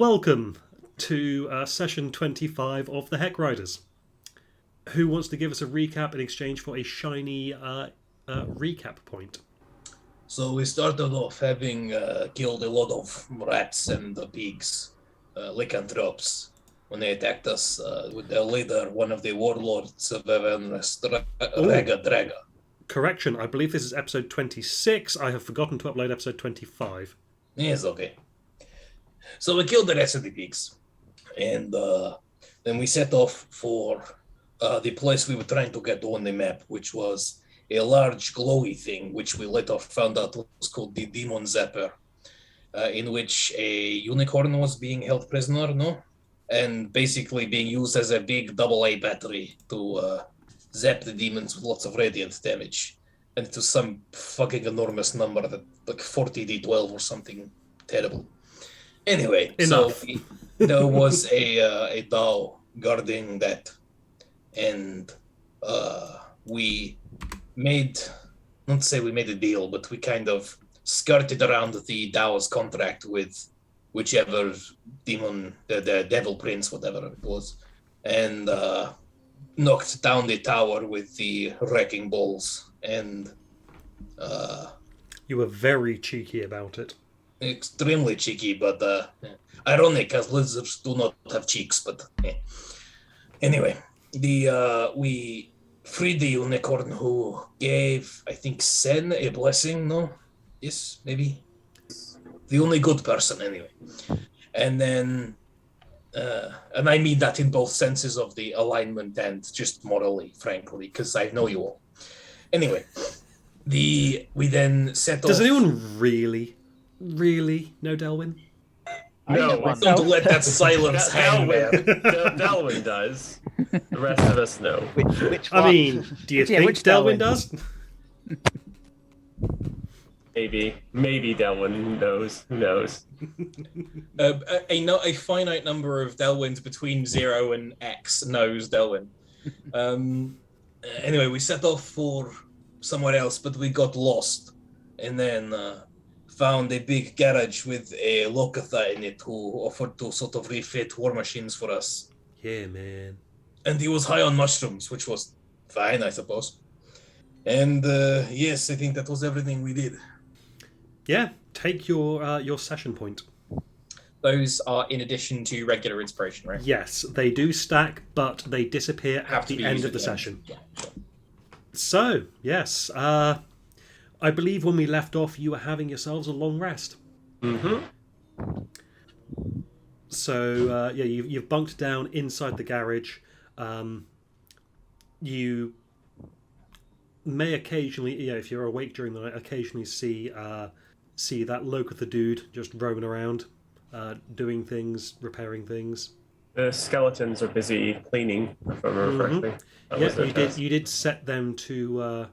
welcome to session 25 of the Heck Riders. Who wants to give us a recap in exchange for a shiny recap point? So we started off having killed a lot of rats and the pigs, lycanthropes, when they attacked us with their leader, one of the warlords of Evanrest, Raga Draga. Correction, I believe this is episode 26. I have forgotten to upload episode 25. Yes, okay. So we killed the rest of the pigs, and then we set off for the place we were trying to get on the map, which was a large glowy thing, which we later found out was called the Demon Zapper, in which a unicorn was being held prisoner, and basically being used as a big AA battery to zap the demons with lots of radiant damage. And to some fucking enormous number, that like 40d12 or something terrible. Anyway, Enough. So there was a DAO guarding that, and we made, not to say we made a deal, but we kind of skirted around the DAO's contract with whichever demon, the devil prince, whatever it was, and knocked down the tower with the wrecking balls, and You were very cheeky about it. extremely cheeky, but ironic, as lizards do not have cheeks, but anyway, we freed the unicorn, who gave, I think, Sen a blessing, no? Yes, maybe? The only good person, anyway. And then, and I mean that in both senses of the alignment and just morally, frankly, because I know you all. Anyway, we then set off... Does anyone really know Delwyn? No, Don't let that silence hang there. Delwyn does. The rest of us know. Which I one? mean, do you think which Delwyn Delwyn? does? Maybe Delwyn knows. Who knows? A finite number of Delwyns between 0 and X knows Delwyn. Anyway, we set off for somewhere else, but we got lost, and then found a big garage with a Lokatha in it who offered to sort of refit war machines for us. Yeah, man. And he was high on mushrooms, which was fine, I suppose. And yes, I think that was everything we did. Yeah, take your session point. Those are in addition to regular inspiration, right? Yes, they do stack, but they disappear Have at to the be end used of at the the end. session. Yeah, sure. So, yes, I believe when we left off, you were having yourselves a long rest. Mm-hmm. So, yeah, you've bunked down inside the garage. You may occasionally, if you're awake during the night, occasionally see that Lokatha dude just roaming around, doing things, repairing things. The skeletons are busy cleaning, if I remember correctly. That was their task. You did set them to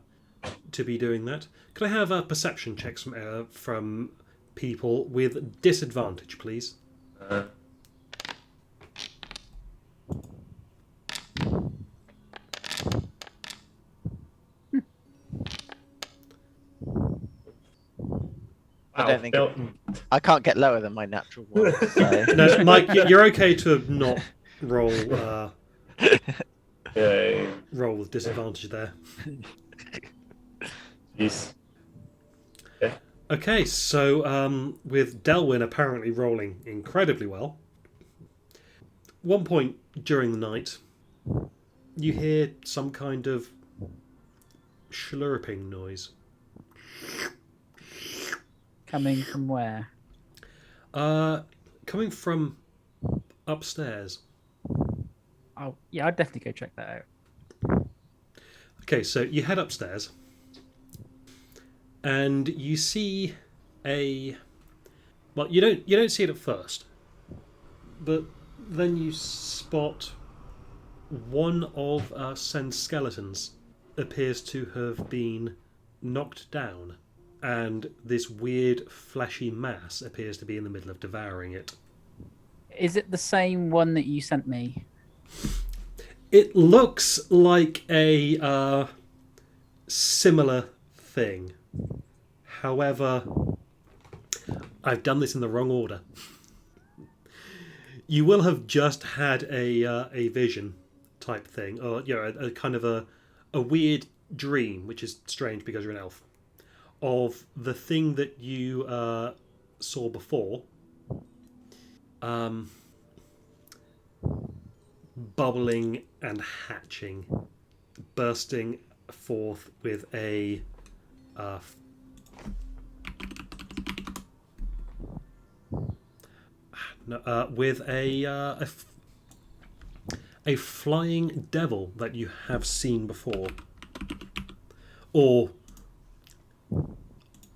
be doing that. Could I have perception checks from people with disadvantage, please? I don't think I can't get lower than my natural one. So. No, Mike, you're okay to not roll Yay. roll with disadvantage there. Jeez. Okay, so with Delwyn apparently rolling incredibly well, one point during the night, you hear some kind of slurping noise. Coming from where? Coming from upstairs. Oh, yeah, I'd definitely go check that out. Okay, so you head upstairs, and you see well, you don't see it at first, but then you spot one of Sen's skeletons appears to have been knocked down, and this weird fleshy mass appears to be in the middle of devouring it. Is it the same one that you sent me? It looks like a similar thing. However, I've done this in the wrong order. You will have just had a vision type thing, or a kind of a weird dream, which is strange because you're an elf, of the thing that you saw before, bubbling and hatching, bursting forth with a a flying devil that you have seen before, or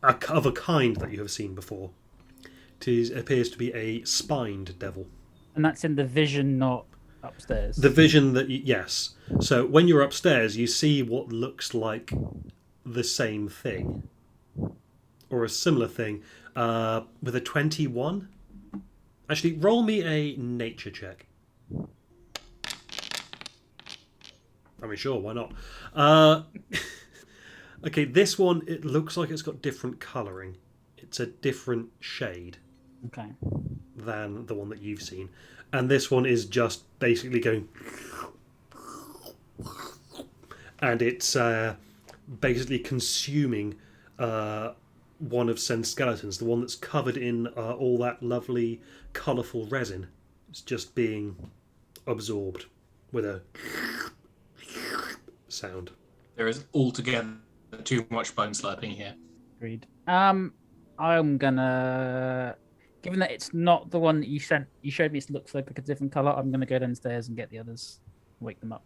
of a kind that you have seen before. It appears to be a spined devil. And that's in the vision, not upstairs. The vision that yes. So when you're upstairs, you see what looks like the same thing, or a similar thing, with a 21. Actually, roll me a nature check. I mean, sure, why not? Okay, this one, it looks like it's got different colouring. It's a different shade Okay. than the one that you've seen. And this one is just basically going... And it's basically consuming one of Sen's skeletons, the one that's covered in all that lovely, colourful resin. It's just being absorbed with a sound. There is altogether too much bone slurping here. Agreed. I'm gonna, given that it's not the one that you showed me, it looks like a different color. I'm gonna go downstairs and get the others, wake them up.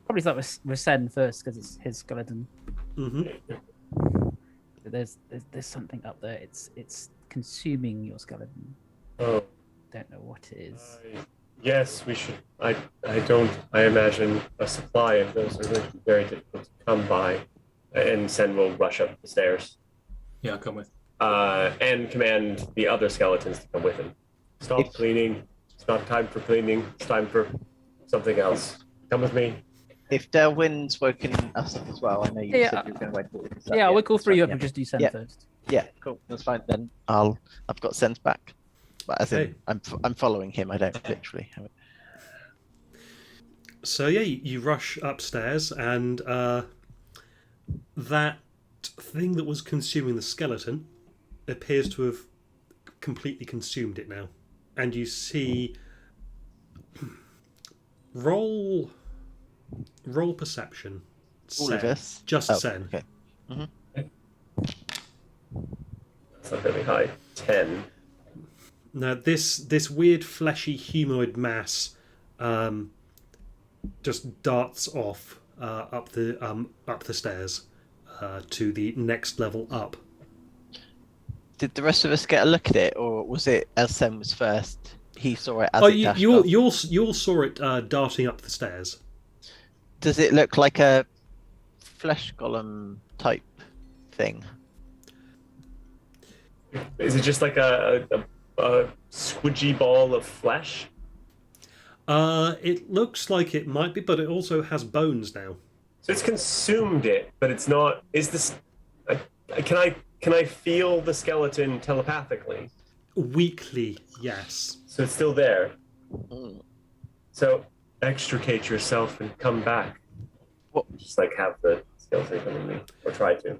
Probably start with Sen first because it's his skeleton. Mm-hmm. There's something up there. It's consuming your skeleton. Oh. Don't know what it is. Yes, we should. I imagine a supply of those are going to be very difficult to come by, and Sen will rush up the stairs. Yeah, I'll come with. And command the other skeletons to come with him. Stop cleaning. It's not time for cleaning. It's time for something else. Come with me. If Delwyn's woken us up as well, I know you said you were going to wait for us. Yeah, I'll wake all three up yeah. and just do Sen Yeah. first. Yeah, cool. That's fine. Then I've got Sen's back. But as in, I'm following him. I don't literally have it. So yeah, you rush upstairs, and that thing that was consuming the skeleton appears to have completely consumed it now. And you see... Roll perception. All Sen. of us? Just Oh, Sen. okay. Mm-hmm. That's not really high. 10. Now this weird fleshy humanoid mass just darts off up the stairs to the next level up. Did the rest of us get a look at it, or was it as Sen was first? He saw it as Oh, it dashed you off? all saw it darting up the stairs. Does it look like a flesh golem type thing? Is it just like a squidgy ball of flesh? It looks like it might be, but it also has bones now. So it's consumed it, but it's not. Is this? Can I feel the skeleton telepathically? Weakly, yes. So it's still there. Mm. So extricate yourself and come back. What? Just like have the skeleton come in me, or try to.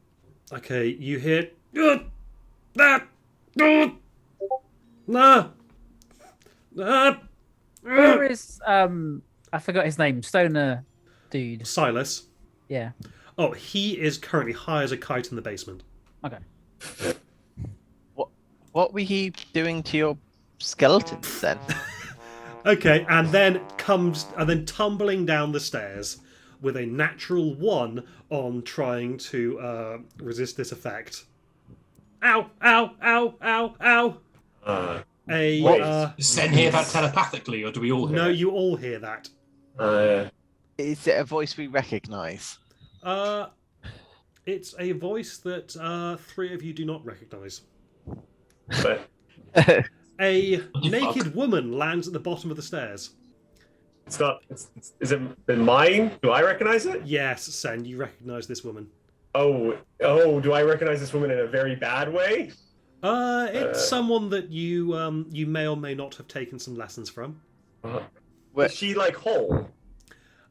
Okay, you hear that. Nah. Where is I forgot his name, Stoner dude. Silas. Yeah. Oh, he is currently high as a kite in the basement. Okay. What were you doing to your skeletons then? Okay, and then tumbling down the stairs with a natural 1 on trying to resist this effect. Ow! Ow! Ow! Ow! Ow! Does Sen hear that telepathically, or do we all hear No, it? you all hear that. Is it a voice we recognise? It's a voice that 3 of you do not recognise. But A naked woman lands at the bottom of the stairs. it's not. Is it mine? Do I recognize it? Yes, Sen, you recognise this woman. Oh! Do I recognize this woman in a very bad way? It's someone that you may or may not have taken some lessons from. Is she like whole?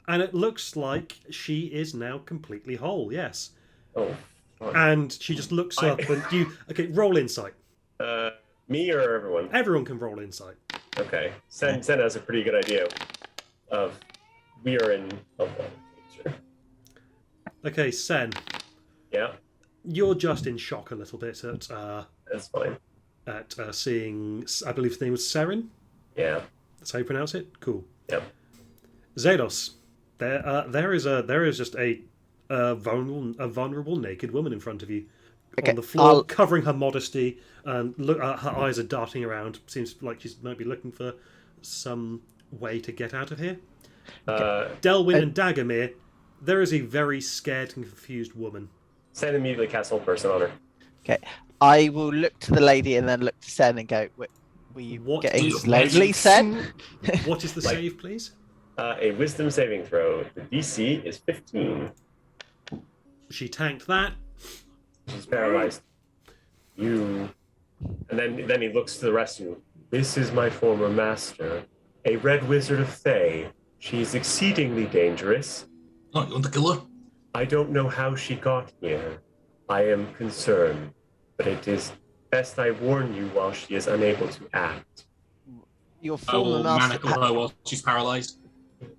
And it looks like she is now completely whole, yes. Oh. Fun. And she just looks up and you... Okay, roll insight. Me or everyone? Everyone can roll insight. Okay. Sen has a pretty good idea of we are in a lot of danger. Okay, Sen. Yeah. You're just in shock a little bit at... That's fine. At seeing... I believe his name was Seren? Yeah. That's how you pronounce it? Cool. Yep. Zados. There is just a vulnerable naked woman in front of you. Okay, on the floor, covering her modesty, and her eyes are darting around. Seems like she might be looking for some way to get out of here. Delwyn and Dagomir, there is a very scared and confused woman. Sen immediately casts Hold Person on her. Okay, I will look to the lady and then look to Sen and go, were you getting slowly, Sen? What is the save, please? A wisdom saving throw. The DC is 15. She tanked that. She's paralyzed. You... And then he looks to the rest of you. This is my former master, a red wizard of Thay. She is exceedingly dangerous. Oh, you want to kill her? I don't know how she got here. I am concerned, but it is best I warn you while she is unable to act. Your I will former master... manacle her while she's paralyzed.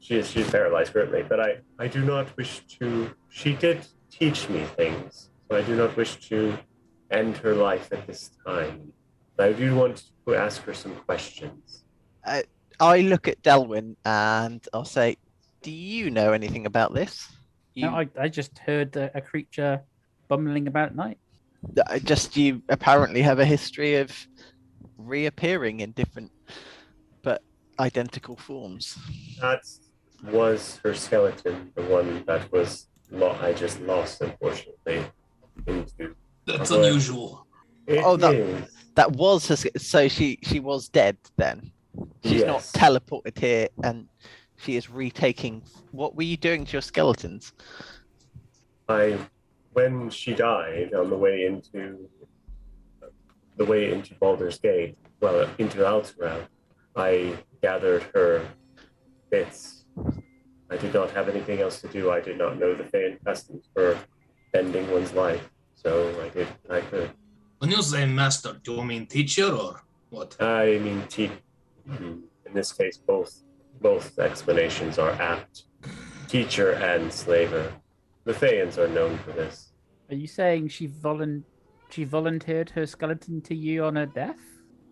She's paralyzed currently, but I do not wish to... She did teach me things, so I do not wish to end her life at this time. But I do want to ask her some questions. I look at Delwyn and I'll say, do you know anything about this? No, I just heard a creature bumbling about at night. You apparently have a history of reappearing in different but identical forms. That was her skeleton, the one that was I just lost, unfortunately, into. That's unusual. That was her. So she was dead then. She's not teleported here, and she is retaking. What were you doing to your skeletons? When she died on the way into Baldur's Gate, into Alterac, I gathered her bits. I did not have anything else to do. I did not know the Fey customs for ending one's life, so I could. When you say master, do you mean teacher or what? I mean, in this case, both explanations are apt. Teacher and slaver. The Thayans are known for this. Are you saying she volunteered her skeleton to you on her death?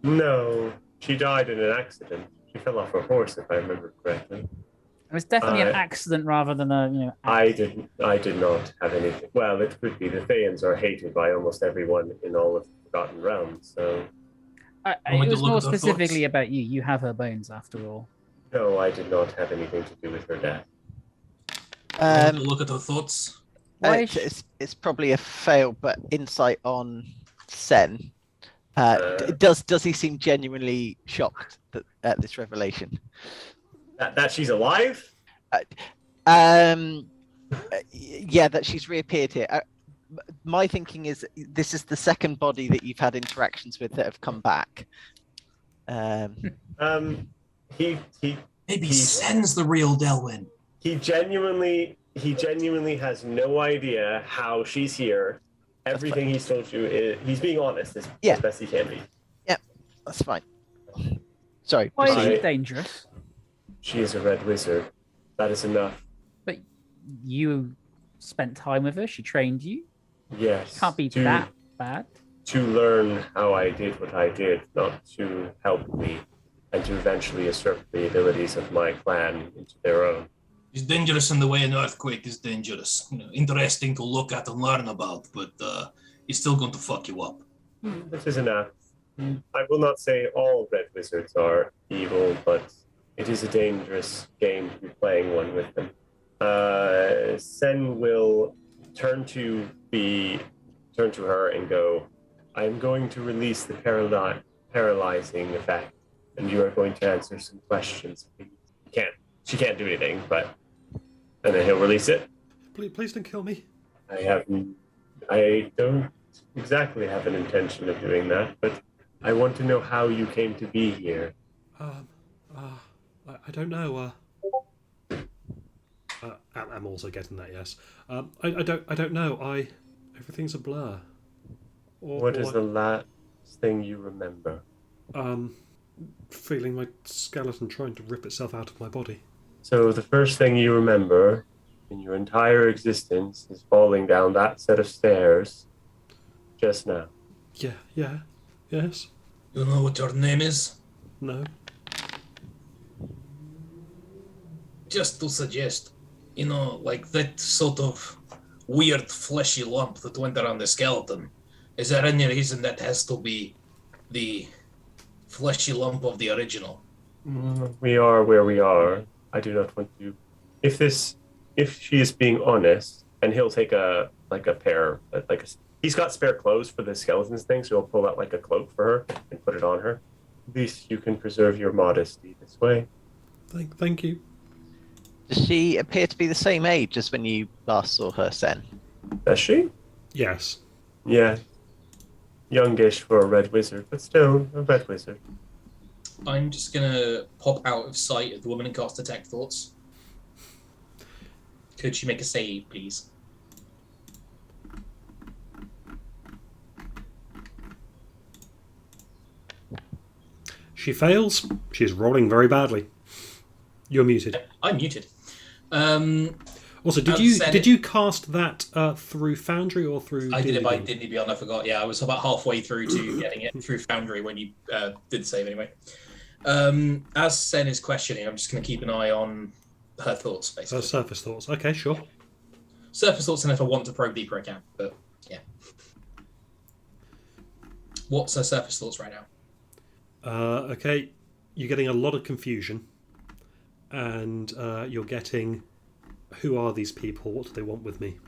No, she died in an accident. She fell off her horse, if I remember correctly. It was definitely an accident rather than a I did not have anything. Well, it could be. The Thayans are hated by almost everyone in all of the Forgotten Realms, so. It was more specifically about you. You have her bones, after all. No, I did not have anything to do with her death. Look at her thoughts. It's probably a fail, but insight on Sen. Does he seem genuinely shocked at this revelation? That she's alive? Yeah, that she's reappeared here. My thinking is this is the second body that you've had interactions with that have come back. Maybe Sen's the real Delwyn. He genuinely has no idea how she's here. Everything he's told you is he's being honest as best he can be. Yeah, that's fine. Sorry. Why is she dangerous? She is a red wizard. That is enough. But you spent time with her. She trained you. Yes. Can't be that bad. To learn how I did what I did, not to help me, and to eventually usurp the abilities of my clan into their own. It's dangerous in the way an earthquake is dangerous. Interesting to look at and learn about, but it's still going to fuck you up. This is enough. I will not say all red wizards are evil, but it is a dangerous game to be playing one with them. Sen will turn to her and go, I am going to release the paralyzing effect, and you are going to answer some questions. She can't do anything, and then he'll release it. Please don't kill me. I exactly have an intention of doing that, but I want to know how you came to be here. I don't know. I'm also getting that. Yes. I don't know. Everything's a blur. What is the last thing you remember? Feeling my skeleton trying to rip itself out of my body. So the first thing you remember in your entire existence is falling down that set of stairs just now. Yeah. Yes. You know what your name is? No. Just to suggest, like that sort of weird fleshy lump that went around the skeleton. Is there any reason that has to be the fleshy lump of the original? We are where we are. I do not want to. If she is being honest, and he'll take a pair, he's got spare clothes for the skeletons thing, so he'll pull out like a cloak for her and put it on her. At least you can preserve your modesty this way. Thank you. Does she appear to be the same age as when you last saw her, Sen? Does she? Yes. Yeah. Youngish for a red wizard, but still a red wizard. I'm just gonna pop out of sight of the woman and cast Detect Thoughts. Could she make a save, please? She fails. She's rolling very badly. You're muted. I'm muted. Also, did you cast that through Foundry or through? I did it by Disney Beyond. I forgot. Yeah, I was about halfway through to getting it through Foundry when you did save anyway. As Sen is questioning, I'm just going to keep an eye on her thoughts, basically. Her surface thoughts. Okay, sure. Surface thoughts, and if I want to probe deeper, I can. But yeah, what's her surface thoughts right now? Okay, you're getting a lot of confusion, and you're getting, who are these people? What do they want with me?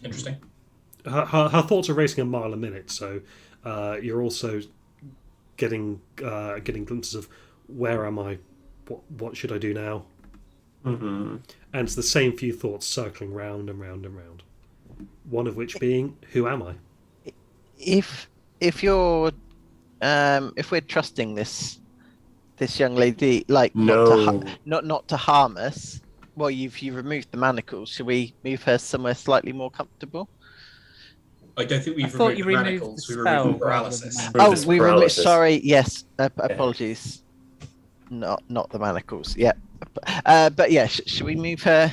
Interesting. Her thoughts are racing a mile a minute, so you're also getting glimpses of where am I, what should I do now, Mm-hmm. and it's the same few thoughts circling round and round and round. One of which being, who am I? If you're if we're trusting this young lady, like No. not to harm us. Well, you've removed the manacles. Should we move her somewhere slightly more comfortable? I don't think I we've thought removed you the removed manacles. the We spell removed rather than paralysis. the Oh, this we removed. paralysis. Sorry, yes. Apologies. Not the manacles. Yeah. But yeah, should we move her?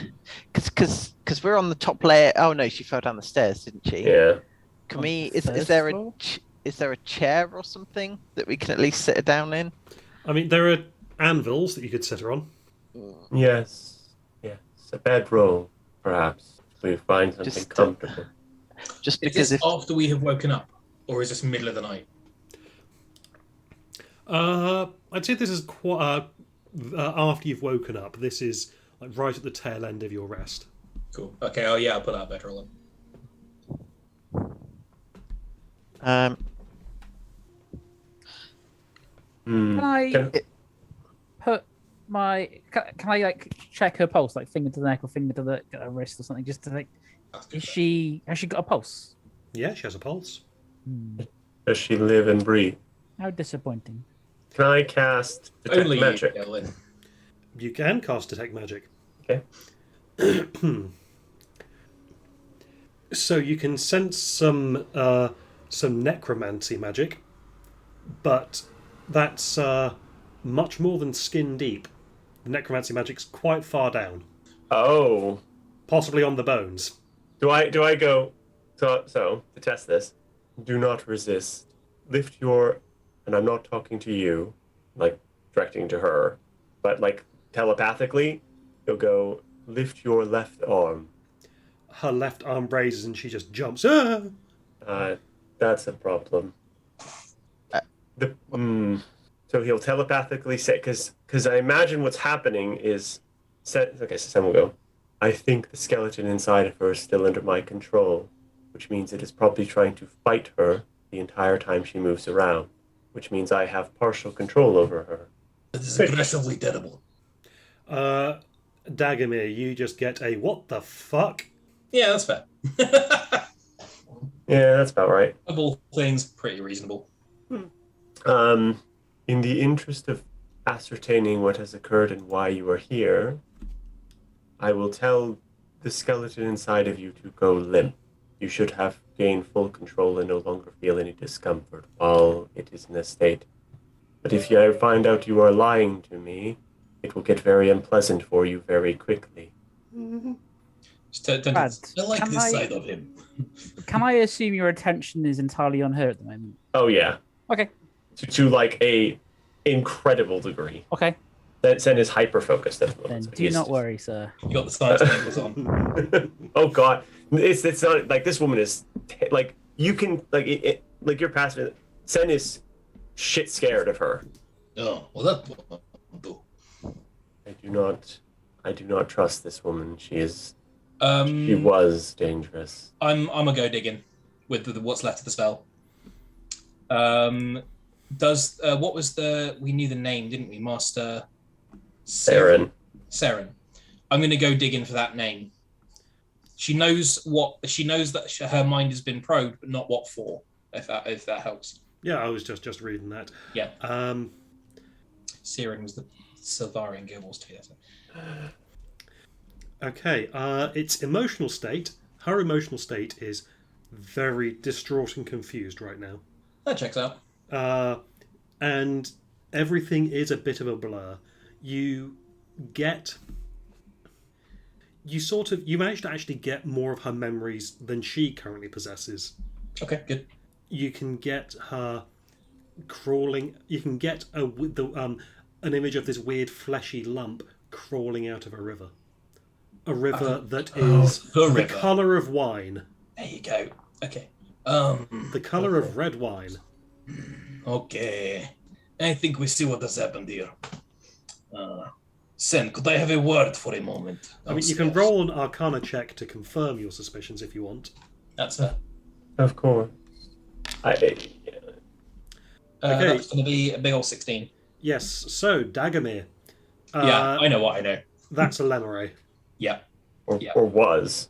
Because we're on the top layer. Oh no, she fell down the stairs, didn't she? Yeah. Can On we? the Is first there floor? is there a chair or something that we can at least sit her down in? I mean, there are anvils that you could sit her on. Yes. Yes. A bedroll, perhaps. We find something Just, comfortable. Just Is because this after we have woken up, or is this middle of the night? I'd say this is after you've woken up. This is like right at the tail end of your rest. Cool. Okay. Oh yeah, I'll put that bedroll in. Hmm. Can I Can- put my? Can I like check her pulse, like finger to the neck or finger to the wrist or something, just to think? That's good. Has she got a pulse? Yeah, she has a pulse. Does she live and breathe? How disappointing. Can I cast Detect Only Magic? you, Dylan. You can cast Detect Magic. Okay. So you can sense some necromancy magic, but that's much more than skin deep. The necromancy magic's quite far down, Oh. possibly on the bones. Do I go so to test this? Do not resist. Lift your, and I'm not talking to you, like directing to her, but like telepathically, you'll go lift your left arm. Her left arm raises and she just jumps. Ah! That's a problem. So he'll telepathically say, because I imagine what's happening is, so Sam will go, I think the skeleton inside of her is still under my control, which means it is probably trying to fight her the entire time she moves around, which means I have partial control over her. This is aggressively terrible. Dagomir, you just get a what the fuck? Yeah, that's fair. Yeah, that's about right. Of all things, pretty reasonable. In the interest of ascertaining what has occurred and why you are here, I will tell the skeleton inside of you to go limp. You should have gained full control and no longer feel any discomfort while it is in this state. But if you find out you are lying to me, it will get very unpleasant for you very quickly. Brad, I like can this side of him. Can I assume your attention is entirely on her at the moment? Oh yeah, Okay. to like a incredible degree. Okay. Sen is hyper focused at the Then moment. So do he is- not worry, sir. You got the science papers on. Oh god, it's not like this woman is like you can like you're passive. Sen is shit scared of her. Oh, well, that won't do. I do not trust this woman. She Um, was dangerous. I'm gonna go digging with the what's left of the spell. What was the? We knew the name, didn't we, Master? Saren. Saren. I'm gonna go digging for that name. She knows that her mind has been probed, but not what for. If that helps. Yeah, I was just reading that. Yeah. Um, Saren was the Silvarian Guild's too. That's it. okay. Its emotional state. Her emotional state is very distraught and confused right now. That checks out. And everything is a bit of a blur. You manage to actually get more of her memories than she currently possesses. Okay, good. You can get her crawling. You can get an image of this weird fleshy lump crawling out of a river. A river that is the the river. colour of wine. There you go. Okay. The colour of red wine. Okay. I think we see what has happened here. Sen, could I have a word for a moment? I mean, you can roll an Arcana check to confirm your suspicions if you want. That's fair. Of course. Okay. That's going to be a big old 16. Yes. So Dagamir. Yeah, I know what I know. That's a lemure. Yeah. Or was.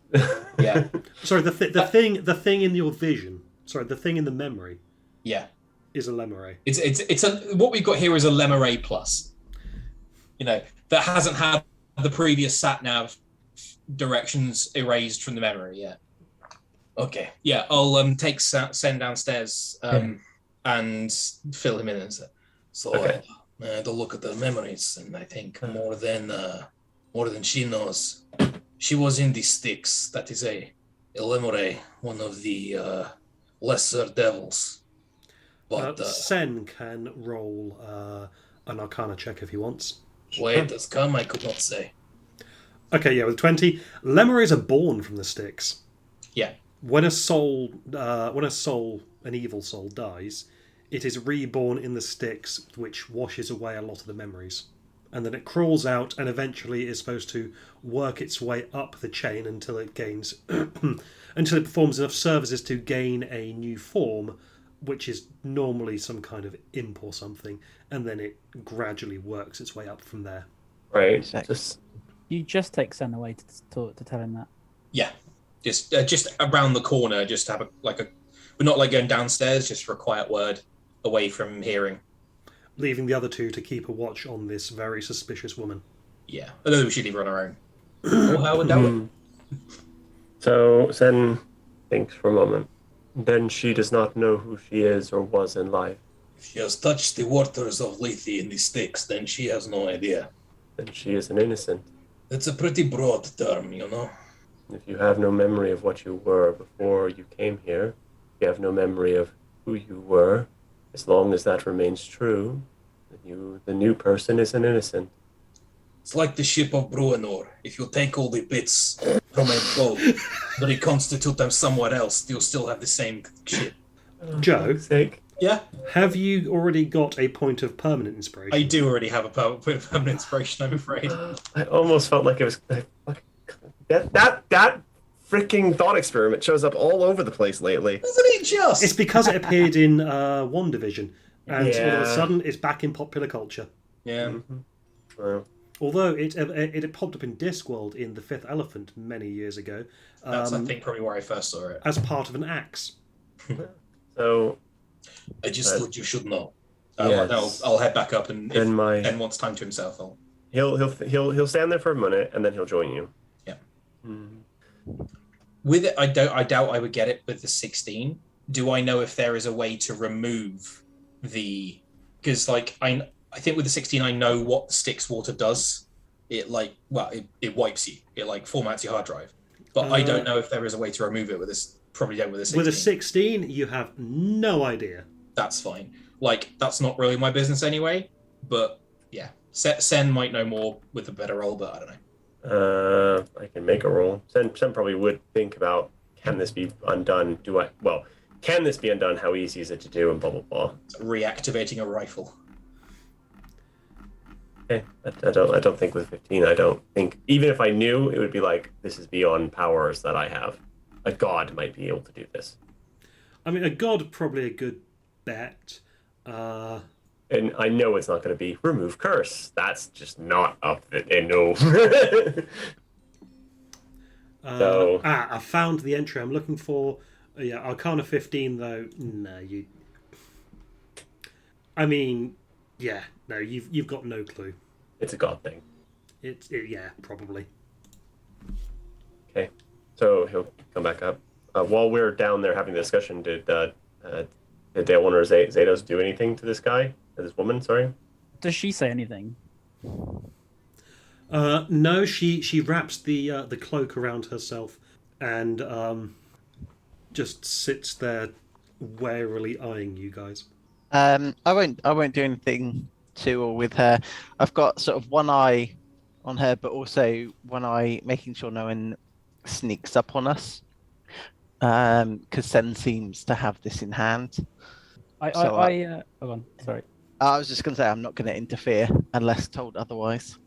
Yeah. Sorry, the thing in your vision. Sorry, the thing in the memory Yeah. is a lemure. It's what we've got here is a lemure plus. That hasn't had the previous sat nav directions erased from the memory yet. Okay. Yeah, I'll take Sen downstairs and fill him in and say. So Okay. I had a look at the memories, and I think more than she knows. She was in the Styx. That is a lemure, one of the lesser devils. But Sen can roll an Arcana check if he wants. wait, has come? I could not say. Okay, yeah, with 20, lemures are born from the Styx. Yeah. When an evil soul dies, it is reborn in the Styx, which washes away a lot of the memories. And then it crawls out and eventually is supposed to work its way up the chain until it gains until it performs enough services to gain a new form, which is normally some kind of imp or something, and then it gradually works its way up from there. Right. Exactly. You just take Sen away to tell him that. Yeah. Just around the corner, just have we're not like going downstairs, just for a quiet word away from hearing. Leaving the other two to keep a watch on this very suspicious woman. Yeah. I don't think we should leave her on our own. Or how would that work? So Sen thinks for a moment. Then she does not know who she is or was in life. If she has touched the waters of Lethe in the Styx, then she has no idea. Then she is an innocent. It's a pretty broad term, If you have no memory of what you were before you came here, if you have no memory of who you were, as long as that remains true, the new person is an innocent. It's like the ship of Bruenor. If you take all the bits from a boat, but reconstitute them somewhere else, you'll still have the same ship. Joe? For sake. Yeah, Have you already got a point of permanent inspiration? I do already have a permanent inspiration, I'm afraid. I almost felt like it was that freaking thought experiment shows up all over the place lately. Isn't it just? It's because it appeared in WandaVision, and all of Yeah. a sudden it's back in popular culture. Yeah. Mm-hmm. Well, Although it popped up in Discworld in The Fifth Elephant many years ago That's, I think, probably where I first saw it. as part of an axe. So I just thought you should know. yes. I'll head back up, and if Then Ben wants time to himself, I'll. he'll stand there for a minute, and then he'll join you. Yeah. Hmm. With it, I doubt I would get it with the 16. Do I know if there is a way to remove the? Because like I think with the 16, I know what the Styx water does. It it wipes you. It like formats your hard drive. But I don't know if there is a way to remove it with this. Probably don't with a 16. With a 16, you have no idea. That's fine. Like that's not really my business anyway. But yeah, Sen might know more with a better roll, but I don't know. I can make a roll. Sen probably would think about, can this be undone? Can this be undone? How easy is it to do? And blah blah blah. Reactivating a rifle. Okay, I don't think with 15. I don't think, even if I knew, it would be like, this is beyond powers that I have. A god might be able to do this. I mean, a god probably a good bet. And I know it's not going to be remove curse. That's just not up. No. So I found the entry I'm looking for. Yeah, Arcana 15 though. No, you. I mean, yeah, no, you've got no clue. it's a god thing. Yeah, probably. Okay, so he'll come back up. While we're down there having the discussion, did Dale or Zados do anything to this guy? This woman, sorry? Does she say anything? No, she wraps the cloak around herself and just sits there warily eyeing you guys. I won't do anything to or with her. I've got sort of one eye on her, but also one eye making sure no one sneaks up on us. Because Sen seems to have this in hand. Hold on, sorry. I was just going to say I'm not going to interfere unless told otherwise.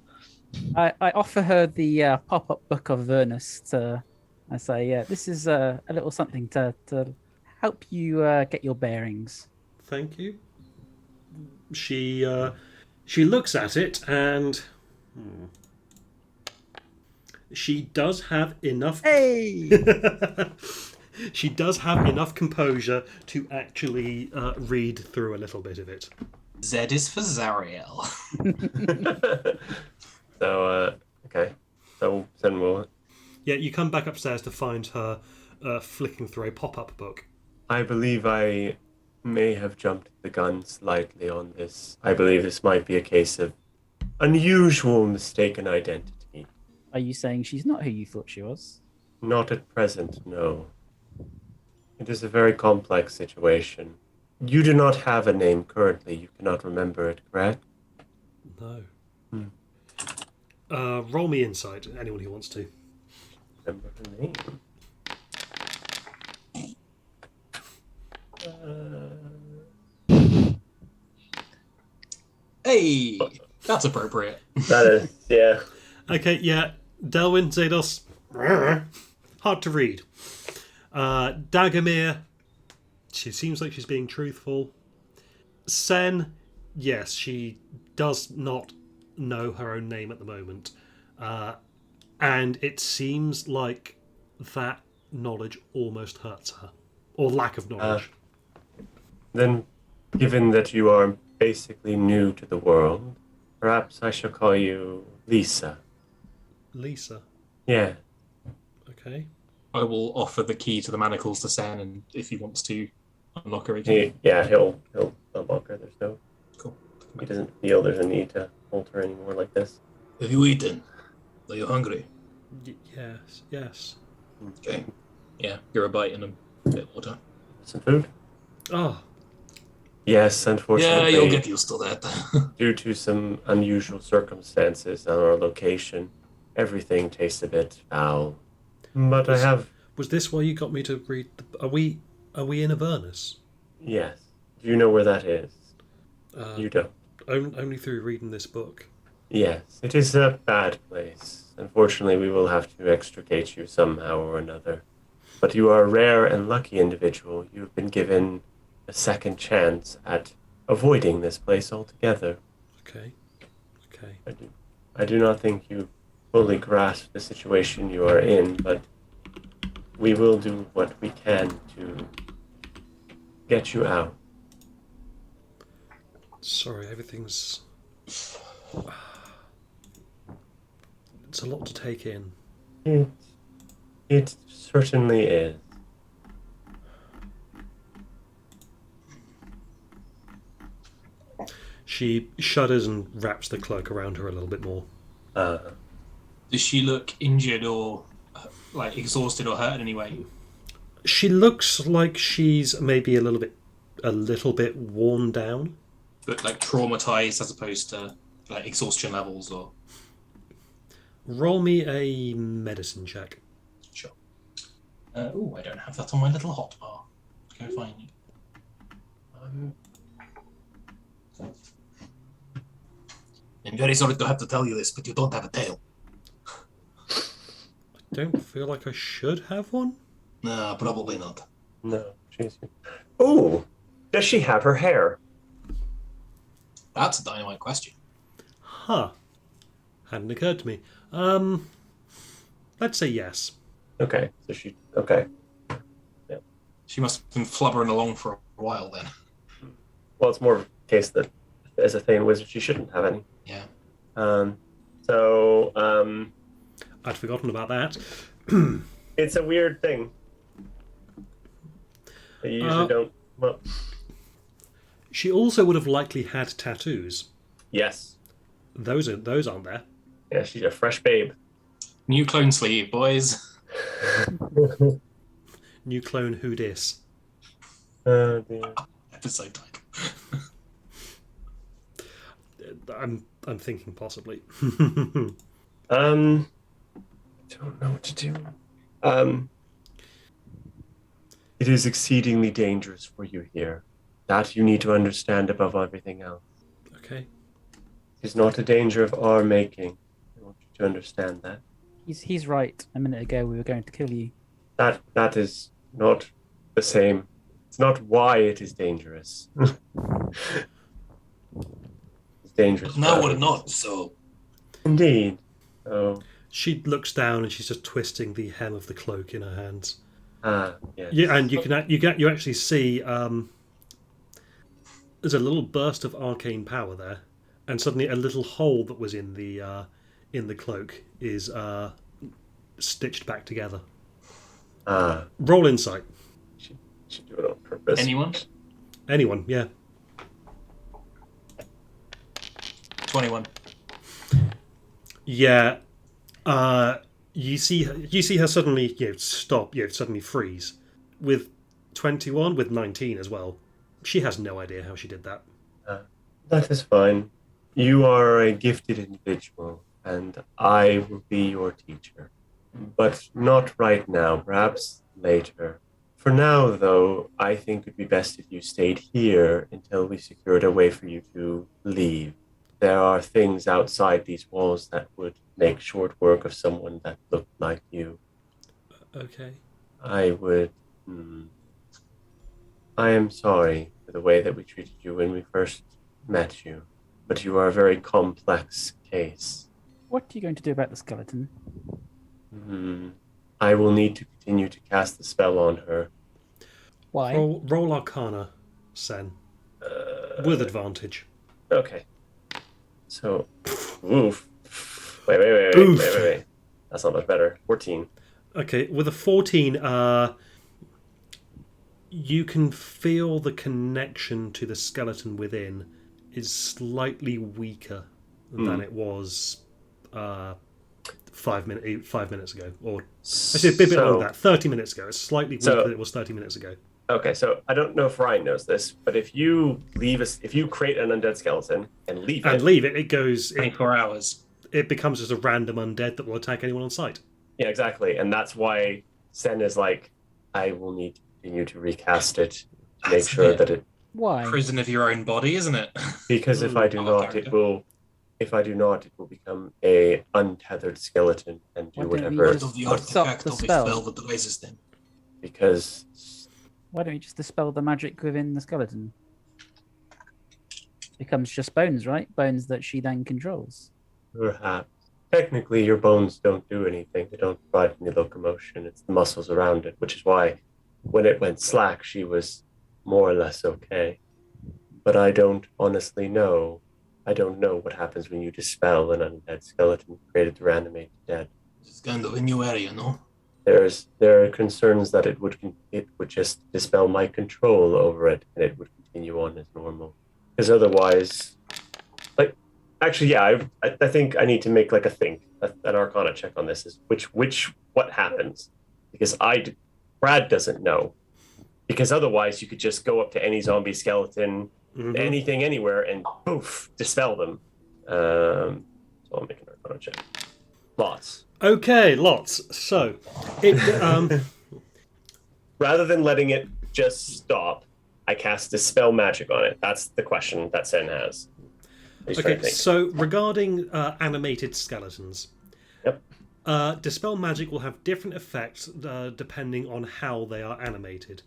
I offer her the pop-up book of Avernus I say, yeah, this is a little something to help you get your bearings. Thank you. She looks at it and she does have enough. Hey! She does have enough composure to actually read through a little bit of it. Z is for Zariel. So, okay. So then we'll... Yeah, you come back upstairs to find her flicking through a pop-up book. I believe I may have jumped the gun slightly on this. I believe this might be a case of unusual mistaken identity. Are you saying she's not who you thought she was? Not at present, no. It is a very complex situation. You do not have a name currently. You cannot remember it, correct? No. Roll me insight, anyone who wants to. Remember her name? Hey, that's appropriate. That is, yeah. Okay, yeah. Delwyn, Zados. Hard to read. Dagomir. She seems like she's being truthful. Sen. Yes, she does not know her own name at the moment. And it seems like that knowledge almost hurts her. Or lack of knowledge. Then, given that you are basically new to the world, perhaps I shall call you Lisa. Lisa. Yeah. Okay. I will offer the key to the manacles to Sen, and if he wants to unlock her, he can. He'll unlock her. There's no... Cool. He doesn't feel there's a need to hold her anymore like this. Have you eaten? Are you hungry? Yes. Okay. Yeah, you're a bite and a bit of water. Some food? Oh, Yes, unfortunately. Yeah, you'll get used to that. Due to some unusual circumstances on our location, everything tastes a bit foul. But I have... was this why you got me to read? Are we in Avernus? Yes. Do you know where that is? You don't. Only through reading this book. Yes, it is a bad place. Unfortunately, we will have to extricate you somehow or another. But you are a rare and lucky individual. You have been given a second chance at avoiding this place altogether. Okay. I do not think you fully grasp the situation you are in, but we will do what we can to get you out. Sorry, everything's... It's a lot to take in. It certainly is. She shudders and wraps the cloak around her a little bit more. Does she look injured or like exhausted or hurt in any way? She looks like she's maybe a little bit worn down. But like traumatized as opposed to like exhaustion levels or... Roll me a medicine check. Sure. Oh, I don't have that on my little hotbar. Go find you. I'm very sorry to have to tell you this, but you don't have a tail. I don't feel like I should have one. No, probably not. No, she's... Oh, does she have her hair? That's a dynamite question. Huh. Hadn't occurred to me. Let's say yes. Okay, so she... Okay. She must have been flubbering along for a while then. Well, it's more of a case that as a Thane wizard, she shouldn't have any. Yeah. I'd forgotten about that. It's a weird thing. You usually don't... Well, She also would have likely had tattoos. yes. Those aren't there. Yeah, she's a fresh babe. New clone sleeve, boys. New clone who dis. Oh, dear. Episode title. I'm thinking possibly. Don't know what to do. It is exceedingly dangerous for you here. That you need to understand above everything else. Okay. It is not a danger of our making. I want you to understand that. He's right. A minute ago, we were going to kill you. That is not the same. It's not why it is dangerous. It's dangerous. No, we're not, so... Indeed. Oh. She looks down and she's just twisting the hem of the cloak in her hands. Yes. Yeah, and you actually see there's a little burst of arcane power there, and suddenly a little hole that was in the cloak is stitched back together. Roll insight. She do it on purpose. Anyone? Yeah. 21. Yeah. You see her suddenly stop, suddenly freeze. With 21, with 19 as well. She has no idea how she did that. That is fine. You are a gifted individual, and I will be your teacher. But not right now, perhaps later. For now, though, I think it would be best if you stayed here until we secured a way for you to leave. There are things outside these walls that would make short work of someone that looked like you. Okay. I would... I am sorry for the way that we treated you when we first met you, but you are a very complex case. What are you going to do about the skeleton? I will need to continue to cast the spell on her. Why? Roll Arcana, Sen. With advantage. Okay. So, oof. Wait. That's not much better. 14. Okay, with a 14, you can feel the connection to the skeleton within is slightly weaker than it was 5 minutes ago, or actually a bit longer than that. 30 minutes ago. It's slightly weaker than it was 30 minutes ago. Okay, so I don't know if Ryan knows this, but if you create an undead skeleton and leave it, it goes 24 hours. It becomes just a random undead that will attack anyone on sight. Yeah, exactly, and that's why Sen is like, I will need to continue to recast it to make sure that it. Why? Prison of your own body, isn't it? Because if I do not, it will become a untethered skeleton and do Why don't whatever. you just stop the spell? that devices them. Because Why don't you just dispel the magic within the skeleton? Becomes just bones, right? Bones that she then controls. perhaps technically your bones don't do anything. They don't provide any locomotion. It's the muscles around it, which is why when it went slack, she was more or less okay. But I don't honestly know. I don't know what happens when you dispel an undead skeleton created to reanimate the dead. It's kind of a new area, no? There are concerns that it would just dispel my control over it, and it would continue on as normal. Because otherwise, like, actually, yeah, I think I need to make like an Arcana check on this. Is what happens? Because Brad doesn't know. Because otherwise, you could just go up to any zombie skeleton, anything, anywhere, and poof, dispel them. So I'll make an Arcana check. Lots. Okay, lots. So, rather than letting it just stop, I cast Dispel Magic on it. That's the question that Sen has. Okay, so regarding animated skeletons, yep. Dispel Magic will have different effects depending on how they are animated.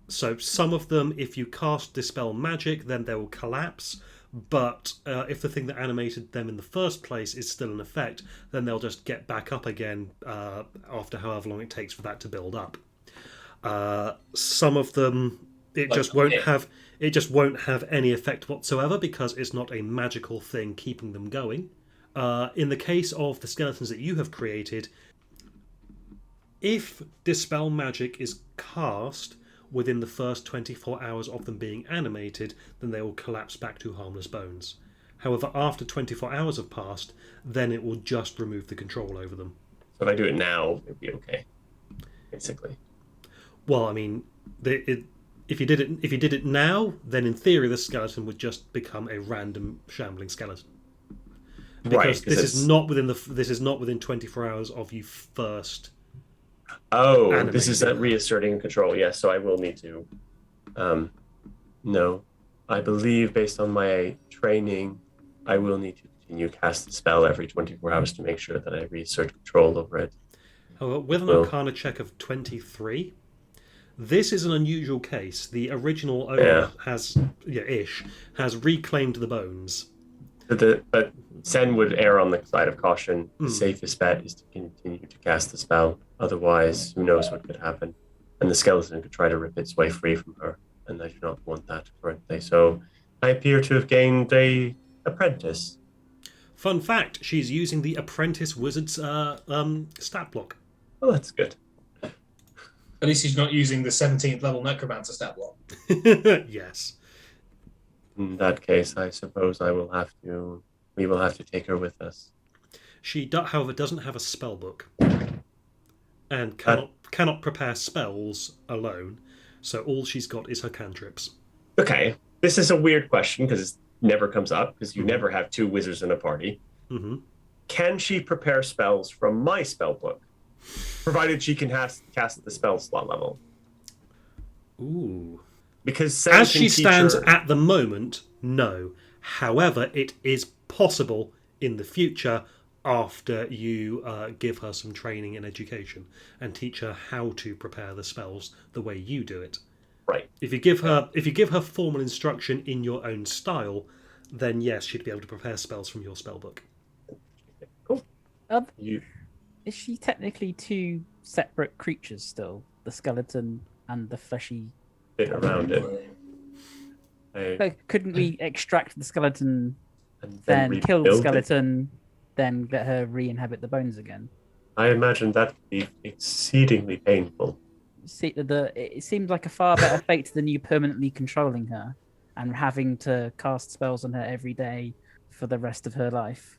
So some of them, if you cast Dispel Magic, then they will collapse. But if the thing that animated them in the first place is still in effect, then they'll just get back up again after however long it takes for that to build up. Some of them, it just won't have any effect whatsoever because it's not a magical thing keeping them going. In the case of the skeletons that you have created, if Dispel Magic is cast within the first 24 hours of them being animated, then they will collapse back to harmless bones. However, after 24 hours have passed, then it will just remove the control over them. So if I do it now, it'd be okay, basically. Well, I mean, if you did it now, then in theory the skeleton would just become a random shambling skeleton. Because this is not within 24 hours of you first. Oh, animating. This is reasserting control. Yes, so I will need to. No, I believe based on my training, I will need to continue cast the spell every 24 hours to make sure that I reassert control over it. However, with an Arcana check of 23, this is an unusual case. The original owner has reclaimed the bones. But Sen would err on the side of caution. The safest bet is to continue to cast the spell. Otherwise, who knows what could happen. And the skeleton could try to rip its way free from her. And I do not want that currently. So I appear to have gained a apprentice. Fun fact, she's using the apprentice wizard's stat block. Oh, that's good. At least he's not using the 17th level necromancer stat block. Yes. In that case, I suppose we will have to take her with us. She, however, doesn't have a spell book. And cannot prepare spells alone. So all she's got is her cantrips. Okay. This is a weird question because it never comes up because you never have two wizards in a party. Mm-hmm. Can she prepare spells from my spell book? Provided she can cast the spell slot level. Ooh. Because as she stands at the moment, no. However, it is possible in the future after you give her some training and education and teach her how to prepare the spells the way you do it. Right. If you give her formal instruction in your own style, then yes, she'd be able to prepare spells from your spellbook. Cool. Is she technically two separate creatures still? The skeleton and the fleshy bit around it. Couldn't we extract the skeleton, and then kill the skeleton, then let her re-inhabit the bones again? I imagine that would be exceedingly painful. See, it seems like a far better fate than you permanently controlling her and having to cast spells on her every day for the rest of her life.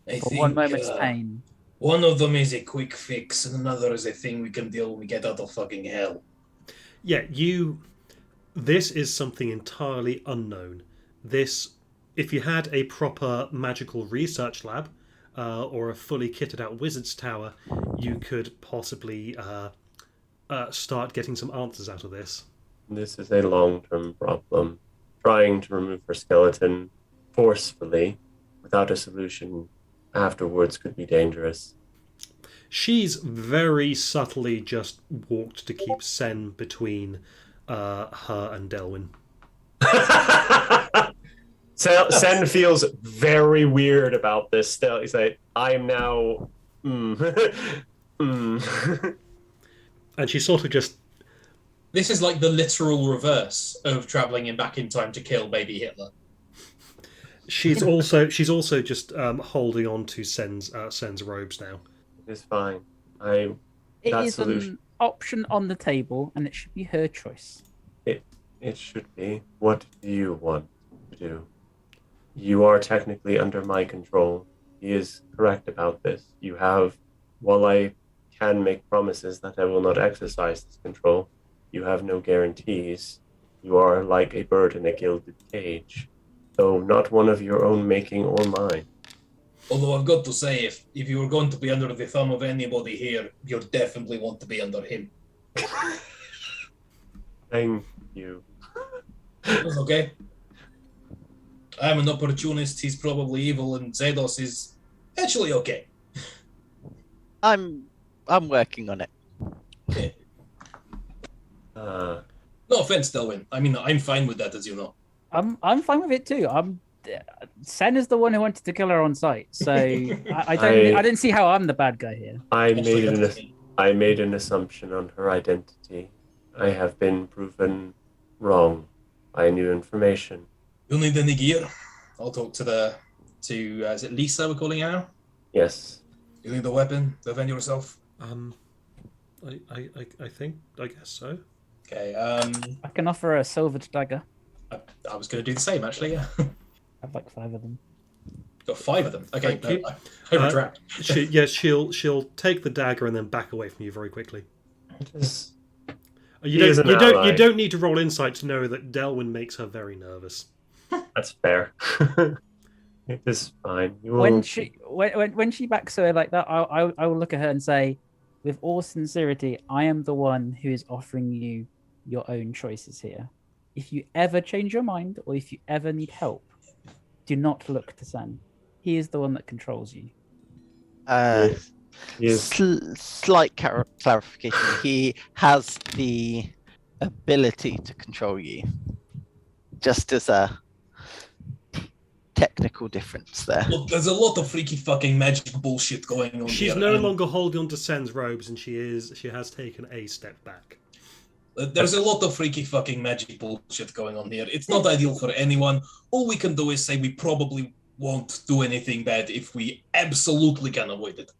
For one moment's pain. One of them is a quick fix, and another is a thing we can deal when we get out of fucking hell. Yeah, this is something entirely unknown. If you had a proper magical research lab or a fully kitted out wizard's tower, you could possibly start getting some answers out of this. This is a long-term problem. Trying to remove her skeleton forcefully without a solution afterwards could be dangerous. She's very subtly just walked to keep Sen between her and Delwyn. Sen feels very weird about this still. He's like, I am now... And she sort of just This is like the literal reverse of traveling back in time to kill baby Hitler. She's also just holding on to Sen's robes now. It's fine. It That is solution. an option on the table, and it should be her choice. It should be. What do you want to do? You are technically under my control. He is correct about this. You have, while I can make promises that I will not exercise this control, you have no guarantees. You are like a bird in a gilded cage, though not one of your own making or mine. Although I've got to say, if you were going to be under the thumb of anybody here, you'll definitely want to be under him. Thank you. That's okay. I'm an opportunist, he's probably evil, and Zedos is actually okay. I'm working on it. Yeah. Uh, No offense, Delwyn. I mean, I'm fine with that, as you know. I'm fine with it too. Sen is the one who wanted to kill her on sight, so I didn't see how I'm the bad guy here. I Actually, made an assumption on her identity. I have been proven wrong by new information. You need any gear? I'll talk to is it Lisa we're calling her now? Yes. You need a weapon? Defend yourself? I think, I guess so. Okay. I can offer her a silvered dagger. I was going to do the same actually. Yeah. I have like 5 of them. Got 5 of them. Okay. Thank you. I retract. She'll take the dagger and then back away from you very quickly. You He is an ally. you don't need to roll insight to know that Delwyn makes her very nervous. That's fair. It is fine. You will... When she backs away like that, I will look at her and say, with all sincerity, I am the one who is offering you your own choices here. If you ever change your mind or if you ever need help, do not look to Sen. He is the one that controls you. Slight clarification. He has the ability to control you. Just as a technical difference there. Look, there's a lot of freaky fucking magic bullshit going on She's here. no longer holding on to Sen's robes, and she has taken a step back. There's a lot of freaky fucking magic bullshit going on here. It's not ideal for anyone. All we can do is say we probably won't do anything bad if we absolutely can avoid it.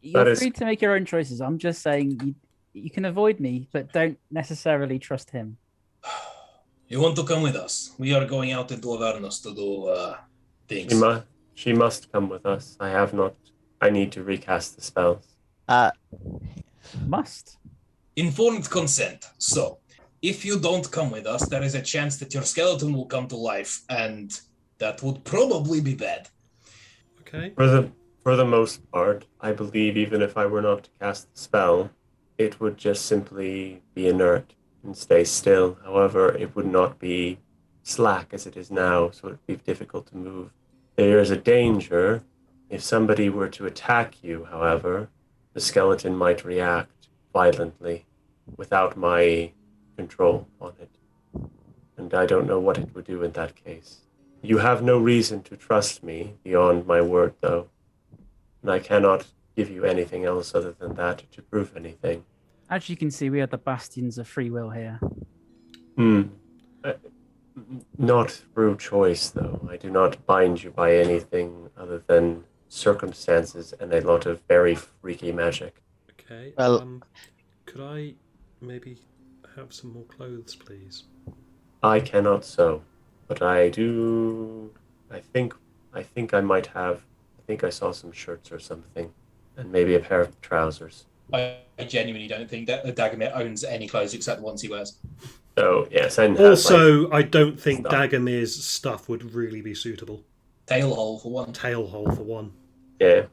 You're free to make your own choices. I'm just saying you can avoid me, but don't necessarily trust him. You want to come with us? We are going out into Avernus to do things. She must come with us. I need to recast the spells. Must. Informed consent. So, if you don't come with us, there is a chance that your skeleton will come to life, and that would probably be bad. Okay. For the most part, I believe even if I were not to cast the spell, it would just simply be inert and stay still. However, it would not be slack as it is now, so it would be difficult to move. There is a danger. If somebody were to attack you, however, the skeleton might react violently without my control on it. And I don't know what it would do in that case. You have no reason to trust me beyond my word, though. And I cannot give you anything else other than that to prove anything. As you can see, we are the bastions of free will here. Not through choice, though. I do not bind you by anything other than circumstances and a lot of very freaky magic. Okay. Well, could I maybe have some more clothes, please? I cannot sew, but I do. I think I might have. I think I saw some shirts or something, and maybe a pair of trousers. I genuinely don't think that Dagomir owns any clothes except the ones he wears. So yes, and Also, I don't think stuff. Dagomir's stuff would really be suitable. Tail hole for one. Tail hole for one. Yeah.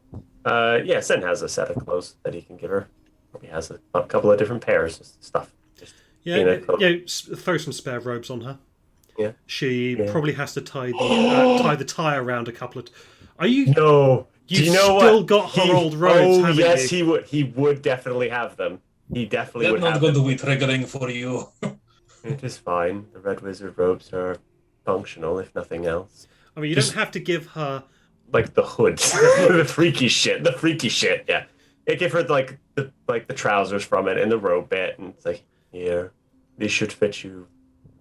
Yeah, Sen has a set of clothes that he can give her. Probably has a couple of different pairs of stuff. Just Throw some spare robes on her. Yeah. She probably has to tie the tie around a couple of. Are you? No. You Do you know still what? got her old robes, haven't yes, you? he would. He would definitely have them. He definitely They're would not have going them. to be triggering for you. It is fine. The Red Wizard robes are functional, if nothing else. I mean, you Just- don't have to give her. Like the hood, the freaky shit. Yeah. They give her like the trousers from it and the robe bit, and it's like here. These should fit you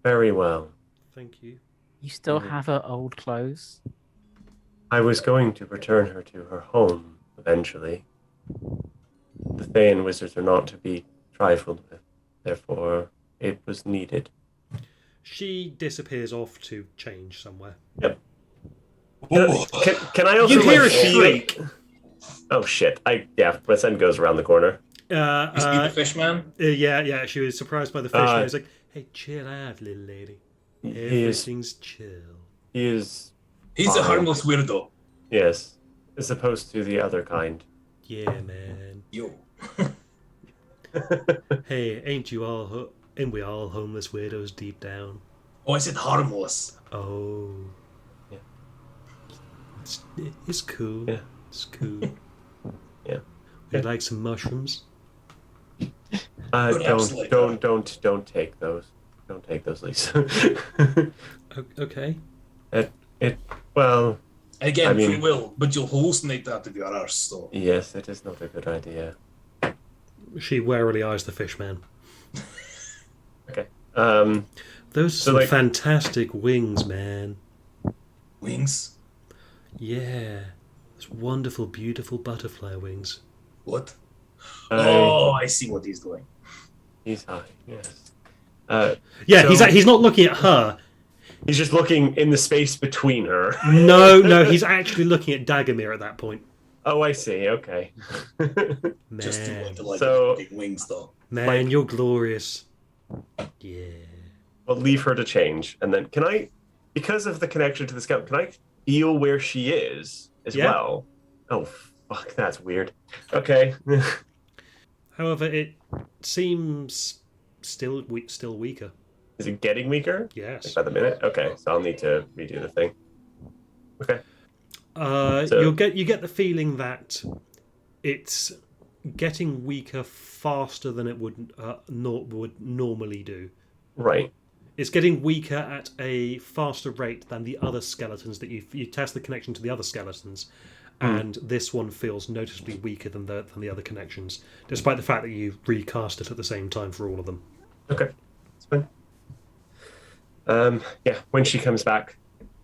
very well. Thank you. You still have her old clothes? I was going to return her to her home eventually. The Fae and wizards are not to be trifled with. Therefore, it was needed. She disappears off to change somewhere. Yep. Oh, Can I also You hear a feel- shriek. Oh shit! Sen goes around the corner. You see the fish man? Yeah. She was surprised by the fish. And he was like, "Hey, chill out, little lady. He is. Everything's chill." He is. he's a harmless weirdo. Yes, as opposed to the other kind. Yeah, man. Yo. Hey, ain't we all homeless weirdos deep down? Oh, I said harmless. Oh. Yeah. It's cool. Yeah. It's cool. Yeah. Would you like some mushrooms? absolutely. Don't take those. Don't take those, Lisa. Okay. Well, Again, I mean- free will, but you'll hallucinate that if you're arse, so. yes, it is not a good idea. She warily eyes the fishman. Okay. Those are So, some like- fantastic wings, man. Wings? Yeah. Those wonderful, beautiful butterfly wings. What? I- Oh, I see what he's doing. he's high. Yes. Yeah, So- he's not looking at her. He's just looking in the space between her. No, he's actually looking at Dagomir at that point. Oh, I see. Okay. Man, Just too much to like So- big wings, though. man, like- you're glorious. Yeah. We'll leave her to change, and then can I, because of the connection to the scout, can I feel where she is as Yeah. well? Oh, fuck, that's weird. Okay. However, it seems still weaker. Is it getting weaker? Yes. Like by the minute? Okay, so I'll need to redo the thing. Okay. So- You get the feeling that it's getting weaker faster than it would normally do. Right. It's getting weaker at a faster rate than the other skeletons that you test the connection to the other skeletons, and this one feels noticeably weaker than the other connections, despite the fact that you recast it at the same time for all of them. Okay. That's fine. Yeah, when she comes back,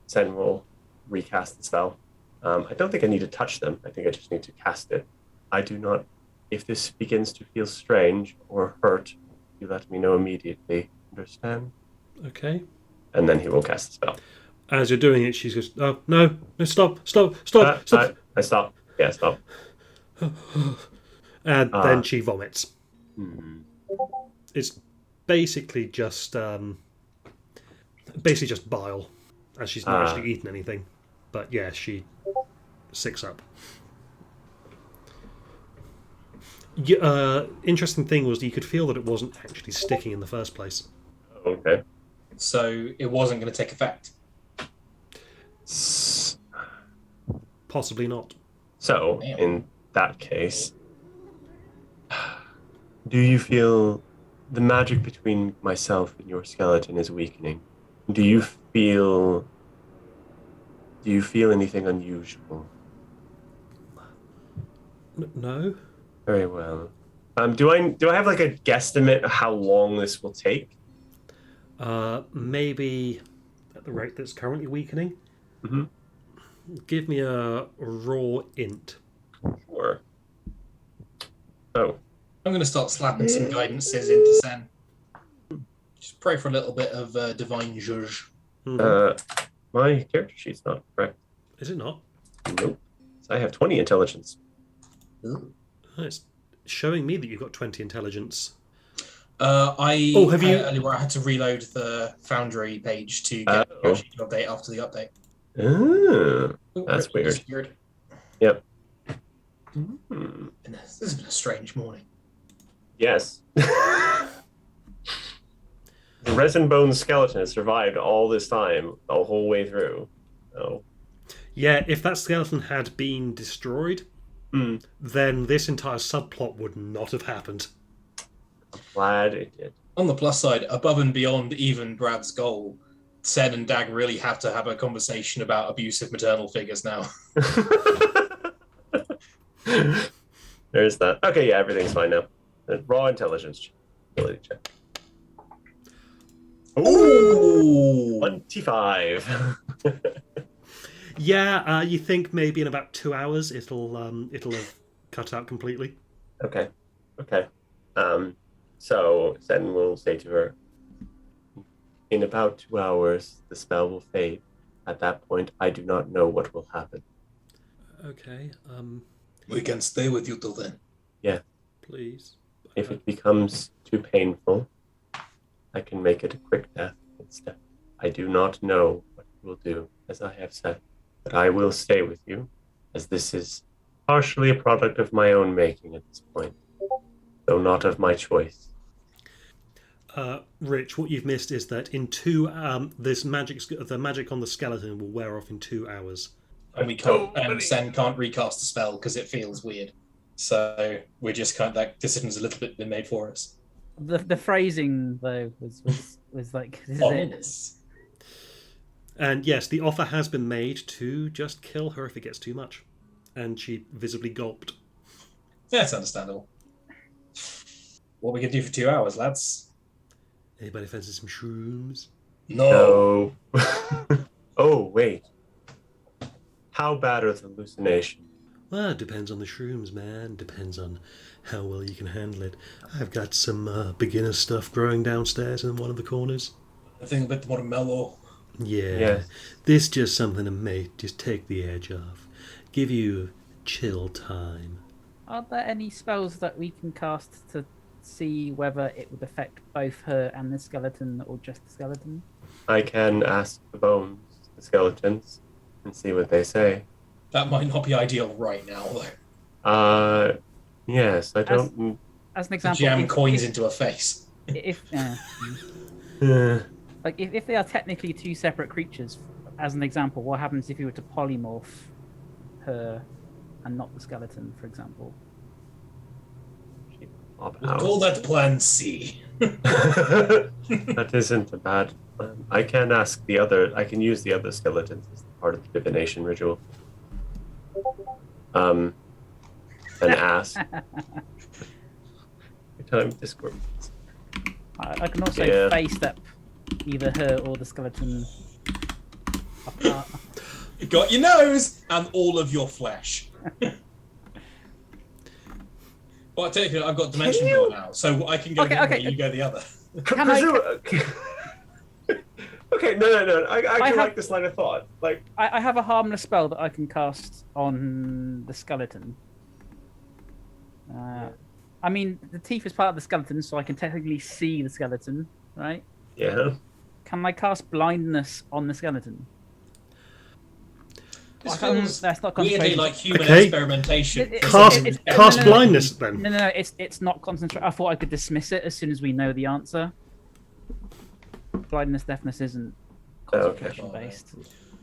Sen will recast the spell. I don't think I need to touch them. I think I just need to cast it. I do not. If this begins to feel strange or hurt, you let me know immediately. Understand? Okay. And then he will cast the spell. As you're doing it, she goes, "Oh no! Stop! Stop! I stop. Yeah, stop. And then she vomits. Hmm. It's basically just bile, as she's not actually eaten anything. But yeah, she sicks up. Interesting thing was you could feel that it wasn't actually sticking in the first place. Okay. So it wasn't going to take effect. Possibly not. So, Damn. in that case, do you feel the magic between myself and your skeleton is weakening? Do you feel anything unusual? No. Very well. Do I have like a guesstimate of how long this will take? Maybe at the rate that's currently weakening. Mhm. Give me a raw int. Sure. Oh, I'm going to start slapping some guidances into Sen. Just pray for a little bit of divine judge. Mhm. my character sheet's not correct. Is it not? Nope. So I have 20 intelligence. Oh, it's showing me that you've got 20 intelligence. Have you? Earlier where I had to reload the Foundry page to get the character sheet to update after the update. Oh, Oh, That's Rip weird. disappeared. yep. This has been a strange morning. Yes. The resin bone skeleton has survived all this time, the whole way through. Oh. Yeah, if that skeleton had been destroyed, then this entire subplot would not have happened. Glad it did. On the plus side, above and beyond even Brad's goal, Sen and Dag really have to have a conversation about abusive maternal figures now. There's that. Okay, yeah, everything's fine now. Raw intelligence ability check. Ooh! 25. Yeah, you think maybe in about 2 hours it'll have cut out completely. Okay. So Sen will say to her, in about 2 hours, the spell will fade. At that point, I do not know what will happen. Okay. We can stay with you till then. Please. If it becomes too painful, I can make it a quick death instead. I do not know what you will do, as I have said, but I will stay with you, as this is partially a product of my own making at this point, though not of my choice. Rich, what you've missed is that in the magic on the skeleton will wear off in 2 hours. And we can't, and Sen can't recast the spell because it feels weird. So we're just that decision's a little bit been made for us. The phrasing though was like, this is it. And yes, the offer has been made to just kill her if it gets too much. And she visibly gulped. Yeah, it's understandable. What are we gonna do for 2 hours, lads? Anybody fancy some shrooms? No. Oh, wait. How bad are the hallucinations? Well, it depends on the shrooms, man. Depends on how well you can handle it. I've got some beginner stuff growing downstairs in one of the corners. I think a bit more mellow. Yeah. Yes. This just something to just take the edge off. Give you chill time. Are there any spells that we can cast to see whether it would affect both her and the skeleton, or just the skeleton? I can ask the bones, the skeletons, and see what they say. That might not be ideal right now, though. Yes, I don't... As an example, Jam coins into a face. If like if they are technically two separate creatures, as an example, what happens if you were to polymorph her and not the skeleton, for example? We'll call that Plan C. That isn't a bad plan. I can use the other skeletons as part of the divination ritual. And ask. Time Discord. I can also face up either her or the skeleton apart. You got your nose and all of your flesh. Well, technically, I've got dimension door now, so I can go one way, you go the other. Okay, no. I like this line of thought. Like, I have a harmless spell that I can cast on the skeleton. I mean, the teeth is part of the skeleton, so I can technically see the skeleton, right? yeah. Can I cast blindness on the skeleton? This feels that's not weirdly concentration. like human Okay. experimentation. Cast blindness then. No, it's not concentration. I thought I could dismiss it as soon as we know the answer. Blindness, deafness isn't concentration based.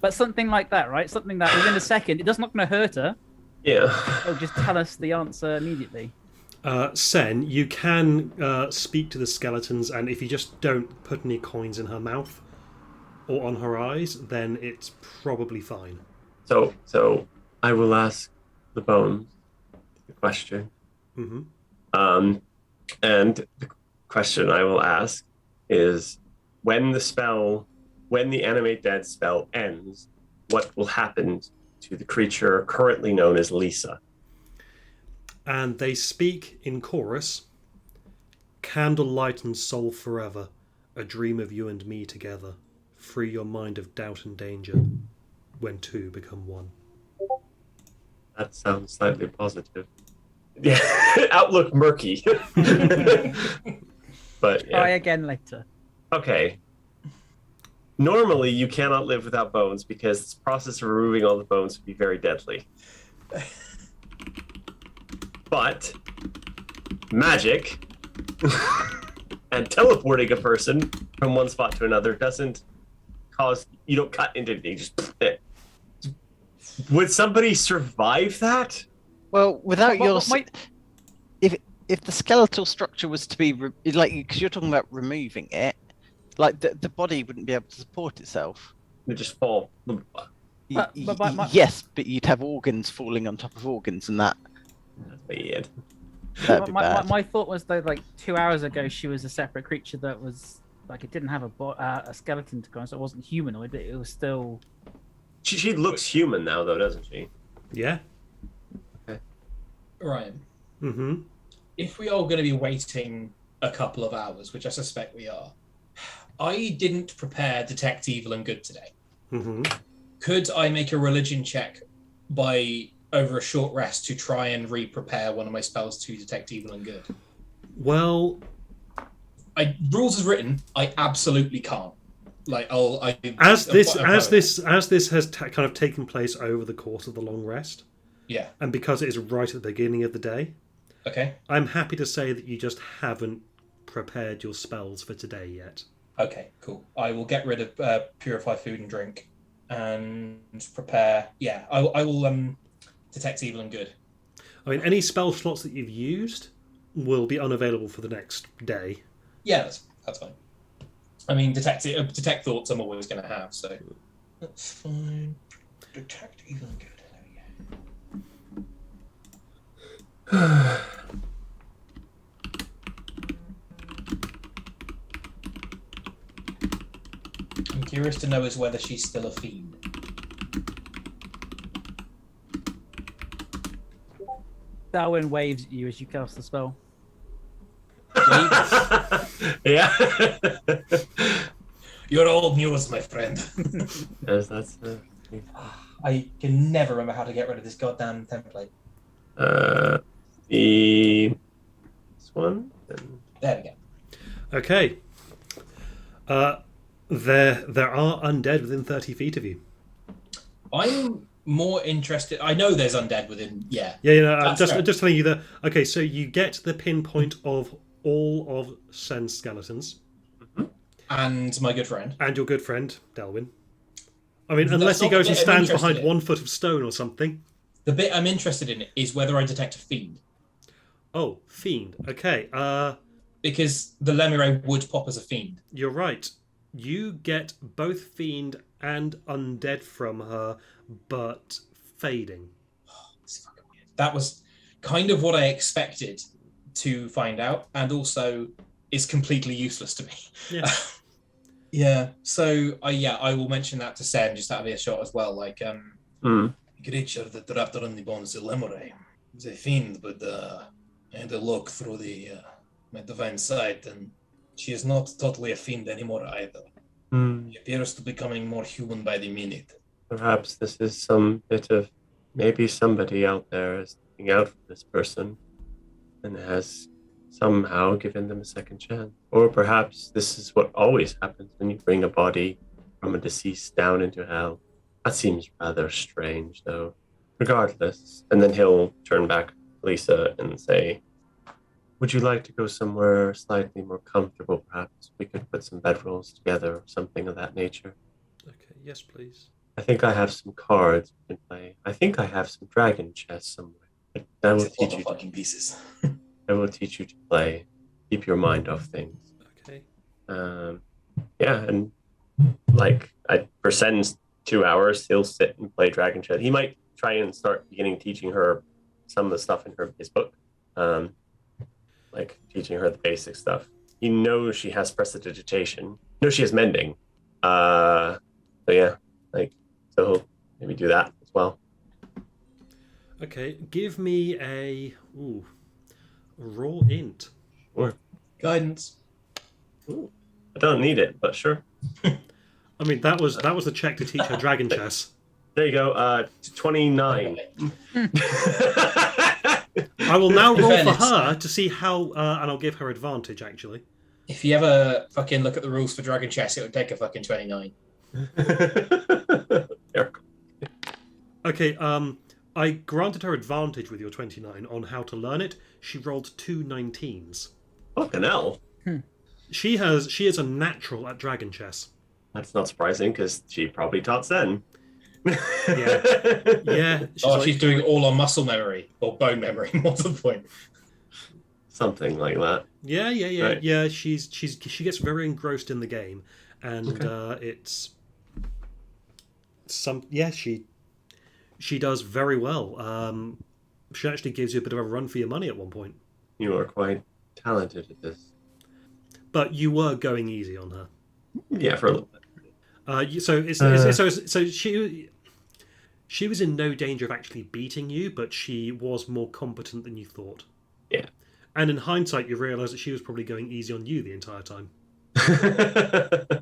But something like that, right? Something that within a second, it's not going to hurt her. Yeah. It'll just tell us the answer immediately. Sen, you can speak to the skeletons, and if you just don't put any coins in her mouth or on her eyes, then it's probably fine. So I will ask the bones the question. Mm-hmm. And the question I will ask is, when the animate dead spell ends, what will happen to the creature currently known as Lisa? And they speak in chorus. Candlelight and soul forever, a dream of you and me together. Free your mind of doubt and danger, when two become one. That sounds slightly positive. Yeah, outlook murky. But Try yeah. again later. Okay. Normally, you cannot live without bones because this process of removing all the bones would be very deadly. But magic and teleporting a person from one spot to another doesn't cause you don't cut into anything. Just would somebody survive that? Well, without if the skeletal structure was to be because you're talking about removing it, like the body wouldn't be able to support itself. They just fall. Yes, but you'd have organs falling on top of organs, and that's weird. That'd be bad. My thought was though, like 2 hours ago, she was a separate creature that was Like it didn't have a skeleton to go on, so it wasn't humanoid, but it was still. She looks human now, though, doesn't she? Yeah. Ryan, Mm-hmm. if we are going to be waiting a couple of hours, which I suspect we are, I didn't prepare detect evil and good today. Mm-hmm. Could I make a religion check over a short rest to try and re-prepare one of my spells to detect evil and good? Well, Rules as written, I absolutely can't. as this has kind of taken place over the course of the long rest, yeah, and because it is right at the beginning of the day, okay, I'm happy to say that you just haven't prepared your spells for today yet. okay, cool. I will get rid of purify food and drink and prepare. Yeah, I will detect evil and good. I mean, any spell slots that you've used will be unavailable for the next day. Yeah, that's fine. I mean, detect thoughts I'm always going to have, so that's fine. Detect evil and good. There we go. I'm curious to know is whether she's still a fiend. Darwin waves at you as you cast the spell. Yeah. You're old news, my friend. Yes, that's. I can never remember how to get rid of this goddamn template. This one. There we go. Okay. There are undead within 30 feet of you. I'm more interested. I know there's undead within. Yeah. Yeah. I'm That's fair. just telling you that. Okay, so you get the pinpoint of all of Sen's skeletons And my good friend. and your good friend Delwyn. I mean, That's unless he not the goes and bit I'm stands interested behind in. 1 foot of stone or something. The bit I'm interested in is whether I detect a fiend. Oh, fiend. Okay. Because the Lemire would pop as a fiend. You're right. You get both fiend and undead from her, but fading. It's fucking weird. That was kind of what I expected to find out, and also is completely useless to me. Yeah. Yeah. So I will mention that to Sen just out of earshot as well. Like, Creature that wrapped around the bones of Lemurai. It's a fiend, but I had a look through my divine sight, and she is not totally a fiend anymore either. She appears to be becoming more human by the minute. Perhaps this is some bit of maybe somebody out there is looking out for this person and has somehow given them a second chance. Or perhaps this is what always happens when you bring a body from a deceased down into hell. That seems rather strange, though. Regardless, and then he'll turn back to Lisa and say, would you like to go somewhere slightly more comfortable, perhaps? We could put some bedrolls together or something of that nature. Okay, yes, please. I think I have some cards we can play. I think I have some dragon chess somewhere. I will It's a lot teach of you. fucking pieces. I will teach you to play. Keep your mind off things. Okay. Yeah, and like for Sen's 2 hours, he'll sit and play dragon chess. He might try and start teaching her some of the stuff in his book. Like teaching her the basic stuff. He knows she has prestidigitation. He knows she has mending. So yeah, so he'll maybe do that as well. Okay, give me a raw int. Sure. guidance. Ooh, I don't need it, but sure. I mean, that was the check to teach her dragon chess. There you go. 29. I will now roll for Fairness. her to see how, and I'll give her advantage, actually. If you ever fucking look at the rules for Dragon Chess, it would take a fucking 29. There. Okay, I granted her advantage with your 29 on how to learn it. She rolled 2 19s. Fucking hell. She is a natural at dragon chess. That's not surprising because she probably taught Zen. Yeah. She's doing it all on muscle memory or bone memory. What's the point? Something like that. Yeah. Right. Yeah, she gets very engrossed in the game, and it's she does very well. She actually gives you a bit of a run for your money at one point. You are quite talented at this. but you were going easy on her. Yeah, for a little bit. So she was in no danger of actually beating you, but she was more competent than you thought. Yeah. And in hindsight, you realise that she was probably going easy on you the entire time.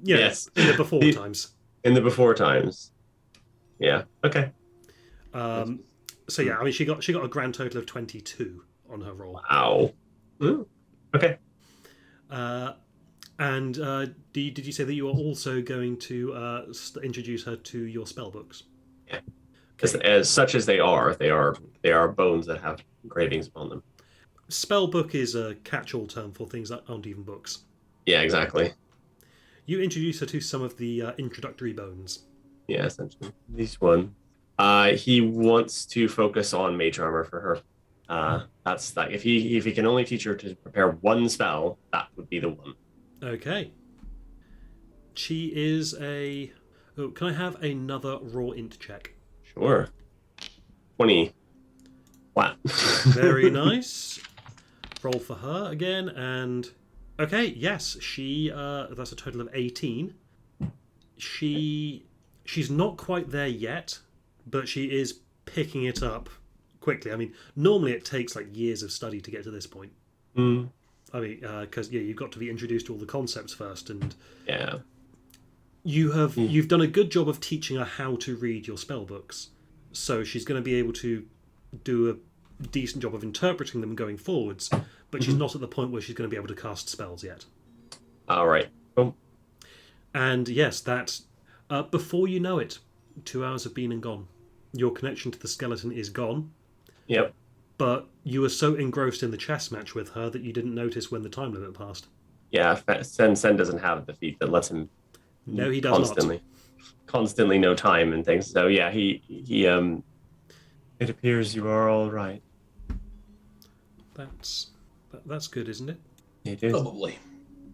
Yes. In the before times. In the before times. Yeah. Okay. So yeah, I mean, she got a grand total of 22 on her roll. Wow. Ooh. Okay. And did you say that you were also going to introduce her to your spell books? Yeah. As such as they are bones that have engravings upon them. Spell book is a catch-all term for things that aren't even books. Yeah, exactly. You introduce her to some of the introductory bones. Yeah, essentially. This one. He wants to focus on mage armor for her. That's that. If he can only teach her to prepare one spell, that would be the one. Okay. She is a. Oh, can I have another raw int check? Sure. 20. Wow. Very nice. Roll for her again, and okay, yes, she. That's a total of 18. She's not quite there yet, but she is picking it up quickly. I mean, normally it takes like years of study to get to this point. Mm. I mean, because you've got to be introduced to all the concepts first, and Yeah. you've done a good job of teaching her how to read your spell books, so she's going to be able to do a decent job of interpreting them going forwards. But she's not at the point where she's going to be able to cast spells yet. All right. Cool. And yes, that's before you know it, 2 hours have been and gone. Your connection to the skeleton is gone. Yep. But you were so engrossed in the chess match with her that you didn't notice when the time limit passed. Yeah, Sen doesn't have the feat that lets him. No, he does constantly know time and things. So yeah, he It appears you are all right. That's good, isn't it? It is. Probably.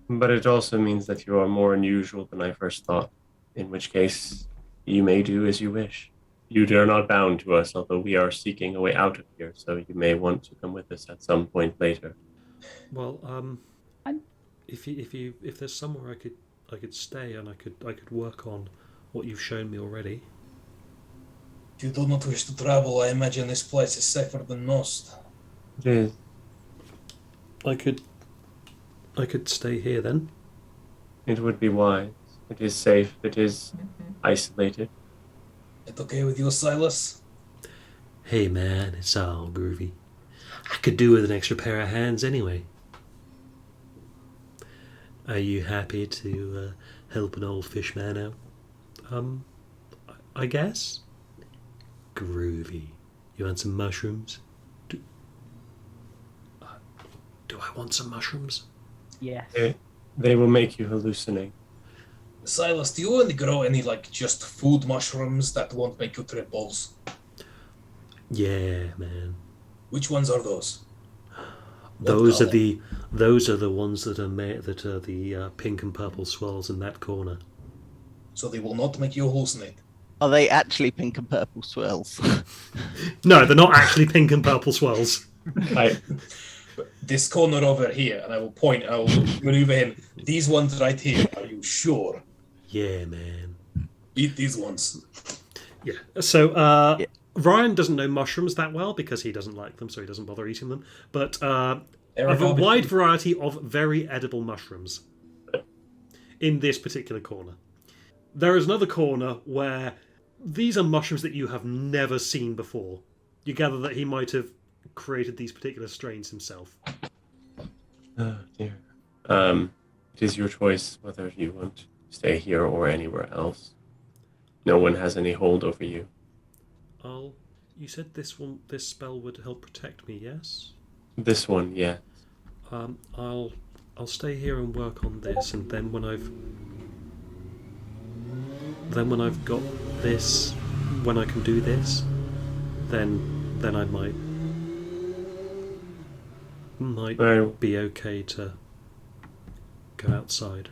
But it also means that you are more unusual than I first thought, in which case you may do as you wish. You are not bound to us, although we are seeking a way out of here, so you may want to come with us at some point later. Well, if there's somewhere I could stay and I could work on what you've shown me already. If you do not wish to travel, I imagine this place is safer than most. It is. I could stay here then. It would be wise. It is safe. It is isolated. It okay with you, Silas? Hey man, it's all groovy. I could do with an extra pair of hands anyway. Are you happy to help an old fish man out? I guess. Groovy. You want some mushrooms? Do I want some mushrooms? Yes. They will make you hallucinate. Silas, do you only grow any, just food mushrooms that won't make you trip balls? Yeah, man. Which ones are those? Those are the ones that are the pink and purple swirls in that corner. So they will not make you hallucinate. Are they actually pink and purple swirls? No, they're not actually pink and purple swirls. This corner over here, and I will maneuver him. These ones right here, are you sure? Yeah, man. Eat these ones. Yeah. So, Ryan doesn't know mushrooms that well because he doesn't like them, so he doesn't bother eating them. But I have a wide variety of very edible mushrooms in this particular corner. There is another corner where these are mushrooms that you have never seen before. You gather that he might have created these particular strains himself. Oh dear. It is your choice whether you want to stay here or anywhere else. No one has any hold over you. You said this spell would help protect me, yes? This one, yeah. I'll stay here and work on this, and then when I've got this, when I can do this, then I might be okay to go outside.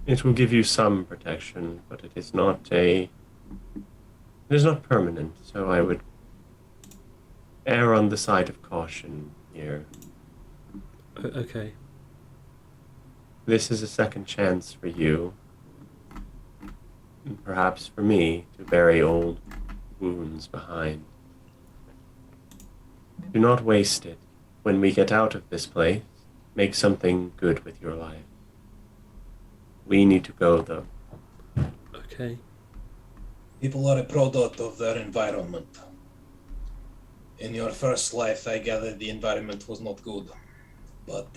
It will give you some protection, but it is not permanent, so I would err on the side of caution here. Okay. This is a second chance for you, and perhaps for me, to bury old wounds behind. Do not waste it. When we get out of this place, make something good with your life. We need to go, though. Okay. People are a product of their environment. In your first life, I gathered the environment was not good. But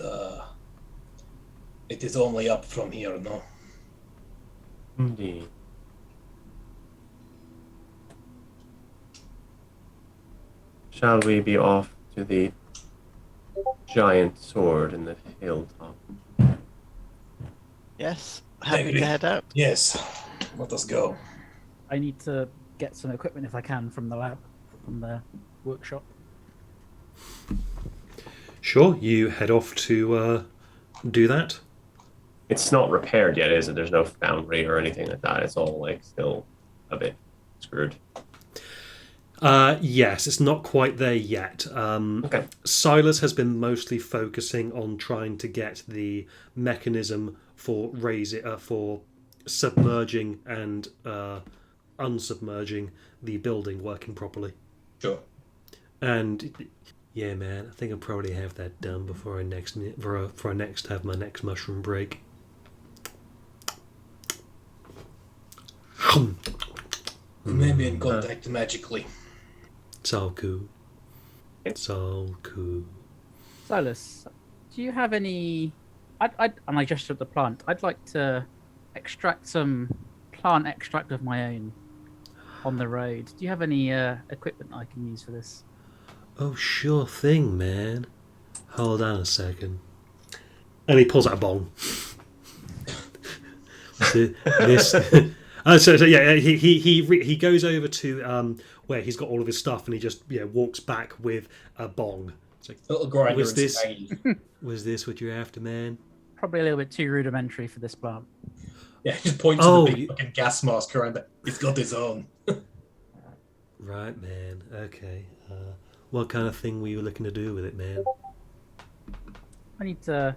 it is only up from here, no? Indeed. Shall we be off to the giant sword in the hilltop? Yes, happy Agree. to head out. Yes. Let us go. I need to get some equipment if I can from the lab, from the workshop. Sure, you head off to do that. It's not repaired yet, is it? There's no foundry or anything like that. It's all like still a bit screwed. Yes, it's not quite there yet. Okay. Silas has been mostly focusing on trying to get the mechanism for for submerging and unsubmerging the building working properly. Sure. And yeah, man, I think I'll probably have that done before I have my next mushroom break. We may be in contact magically. It's all cool. It's all cool. Silas, do you have any? And I gestured at the plant. I'd like to extract some plant extract of my own on the road. Do you have any equipment I can use for this? Oh, sure thing, man. Hold on a second. And he pulls out a bong. This. He goes over to where he's got all of his stuff, and he just walks back with a bong. It's like, A little grinder was and this some baggies. was this what you're after, man? Probably a little bit too rudimentary for this plant. Yeah, he just points Oh, to the big fucking gas mask around it. He's got his own. Right, man. Okay. What kind of thing were you looking to do with it, man? I need to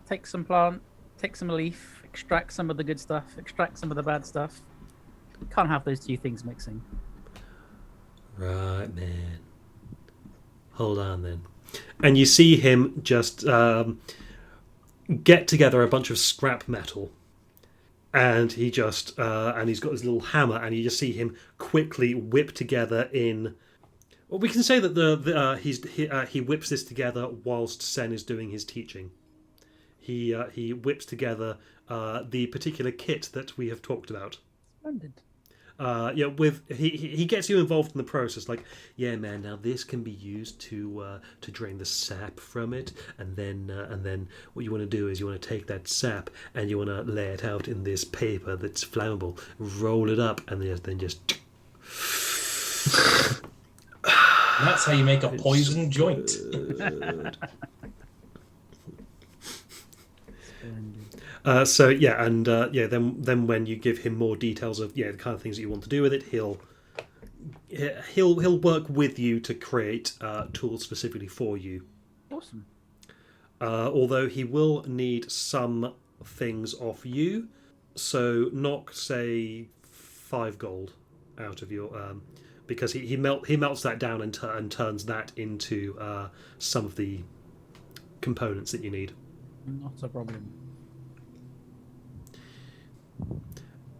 take some plant, take some leaf, extract some of the good stuff, extract some of the bad stuff. Can't have those two things mixing. Right, man. Hold on then. And you see him just get together a bunch of scrap metal, and he just and he's got his little hammer, and you just see him quickly whip together in. Well, we can say that he whips this together whilst Sen is doing his teaching. He whips together the particular kit that we have talked about. Splendid. He gets you involved in the process. Like, yeah, man. Now this can be used to drain the sap from it, and then what you want to do is you want to take that sap and you want to lay it out in this paper that's flammable, roll it up, and then just. And that's how you make a poison joint. Splendid. Then when you give him more details of the kind of things that you want to do with it, he'll work with you to create tools specifically for you. Awesome. Although he will need some things off you, so knock say 5 gold out of your because he melts that down and turns that into some of the components that you need. Not a problem.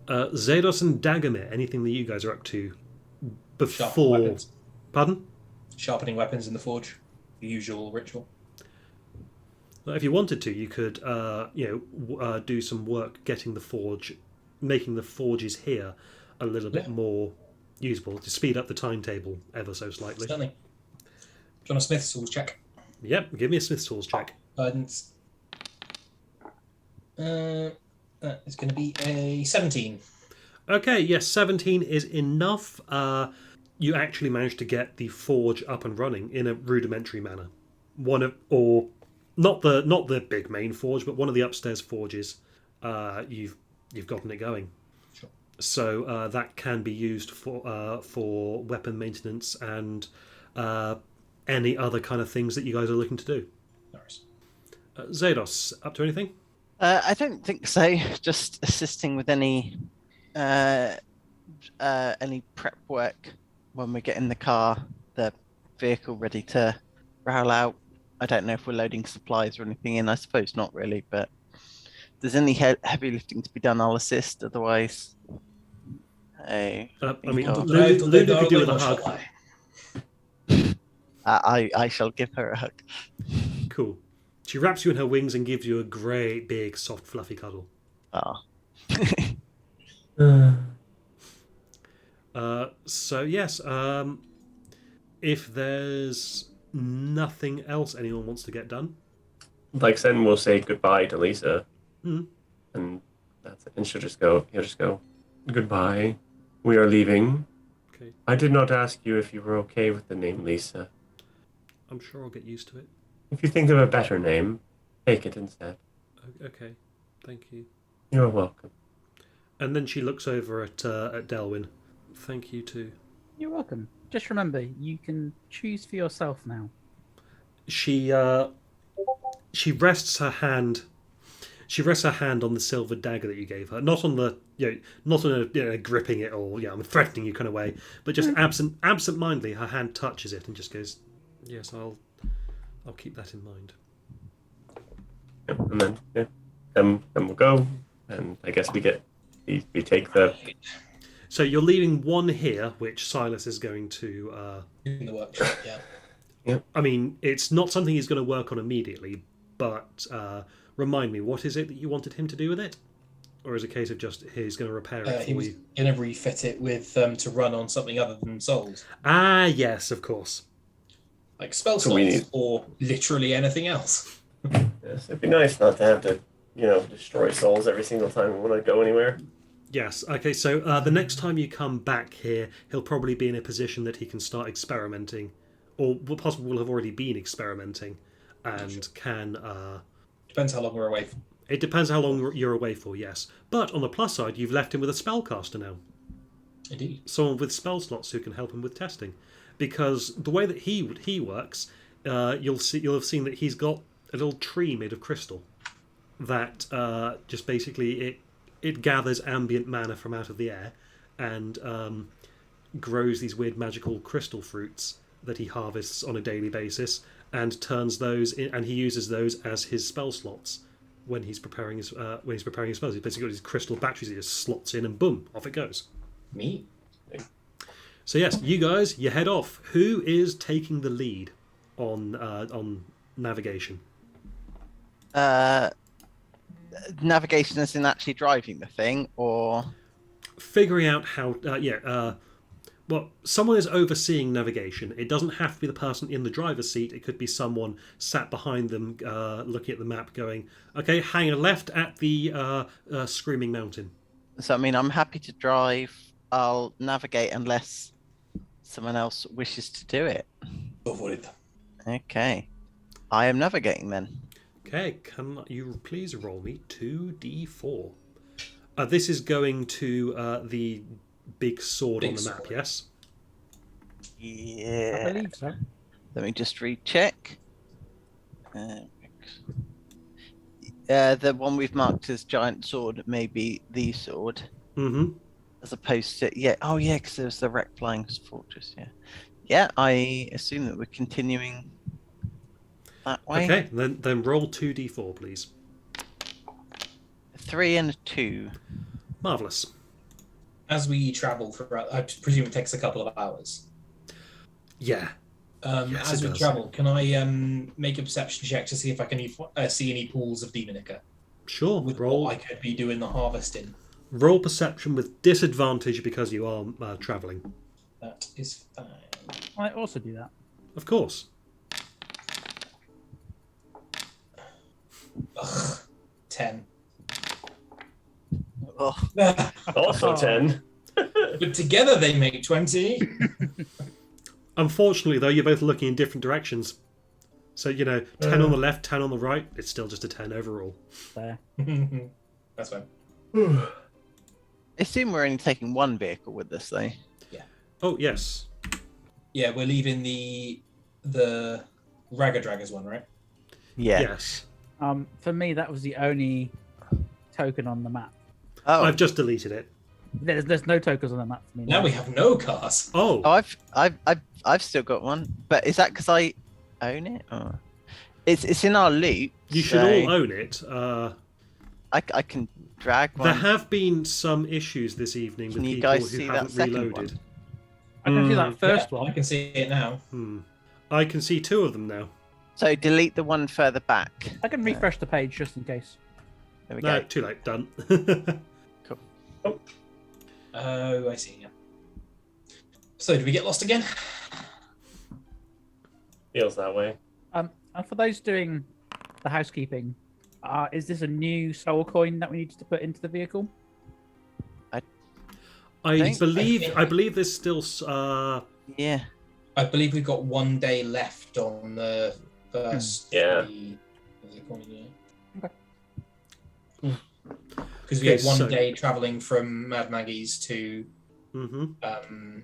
Zados and Dagomir, anything that you guys are up to Sharpen before? weapons. Pardon? Sharpening weapons in the forge. The usual ritual. Well, if you wanted to, you could do some work making the forges here a little bit more usable to speed up the timetable ever so slightly. Certainly. Do you want a Smith's tools check? Yep, give me a Smith's tools check. That is going to be a 17. Okay, yes, 17 is enough. You actually managed to get the forge up and running in a rudimentary manner. Not the big main forge, but one of the upstairs forges. You've gotten it going. Sure. So that can be used for weapon maintenance and any other kind of things that you guys are looking to do. Nice. Zados, up to anything? I don't think so. Just assisting with any prep work when we get in the car, the vehicle ready to roll out. I don't know if we're loading supplies or anything in. I suppose not really, but if there's any heavy lifting to be done, I'll assist. Otherwise, I mean, I'll- Lulu could do with a hug. I shall give her a hug. Cool. She wraps you in her wings and gives you a great, big, soft, fluffy cuddle. Ah. So yes, if there's nothing else anyone wants to get done, Like Sen will say goodbye to Lisa, Mhm. and that's it. And he'll just go, goodbye. We are leaving. okay, I did not ask you if you were okay with the name Lisa. I'm sure I'll get used to it. If you think of a better name, take it instead. Okay, thank you. You're welcome. And then she looks over at Delwyn. Thank you too. You're welcome. Just remember, you can choose for yourself now. She rests her hand. She rests her hand on the silver dagger that you gave her, not on the not on a gripping it or I'm threatening you kind of way, but just absent-mindedly, her hand touches it and just goes, "Yes, I'll keep that in mind." Yep, and then we'll go, and I guess we take the. So you're leaving one here, which Silas is going to. In the workshop, yeah. I mean, it's not something he's going to work on immediately, but remind me, what is it that you wanted him to do with it? Or is it a case of just he's going to repair it for He was you? going to refit it with to run on something other than souls, Ah, yes, of course. like spell So we slots need- or literally anything else. Yes, it'd be nice not to have to, destroy souls every single time we want to go anywhere. Yes. Okay. So the next time you come back here, he'll probably be in a position that he can start experimenting, or possibly will have already been experimenting, and can. Depends how long we're away. It depends how long you're away for. Yes, but on the plus side, you've left him with a spellcaster now, Indeed. someone with spell slots who can help him with testing, because the way that he works, you'll have seen that he's got a little tree made of crystal, that just basically it gathers ambient mana from out of the air and grows these weird magical crystal fruits that he harvests on a daily basis and turns those in, and he uses those as his spell slots when he's preparing his spells. He's basically got these crystal batteries he just slots in and boom, off it goes. Me. So yes, you guys, you head off. Who is taking the lead on navigation? Navigation as in actually driving the thing, or Figuring out how well, someone is overseeing navigation. It doesn't have to be the person in the driver's seat. It could be someone sat behind them looking at the map going, okay, hang a left at the Screaming Mountain. so I mean, I'm happy to drive. I'll navigate unless someone else wishes to do it. Go for it. Okay, I am navigating then. Okay, can you please roll me 2d4? This is going to the big sword Big on the map, sword. yes? I Yeah. believe so. Let me just recheck. The one we've marked as giant sword may be the sword, Mm-hmm. as opposed to oh yeah, because there's the wreck flying fortress. Yeah. I assume that we're continuing that way. Okay, then roll 2d4, please. 3 and a 2. Marvellous. As we travel throughout, I presume it takes a couple of hours. Yeah. Yes, As it we does. travel, can I make a perception check to see if I can see any pools of demonica Sure. with Roll what I could be doing the harvesting? roll perception with disadvantage because you are travelling. That is fine. I also do that. Of course. Ugh, 10. Oh, Also 10. But together they make 20. Unfortunately, though, you're both looking in different directions. So, 10 on the left, 10 on the right, it's still just a 10 overall. There. That's fine. I assume we're only taking one vehicle with us, though. Oh, yes. Yeah, we're leaving the Ragga Draggers one, right? Yeah. Yes. For me, that was the only token on the map. Oh, I've just deleted it. There's no tokens on the map for me. Now we have no cars. Oh, I've still got one, but is that because I own it? Or... It's in our loot. you should so all own it. I can drag There one. have been some issues this evening Can with you people guys who see that haven't second reloaded. one? I can see that first Yeah, I one. can see it now. I can see 2 of them now. So delete the one further back. I can refresh the page just in case. There we No, go. too late. Done. Oh, I see. Yeah. So, did we get lost again? Feels that way. And for those doing the housekeeping, is this a new soul coin that we need to put into the vehicle? I Thanks. believe there's still. Yeah. I believe we've got 1 day left on the first. Yeah. Because we had one so- day traveling from Mad Maggie's to Mhm. the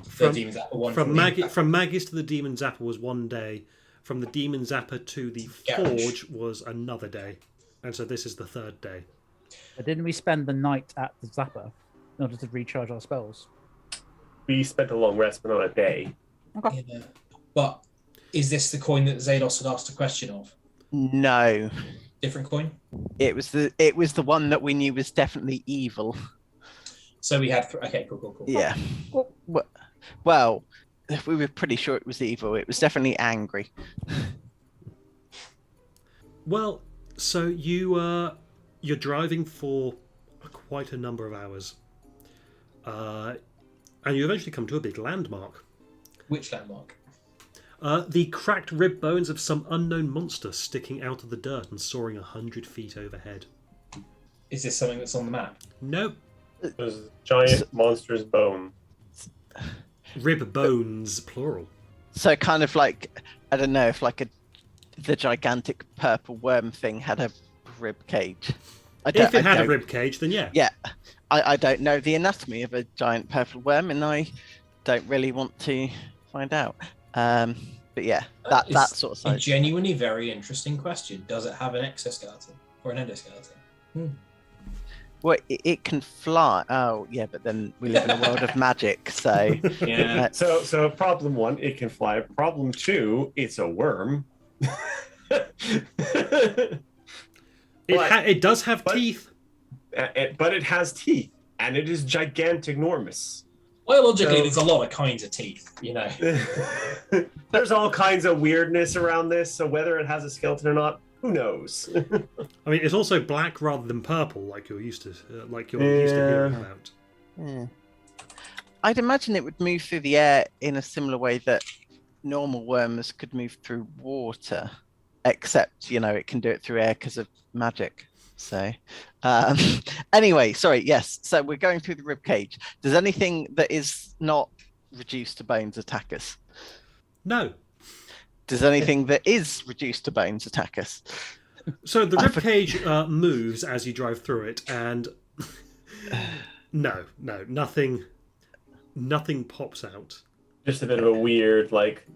From- Demon's Apple one. From Maggie's to the Demon's Apple was 1 day. From the Demon's Apple to the Garage. Forge was another day, and so this is the 3rd day. But didn't we spend the night at the Zapper in order to recharge our spells? We spent a long rest, but not a day. Yeah. But is this the coin that Zados had asked a question of? No. Different coin. It was the one that we knew was definitely evil. So we had. Okay, cool. Yeah. Well, we were pretty sure it was evil. It was definitely angry. Well, so you're driving for quite a number of hours, and you eventually come to a big landmark. Which landmark? The cracked rib bones of some unknown monster sticking out of the dirt and soaring 100 feet overhead. Is this something that's on the map? Nope. There's a giant monster's bone. Rib bones, plural. So kind of like, I don't know if like the gigantic purple worm thing had a rib cage. If it had a rib cage, then yeah. Yeah, I don't know the anatomy of a giant purple worm, and I don't really want to find out. But yeah, that is sort of a size. genuinely very interesting question. Does it have an exoskeleton or an endoskeleton? Well, it can fly. Oh yeah, but then we live in a world of magic, so Yeah. So problem 1, it can fly. Problem 2, it's a worm. It does have teeth. But it has teeth, and it is gigantic, enormous. Biologically, So- there's a lot of kinds of teeth. You know. There's all kinds of weirdness around this, so whether it has a skeleton or not, who knows? I mean, it's also black rather than purple, like you're used to hearing Yeah. about. yeah. I'd imagine it would move through the air in a similar way that normal worms could move through water, except it can do it through air because of magic. So, anyway, sorry. Yes. So we're going through the rib cage. Does anything that is not reduced to bones attack us? No. Does anything that is reduced to bones attack us? So the rib cage moves as you drive through it, and no, nothing pops out. Just a bit of a weird,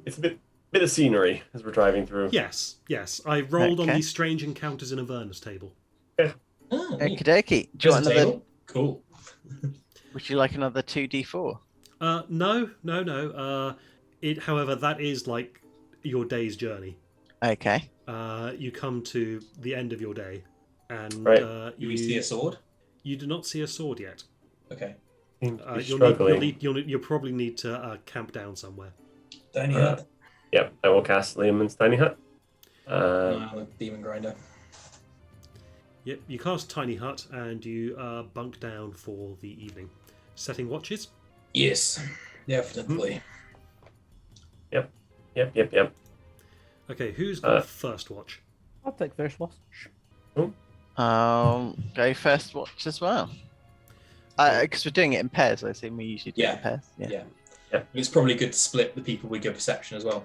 it's a bit of scenery as we're driving through. Yes. I rolled on Okay. these strange encounters in Avernus table. Oh, neat. Okie dokie. Do you There's want a another? table? Cool. Would you like another 2d4? No. However, that is like your day's journey. Okay. You come to the end of your day, and Right. Do we see a sword? you do not see a sword yet. Okay. Struggling. You'll probably need to camp down somewhere. Tiny hut. Yeah, I will cast Liam's tiny hut. No, demon grinder. Yep, you cast Tiny Hut and you bunk down for the evening. Setting watches? Yes, definitely. Yep. Okay, who's got first watch? I'll take first watch. I'll go first watch as well. Because we're doing it in pairs, I assume we usually do it in pairs. Yeah. Yeah. It's probably good to split the people with good perception as well.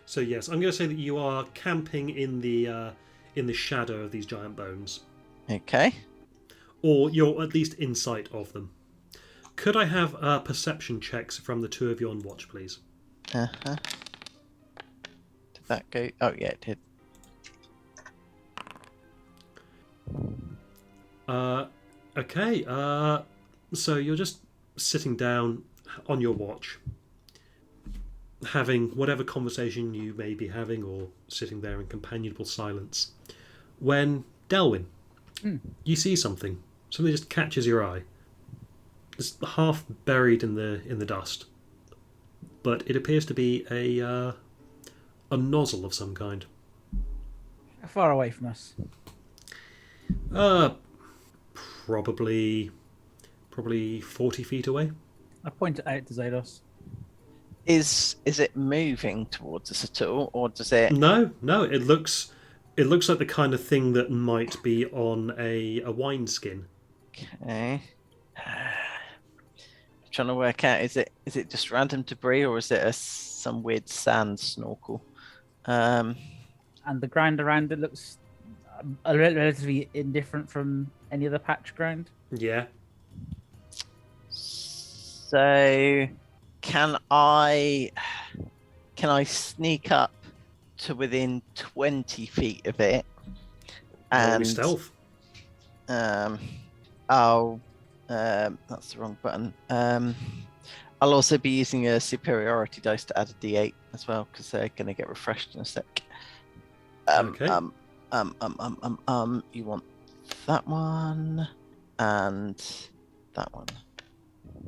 So yes, I'm going to say that you are camping in the shadow of these giant bones. Okay. Or you're at least in sight of them. Could I have perception checks from the 2 of you on watch, please? Uh-huh. Did that go? Oh, yeah, it did. Okay. So you're just sitting down on your watch, having whatever conversation you may be having, or sitting there in companionable silence, when Delwyn, you see something. Something just catches your eye. It's half buried in the dust, but it appears to be a nozzle of some kind. How far away from us? Probably 40 feet away. I point it out to Zados. Is it moving towards us at all, or does it? No. It looks like the kind of thing that might be on a wineskin. Okay. Trying to work out, is it just random debris, or is it some weird sand snorkel? And the ground around it looks relatively indifferent from any other patch ground. Yeah. So, can I sneak up to within 20 feet of it? Roll me stealth. That's the wrong button. I'll also be using a superiority dice to add a d8 as well, because they're going to get refreshed in a sec. Okay. You want that one and that one.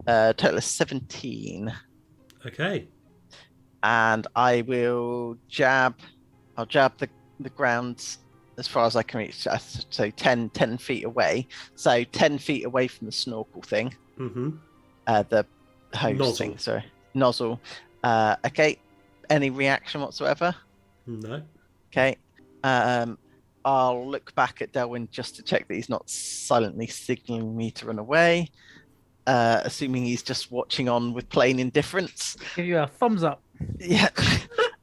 Total is 17. Okay. And I will jab. I'll jab the ground as far as I can reach. So 10 feet away. So 10 feet away from the snorkel thing. Mm-hmm. The hose Nozzle. thing. Sorry, nozzle. Okay. Any reaction whatsoever? No. Okay. I'll look back at Delwyn just to check that he's not silently signaling me to run away. Assuming he's just watching on with plain indifference. Give you a thumbs up. Yeah.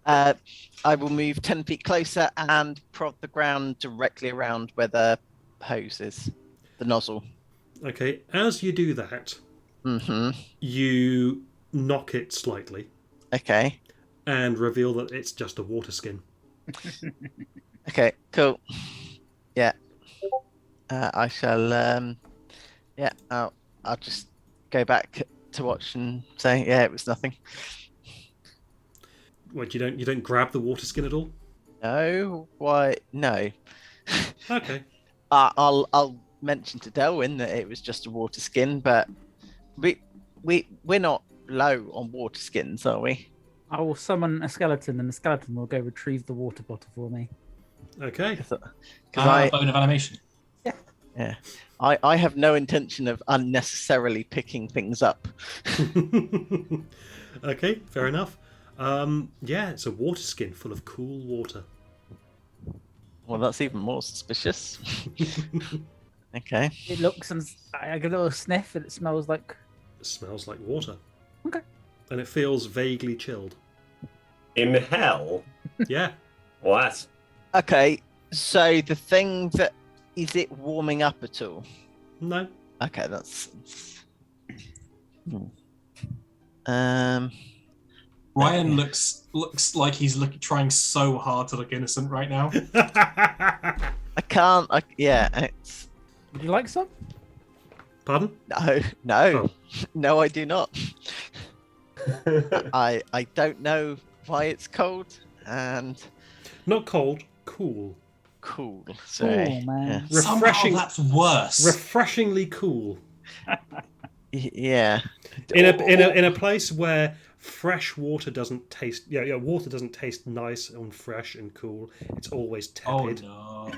I will move 10 feet closer and prod the ground directly around where the hose is, the nozzle. Okay. As you do that, you knock it slightly Okay. and reveal that it's just a water skin. Okay, cool. Yeah. I shall, I'll just go back to watch and say, yeah, it was nothing. What, you don't grab the water skin at all? No, why? No. Okay. I'll mention to Delwyn that it was just a water skin, but we're not low on water skins, are we? I will summon a skeleton, and the skeleton will go retrieve the water bottle for me. Okay. Because Bone of animation. yeah, I have no intention of unnecessarily picking things up. Okay, fair enough. Yeah, it's a water skin full of cool water. Well, that's even more suspicious. Okay. It looks, and I give a little sniff, and it smells like. It smells like water. Okay. And it feels vaguely chilled. In hell? Yeah. What? Okay, so the thing that is it warming up at all? No. Okay, that's. Ryan looks like he's trying so hard to look innocent right now. I can't. Yeah, it's. Would you like some? Pardon? No, Oh. no, I do not. I don't know why it's cold and Not cold, cool. cool. So, Cool, man. yeah. Refreshing. Somehow that's worse. Refreshingly cool. Yeah. In a place where fresh water doesn't taste. Yeah, water doesn't taste nice and fresh and cool. It's always tepid. Oh no.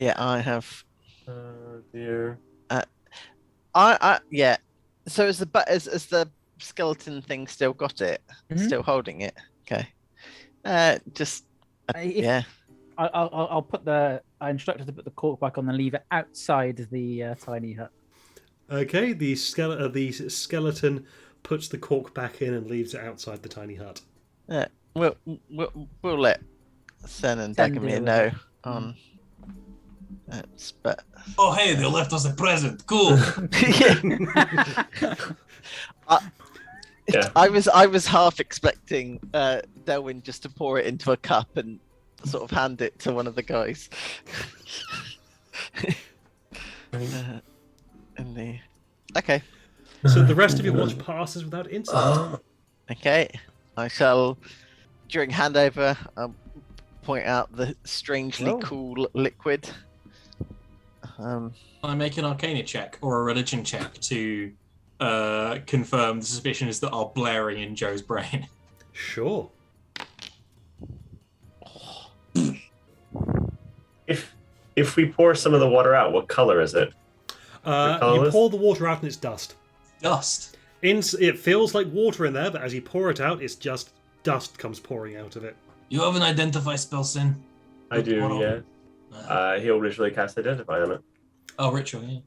Yeah, I have. Oh dear. Yeah. So is the skeleton thing still got it? Mhm. Still holding it? Okay. Just. If- Yeah. I'll put the. I instructed to put the cork back on the lever outside the tiny hut. Okay, the skeleton puts the cork back in and leaves it outside the tiny hut. We'll let Sen and Sen Dagomir deal with know it. on. But Oh hey, they left us a present. Cool. Yeah. I was half expecting Delwyn just to pour it into a cup and sort of hand it to one of the guys. Okay. So the rest of your watch passes without incident. Okay. I shall, during handover, point out the strangely Roll. cool liquid. I make an Arcana check or a religion check to confirm the suspicions that are blaring in Joe's brain. Sure. If we pour some of the water out, what color is it? You pour the water out and it's dust. Dust. It feels like water in there, but as you pour it out, it's just dust comes pouring out of it. You have an identify spell, Sin? I do, yeah. He'll ritually cast Identify on it. Oh, ritual, yeah.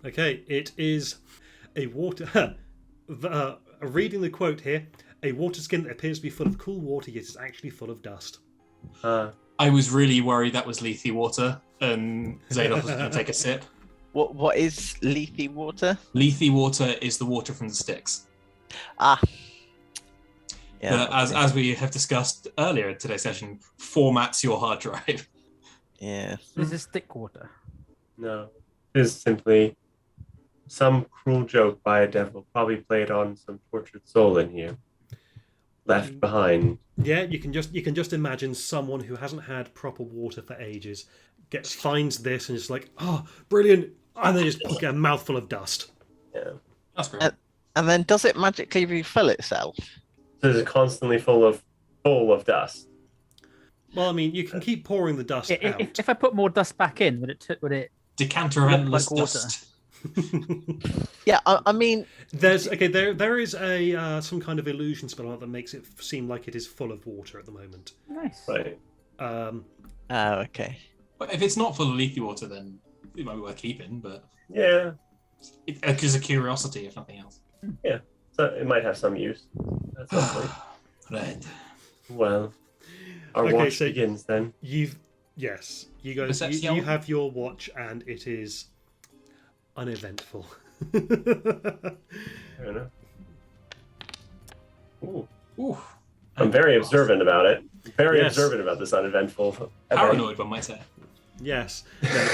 Okay, it is a water... reading the quote here, a water skin that appears to be full of cool water, yet is actually full of dust. I was really worried that was lethe water, and Zadok was going to take a sip. What is lethe water? Lethe water is the water from the sticks. Ah. Yeah. As we have discussed earlier in today's session, formats your hard drive. Yeah. This is stick water. No. It is simply some cruel joke by a devil, probably played on some tortured soul in here. Left behind. Yeah, you can just imagine someone who hasn't had proper water for ages finds this and is like, oh, brilliant, and they just get a mouthful of dust. Yeah. That's great. And then does it magically refill itself? So it's constantly full of dust. Well, I mean, you can keep pouring the dust out. If I put more dust back in, would it Decanter of look endless like water? dust. Yeah, I mean... There is a some kind of illusion spell on it that makes it seem like it is full of water at the moment. Nice. Right. okay. But if it's not full of lethe water, then it might be worth keeping, but... Yeah. It's a curiosity, if nothing else. Yeah. So it might have some use. That's lovely. Right. Well, our watch begins then. You guys, you have your watch, and it is uneventful. Fair enough. Ooh. Ooh. I'm very observant about it. Very Yes. observant about this uneventful. Paranoid, one might say. Yes.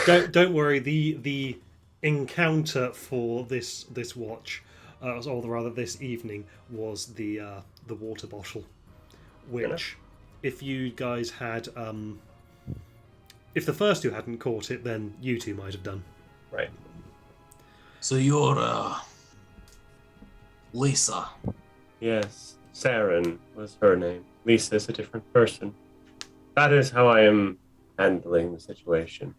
No, don't worry. The encounter for this watch, or rather this evening, was the water bottle, which, if you guys had, if the first two hadn't caught it, then you two might have done. Right. So you're, Lisa. Yes. Saren was her name. Lisa is a different person. That is how I am handling the situation.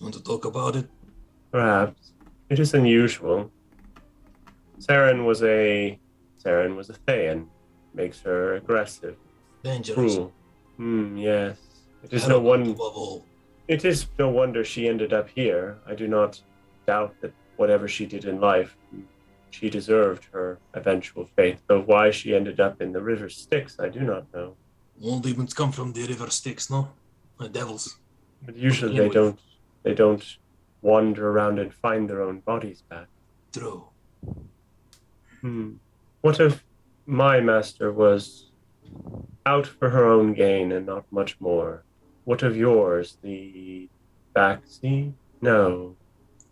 Want to talk about it? Perhaps. It is unusual. Saren was a Thayan. Makes her aggressive. Dangerous. Cruel. Yes. It is no wonder she ended up here. I do not doubt that whatever she did in life, she deserved her eventual fate. Though why she ended up in the river Styx, I do not know. All demons come from the river Styx, no? The devils. But usually they don't wander around and find their own bodies back. True. What if my master was out for her own gain and not much more? What of yours, the Baxi? No.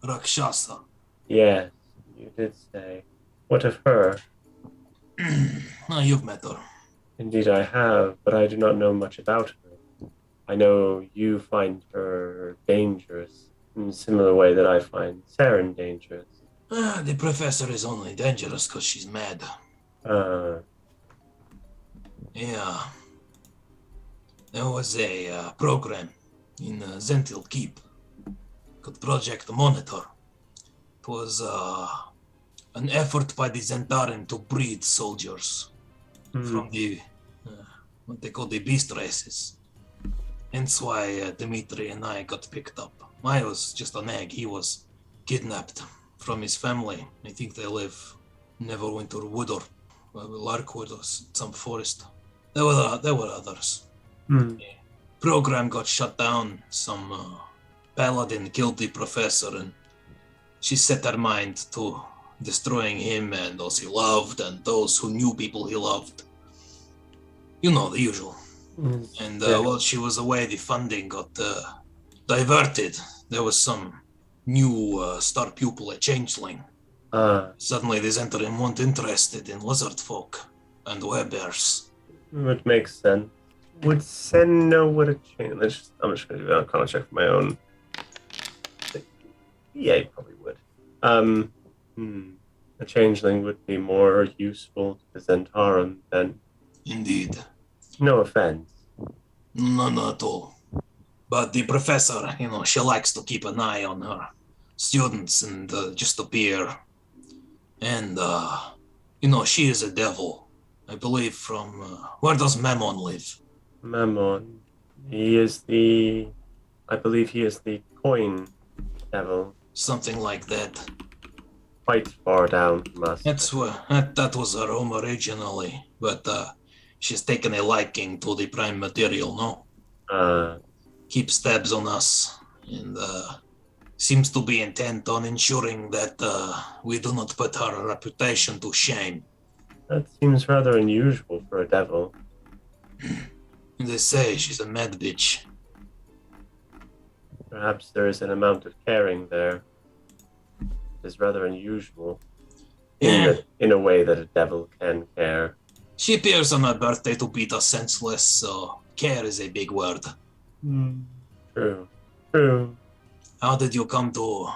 Rakshasa. Yes, you did say. What of her? You've met her. Indeed I have, but I do not know much about her. I know you find her dangerous, in a similar way that I find Saren dangerous. The professor is only dangerous because she's mad. Yeah. There was a program in Zentil Keep called Project Monitor. It was an effort by the Zentarim to breed soldiers from the what they call the beast races. Hence why Dimitri and I got picked up. I was just an egg. He was kidnapped from his family. I think they live Neverwinter Wood or Larkwood or some forest. There were others. The program got shut down. Some paladin killed the professor, and she set her mind to destroying him and those he loved and those who knew people he loved. You know, the usual. And while she was away, the funding got diverted. There was some new star pupil, a changeling. Ah, Suddenly the Zentarim weren't interested in lizard folk and werebears. would make sense. Would Sen know what a change? I'm just going to do an Arcana check for my own. Yeah, he probably would. A changeling would be more useful to the Zentarum than. Indeed. No offense. None at all. But the professor, she likes to keep an eye on her students and just appear. And, she is a devil. I believe from, where does Mammon live? Mammon. I believe he is the coin devil. Something like that. Quite far down from us. That was her home originally, but she's taken a liking to the prime material, no? Keeps tabs on us, and seems to be intent on ensuring that we do not put her reputation to shame. That seems rather unusual for a devil. They say she's a mad bitch. Perhaps there is an amount of caring there. It is rather unusual. In a way that a devil can care. She appears on her birthday to beat us senseless, so care is a big word. True. How did you come to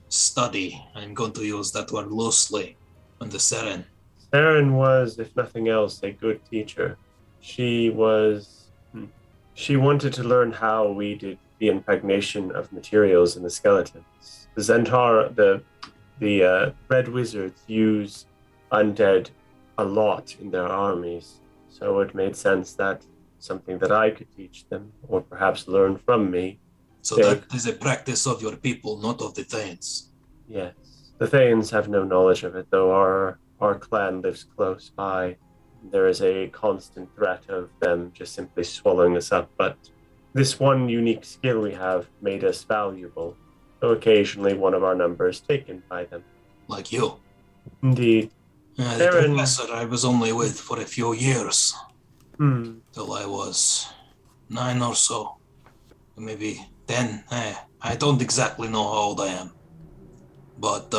study? I'm going to use that word loosely on the Seren. Saren was, if nothing else, a good teacher. She wanted to learn how we did the impregnation of materials in the skeletons. The Zentaur, the Red Wizards use undead a lot in their armies, so it made sense that something that I could teach them, or perhaps learn from me. So that is a practice of your people, not of the Thanes. Yes. The Thanes have no knowledge of it, though our clan lives close by. There is a constant threat of them just simply swallowing us up, but this one unique skill we have made us valuable, though occasionally one of our number is taken by them. Like you. Indeed. The professor I was only with for a few years. Till I was 9 or so. Maybe 10. I don't exactly know how old I am. But,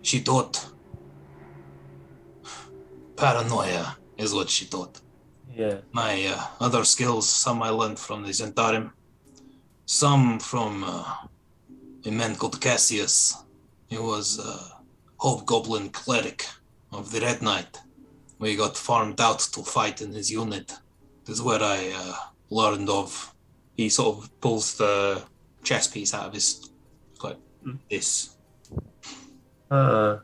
she taught. Paranoia is what she taught. Yeah. My other skills, some I learned from the Zentarim. Some from a man called Cassius. He was a hobgoblin cleric of the Red Knight. We got farmed out to fight in his unit. This is where I learned of. He sort of pulls the chess piece out of his. Like this. I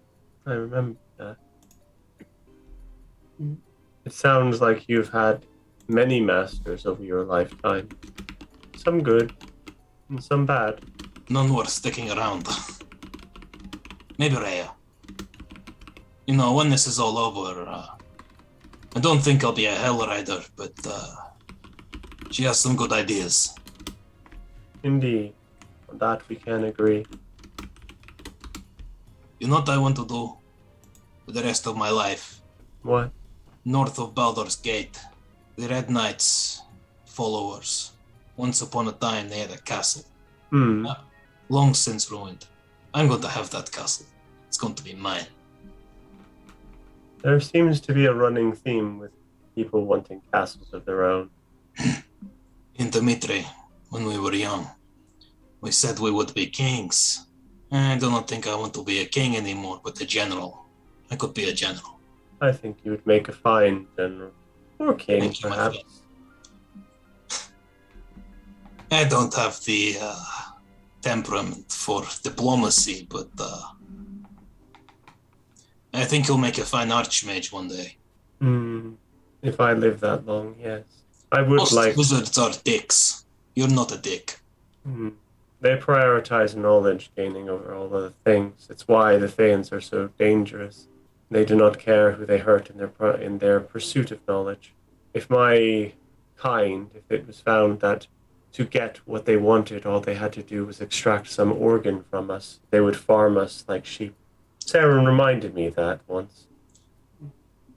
remember that. It sounds like you've had many masters over your lifetime. Some good, and some bad. None worth sticking around. Maybe Rhea. When this is all over, I don't think I'll be a Hell Rider, but she has some good ideas. Indeed. On that we can agree. You know what I want to do for the rest of my life? What? North of Baldur's Gate, the Red Knights' followers. Once upon a time, they had a castle. Long since ruined. I'm going to have that castle. It's going to be mine. There seems to be a running theme with people wanting castles of their own. In Dimitri, when we were young, we said we would be kings. I do not think I want to be a king anymore, but a general. I could be a general. I think you would make a fine general. Or king, Thank you, my perhaps. friend. I don't have the temperament for diplomacy, but I think you'll make a fine archmage one day. If I live that long, yes. I would Most like... wizards are dicks. You're not a dick. They prioritize knowledge gaining over all other things. It's why the Thanes are so dangerous. They do not care who they hurt in their pursuit of knowledge. If my kind, if it was found that to get what they wanted, all they had to do was extract some organ from us, they would farm us like sheep. Saren reminded me of that once.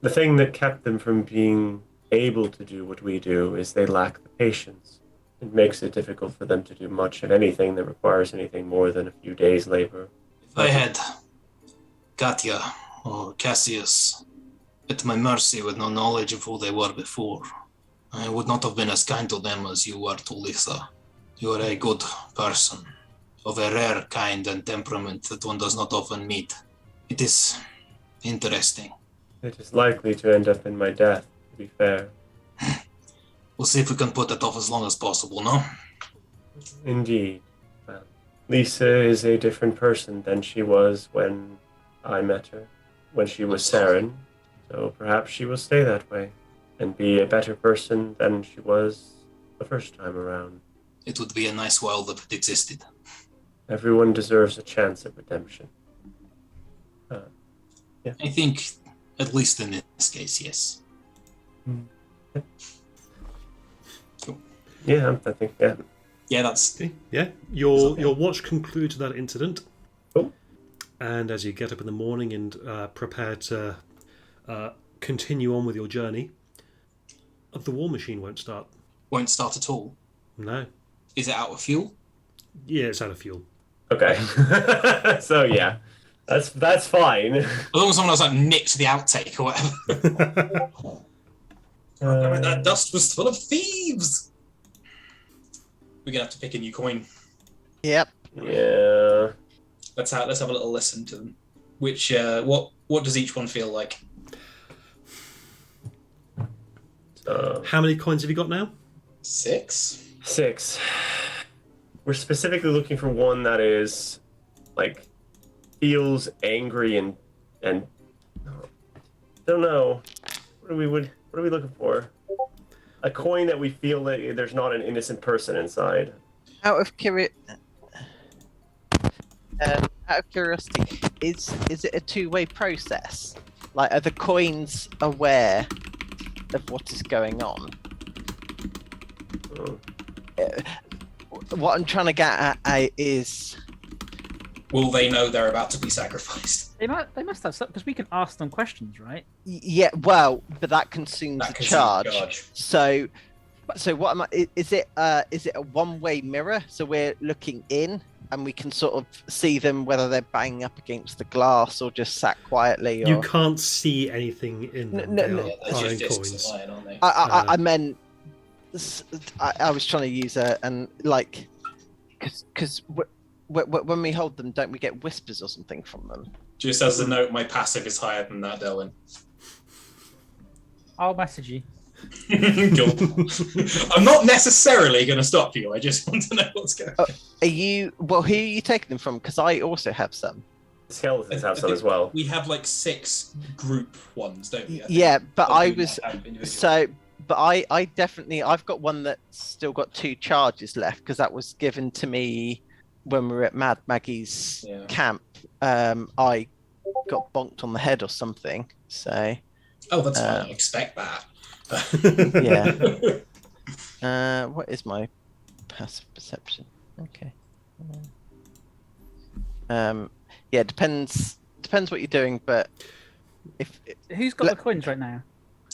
The thing that kept them from being able to do what we do is they lack the patience. It makes it difficult for them to do much of anything that requires anything more than a few days' labor. If I had Katya or Cassius at my mercy with no knowledge of who they were before, I would not have been as kind to them as you were to Lisa. You are a good person, of a rare kind and temperament that one does not often meet. It is interesting. It is likely to end up in my death, to be fair. We'll see if we can put that off as long as possible, no? Indeed. Well, Lisa is a different person than she was when I met her, when she was Saren, so perhaps she will stay that way and be a better person than she was the first time around. It would be a nice world if it existed. Everyone deserves a chance at redemption. Yeah. I think, at least in this case, yes. Yeah, I think, yeah. Yeah, that's... Okay, yeah. Your watch concludes that incident. Cool. And as you get up in the morning and prepare to continue on with your journey, the war machine won't start. Won't start at all. No. Is it out of fuel? Yeah, it's out of fuel. Okay. So, yeah. That's fine. As long as someone else like nicked the outtake or whatever. That dust was full of thieves. We're gonna have to pick a new coin. Yep. Yeah. Let's have a little listen to them. Which what does each one feel like? How many coins have you got now? 6. 6. We're specifically looking for one that is like feels angry and don't know. What are we looking for? A coin that we feel that there's not an innocent person inside. Out of curiosity, is it a two-way process? Like, are the coins aware of what is going on? Oh. What I'm trying to get at is, Will they know they're about to be sacrificed? They must have, because we can ask them questions, right? yeah, well, but that consumes That a consumes charge. So what am I? Is it a one-way mirror? So we're looking in, and we can sort of see them whether they're banging up against the glass or just sat quietly. Or... You can't see anything in them. They are They're piling just discs coins. of iron, aren't they? I meant. I was trying to use because when we hold them, don't we get whispers or something from them? Just as a note, my passive is higher than that, Delwyn. I'll message you. Cool. I'm not necessarily going to stop you. I just want to know what's going on. Are you? Well, who are you taking them from? Because I also have some. Skeletons have some as well. We have like 6 group ones, don't we? Yeah, but Or I do we was not have individual? so. But I definitely I've got one that's still got 2 charges left because that was given to me when we were at Mad Maggie's camp. I got bonked on the head or something. So. Oh, that's fine. I expect that. Yeah. What is my passive perception? Okay. Yeah, depends what you're doing, but if Who's got the coins right now?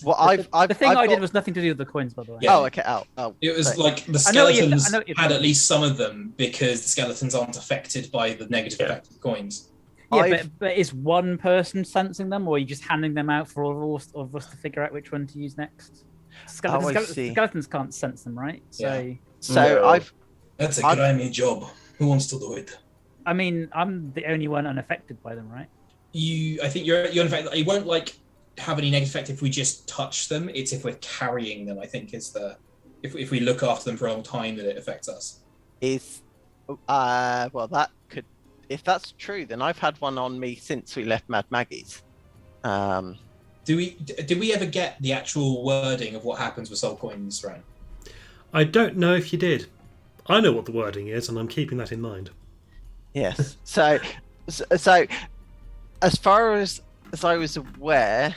well, The thing I got... did was nothing to do with the coins, by the way. Yeah. Oh, okay. Oh. It was sorry. like the I know what skeletons you're had doing. at least some of them because the skeletons aren't affected by the negative effect of the coins. Yeah, but is one person sensing them, or are you just handing them out for all of us to figure out which one to use next? Skeletons can't sense them, right? So, No. That's a grimy job. Who wants to do it? I mean, I'm the only one unaffected by them, right? I think you're unaffected. It won't like have any negative effect if we just touch them. It's if we're carrying them. I think is the if we look after them for a long time that it affects us. Well, that could. If that's true, then I've had one on me since we left Mad Maggie's. Did we ever get the actual wording of what happens with soul coins, Ren? I don't know if you did. I know what the wording is, and I'm keeping that in mind. Yes. So as far as I was aware,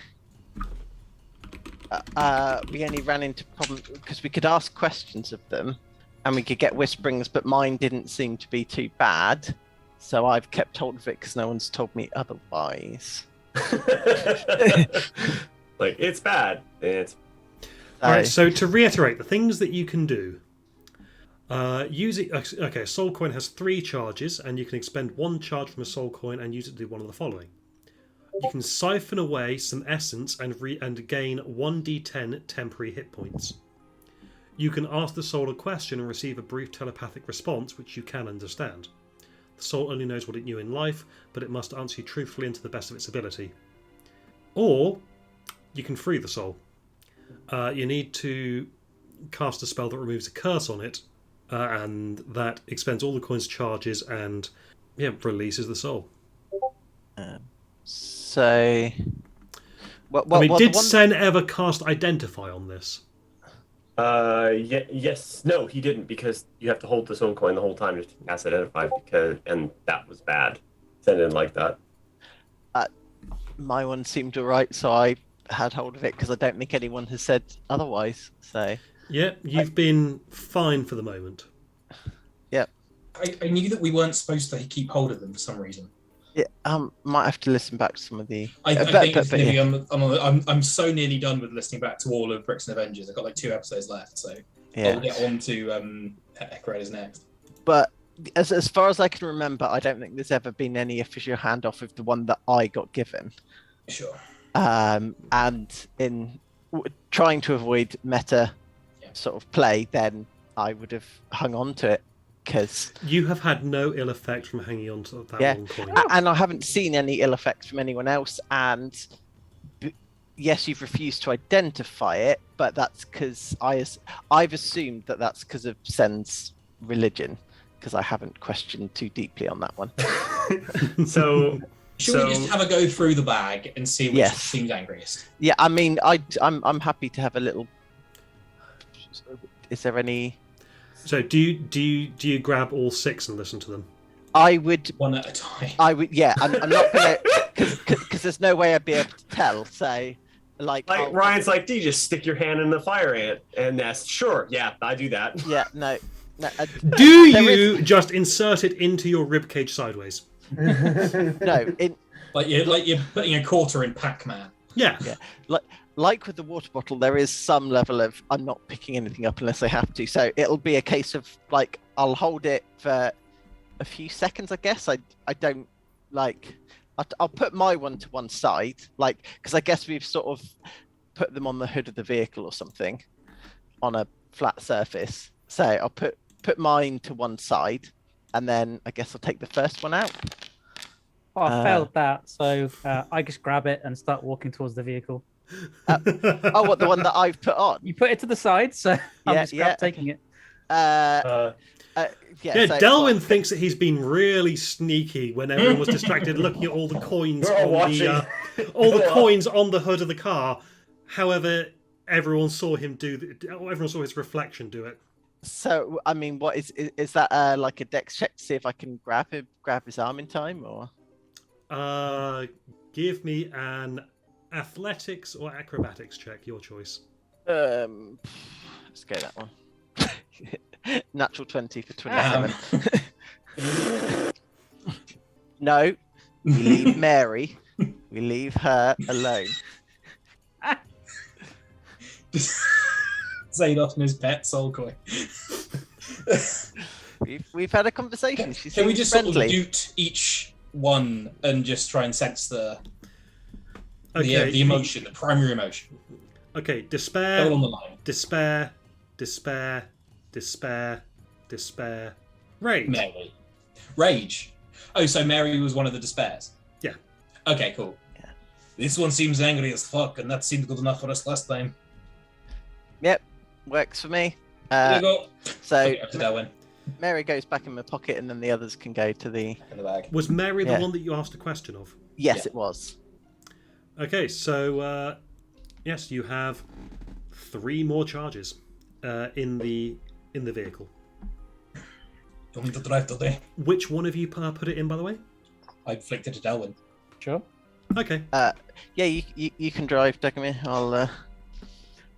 we only ran into problems because we could ask questions of them, and we could get whisperings, but mine didn't seem to be too bad. So I've kept hold of it because no one's told me otherwise. Like, it's bad. It's... All right, so to reiterate, the things that you can do. A soul coin has 3 charges, and you can expend 1 charge from a soul coin and use it to do one of the following. You can siphon away some essence and gain 1d10 temporary hit points. You can ask the soul a question and receive a brief telepathic response, which you can understand. The soul only knows what it knew in life, but it must answer you truthfully and to the best of its ability. Or you can free the soul. You need to cast a spell that removes a curse on it, and that expends all the coin's charges and releases the soul. So, did Sen ever cast Identify on this? Yes. No, he didn't, because you have to hold the soul coin the whole time to cast Identify, and that was bad. Sen didn't like that. My one seemed alright, so I had hold of it because I don't think anyone has said otherwise. So yeah, you've been fine for the moment. Yeah, I knew that we weren't supposed to keep hold of them for some reason. Yeah, might have to listen back to some of the. I think it's nearly I'm so nearly done with listening back to all of Bricks and Avengers. I've got like 2 episodes left, so I'll get on to Echoes next. But as far as I can remember, I don't think there's ever been any official handoff of the one that I got given. Sure. And in trying to avoid meta sort of play, then I would have hung on to it. Because you have had no ill effect from hanging on to that one coin. And I haven't seen any ill effects from anyone else. And yes, you've refused to identify it, but that's because I've assumed that that's because of Sen's religion, because I haven't questioned too deeply on that one. Should we just have a go through the bag and see which seems angriest? Yeah, I mean, I'm happy to have a little. Is there any? So do you grab all 6 and listen to them? I would one at a time. I would, yeah. I'm not gonna because there's no way I'd be able to tell. So, like Ryan's like, do you just stick your hand in the fire ant and nest? Sure, yeah, I do that. Yeah, no. Do you just insert it into your ribcage sideways? No, like you're putting a quarter in Pac-Man. Yeah. Like with the water bottle, there is some level of I'm not picking anything up unless I have to. So it'll be a case of like I'll hold it for a few seconds, I guess. I don't like. I'll put my one to one side, like because I guess we've sort of put them on the hood of the vehicle or something, on a flat surface. So I'll put mine to one side, and then I guess I'll take the first one out. Oh, I failed that, so I just grab it and start walking towards the vehicle. What, the one that I've put on? You put it to the side, so I'm just taking it. So Delwyn thinks that he's been really sneaky when everyone was distracted looking at all the coins coins on the hood of the car. However, everyone saw him everyone saw his reflection do it. So, I mean, what is that like a dex check to see if I can grab his arm in time, or? Give me an athletics or acrobatics check, your choice. Let's go that one. Natural 20 for 27. No, we leave Mary. We leave her alone. Zadok and his pet soul coin. We've had a conversation. Can we just sort of doot each one and just try and sense the emotion, the primary emotion? Okay, despair. All on the line. Despair. Rage. Mary. Rage. Oh, so Mary was one of the despairs. Yeah. Okay, cool. Yeah. This one seems angry as fuck, and that seemed good enough for us last time. Yep, works for me. There you go. So Darwin. Mary goes back in my pocket, and then the others can go to the in the bag. Was Mary the one that you asked a question of? Yes, it was. Okay, so yes, you have 3 more charges in the vehicle. You want me to drive today? Which one of you put it in, by the way? I flicked it to Darwin. Sure. Okay. Yeah, you can drive, Dagomir.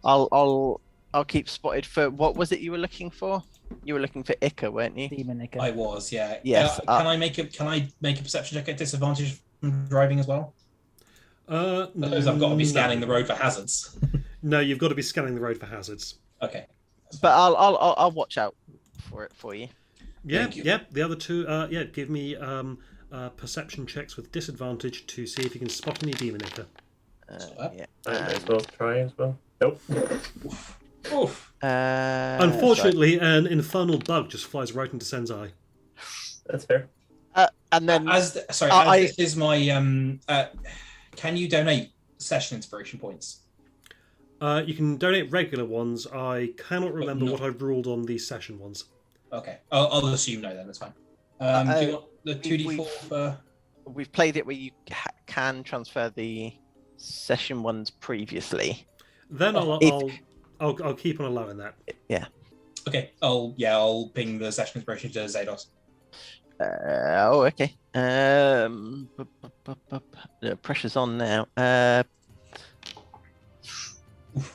I'll keep spotted for what was it you were looking for? You were looking for Ica, weren't you? Demon Ica. I was, yeah. Yes. Can I make a perception check at disadvantage from driving as well? Because I've got to be scanning the road for hazards. No, you've got to be scanning the road for hazards. Okay. But I'll watch out for it for you. Yeah, Thank you. yeah. The other two, give me perception checks with disadvantage to see if you can spot any demon ichor. Yeah. I might as well try as well. Nope. Oof. Unfortunately, an infernal bug just flies right into Sen's eye. That's fair. And then This is my can you donate session inspiration points? You can donate regular ones. I cannot remember what I've ruled on these session ones. Okay, I'll assume no then. That's fine. Do you want the 2d4 for? we've played it where you can transfer the session ones previously. Then I'll keep on allowing that. Yeah. Okay. I'll ping the session inspiration to Zados. Okay. The pressure's on now.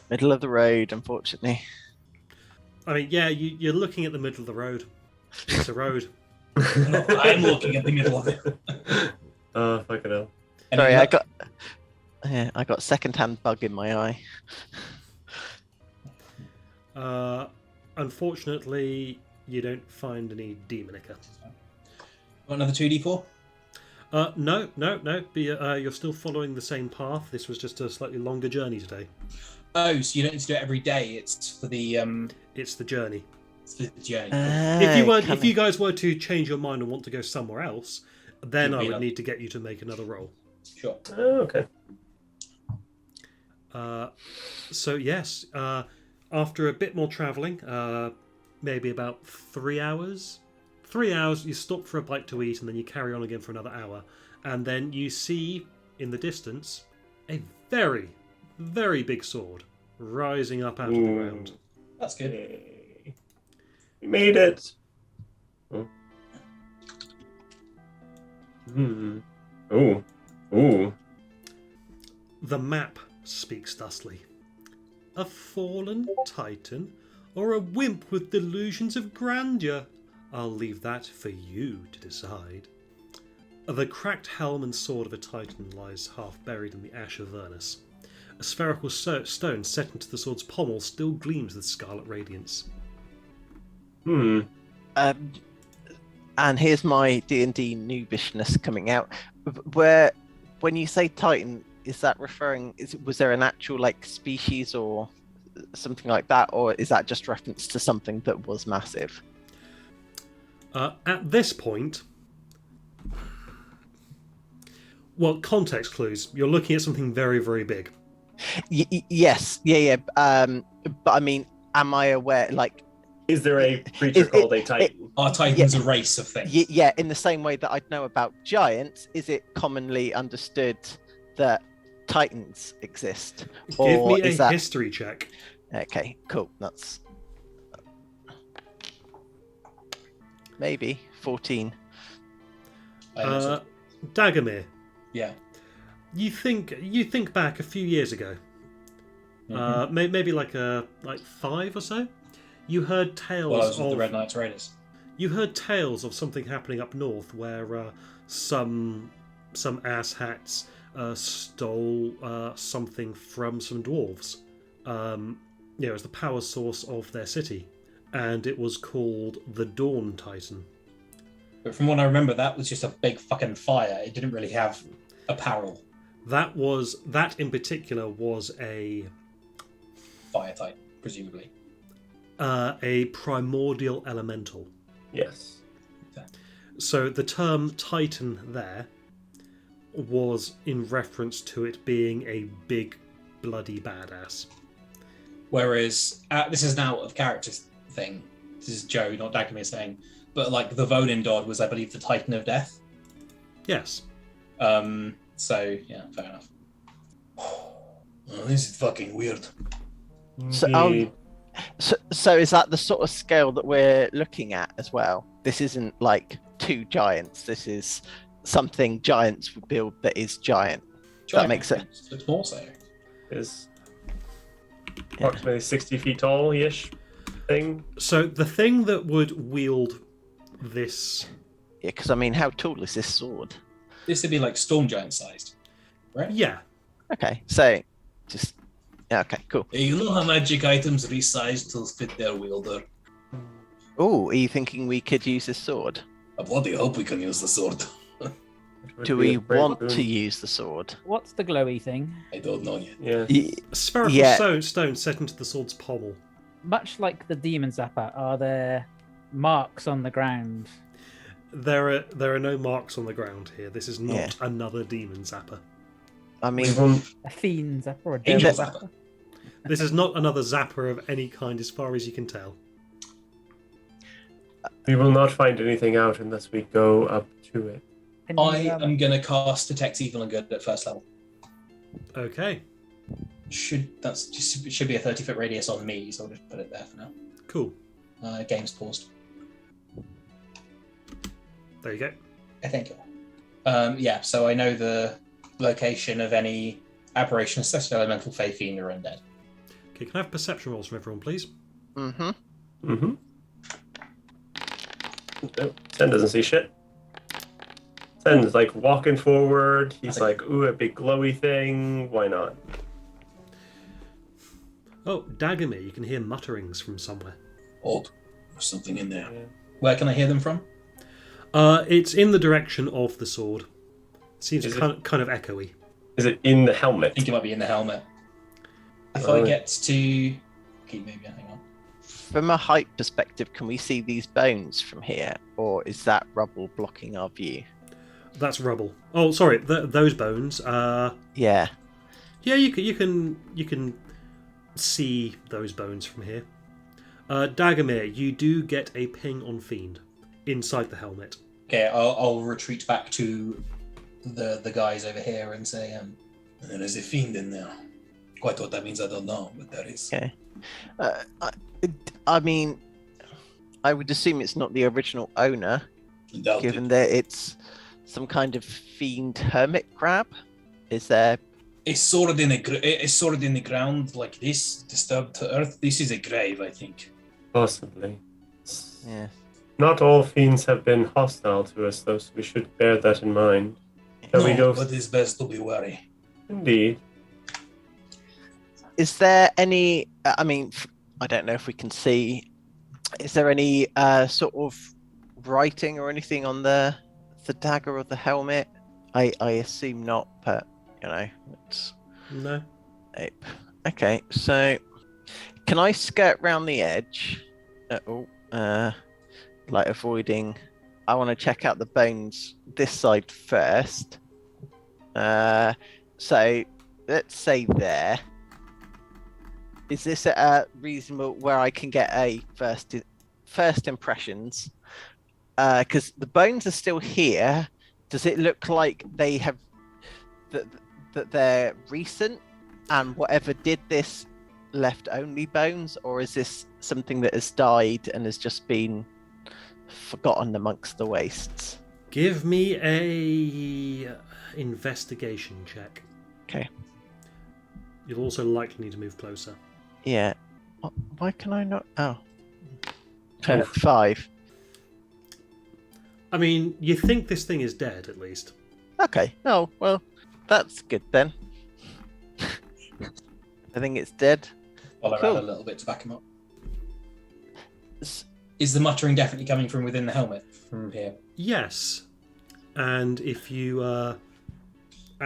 Middle of the road, unfortunately. I mean, yeah, you're looking at the middle of the road. It's a road. No, I'm looking at the middle of it. Oh, fucking hell. Sorry, I got second-hand bug in my eye. Unfortunately, you don't find any demon ichor. Want another 2d4? No. You're still following the same path. This was just a slightly longer journey today. Oh, so you don't need to do it every day. It's for the It's the journey. It's the journey. If you guys were to change your mind and want to go somewhere else, then I would need to get you to make another roll. Sure. Oh, okay. So yes, after a bit more travelling, maybe about 3 hours. 3 hours, you stop for a bite to eat, and then you carry on again for another hour, and then you see in the distance a very, very big sword rising up out of the ground. That's good. Yay. We made it. Oh. Ooh. The map speaks thusly. A fallen titan, or a wimp with delusions of grandeur? I'll leave that for you to decide. The cracked helm and sword of a titan lies half buried in the ash of Vernus. A spherical stone set into the sword's pommel still gleams with scarlet radiance. And here's my D&D noobishness coming out. Where, when you say titan, is that referring? Was there an actual species or something like that, or is that just reference to something that was massive? At this point, well, context clues. You're looking at something very, very big. Yes, yeah. But I mean, am I aware? Is there a creature called a titan? Are titans a race of things? Yeah, in the same way that I'd know about giants, is it commonly understood that titans exist? Give me a history check. Okay, cool. That's maybe 14. Dagomir. Yeah. You think back a few years ago, maybe like 5 or so. You heard tales of the Red Knights Raiders. You heard tales of something happening up north where some asshats stole something from some dwarves. It was the power source of their city, and it was called the Dawn Titan. But from what I remember, that was just a big fucking fire. It didn't really have apparel. That in particular was a fire type, presumably. A primordial elemental. Yes. Okay. So the term Titan there was in reference to it being a big, bloody badass. Whereas, this is an out of character thing. This is Joe, not Dagomir saying. But the Volindod was, I believe, the Titan of Death. Yes. So, yeah, fair enough. Oh, this is fucking weird. So is that the sort of scale that we're looking at as well? This isn't two giants. This is something giants would build that is giant. That makes sense. It's more so. Is approximately 60 feet tall-ish thing. So the thing that would wield this... Yeah, because I mean, how tall is this sword? This would be storm giant sized, right? Yeah. Okay, so just... Yeah, okay, cool. You know how magic items resize to fit their wielder? Oh, are you thinking we could use this sword? I bloody hope we can use the sword. It would Do be we a great want boon. to use the sword? What's the glowy thing? I don't know yet. Yeah. A spherical Yeah. stone set into the sword's pommel. Much like the demon zapper, are there marks on the ground? There are no marks on the ground here. This is not Yeah. another demon zapper. I mean, We will, A fiend zapper or a Angel devil zapper. zapper? This is not another zapper of any kind, as far as you can tell. we will not find anything out unless we go up to it. Can you, I am going to cast Detect Evil and Good at first level. Okay, Should it should be a 30-foot radius on me, so I'll just put it there for now. cool. Game's paused. There you go. Thank you. Yeah, so I know the location of any aberration, special elemental, fey, fiend, or undead. Okay, can I have perception rolls from everyone, please? mm-hmm. Mm-hmm. No, Sen doesn't see shit. Sen's like walking forward. He's like, ooh, a big glowy thing. Why not? Oh, Dagomir, you can hear mutterings from somewhere. Hold. There's something in there. Where can I hear them from? It's in the direction of the sword. Seems Is it- kind of echoey. Is it in the I helmet? think it might be in the helmet. If Oh. I get to... Keep moving, hang on. From a height perspective, can we see these bones from here, or is that rubble blocking our view? That's rubble. Oh, sorry, those bones. Yeah. Yeah, you can see those bones from here. Dagomir, you do get a ping on Fiend inside the helmet. Okay, I'll retreat back to the guys over here and say, And there is a fiend in there. Quite what that means, I don't know, but there is. Okay. I mean, I would assume it's not the original owner, Doubt given it. that it's some kind of fiend hermit crab. Is there? It's sorted in the ground like this, disturbed to earth. This is a grave, I think. Possibly. Yeah. Not all fiends have been hostile to us, though, so we should bear that in mind. Shall we go? But it's best to be wary. Indeed. Is there any? I mean, I don't know if we can see. Is there any sort of writing or anything on the dagger or the helmet? I assume not, but you know, it's No. ape. Okay, so can I skirt round the edge? Like avoiding. I want to check out the bones this side first. So let's say there. Is this a reasonable where I can get a first impressions? Because the bones are still here. Does it look like they have that they're recent, and whatever did this left only bones, or is this something that has died and has just been forgotten amongst the wastes? Give me a investigation check. Okay. You'll also likely need to move closer. Yeah. Why can I not? Oh. 5. I mean, you think this thing is dead, at least. Okay. Oh, well, that's good then. I think it's dead. follow Cool. around a little bit to back him up. S- Is the muttering definitely coming from within the helmet from here? Yes, and if you and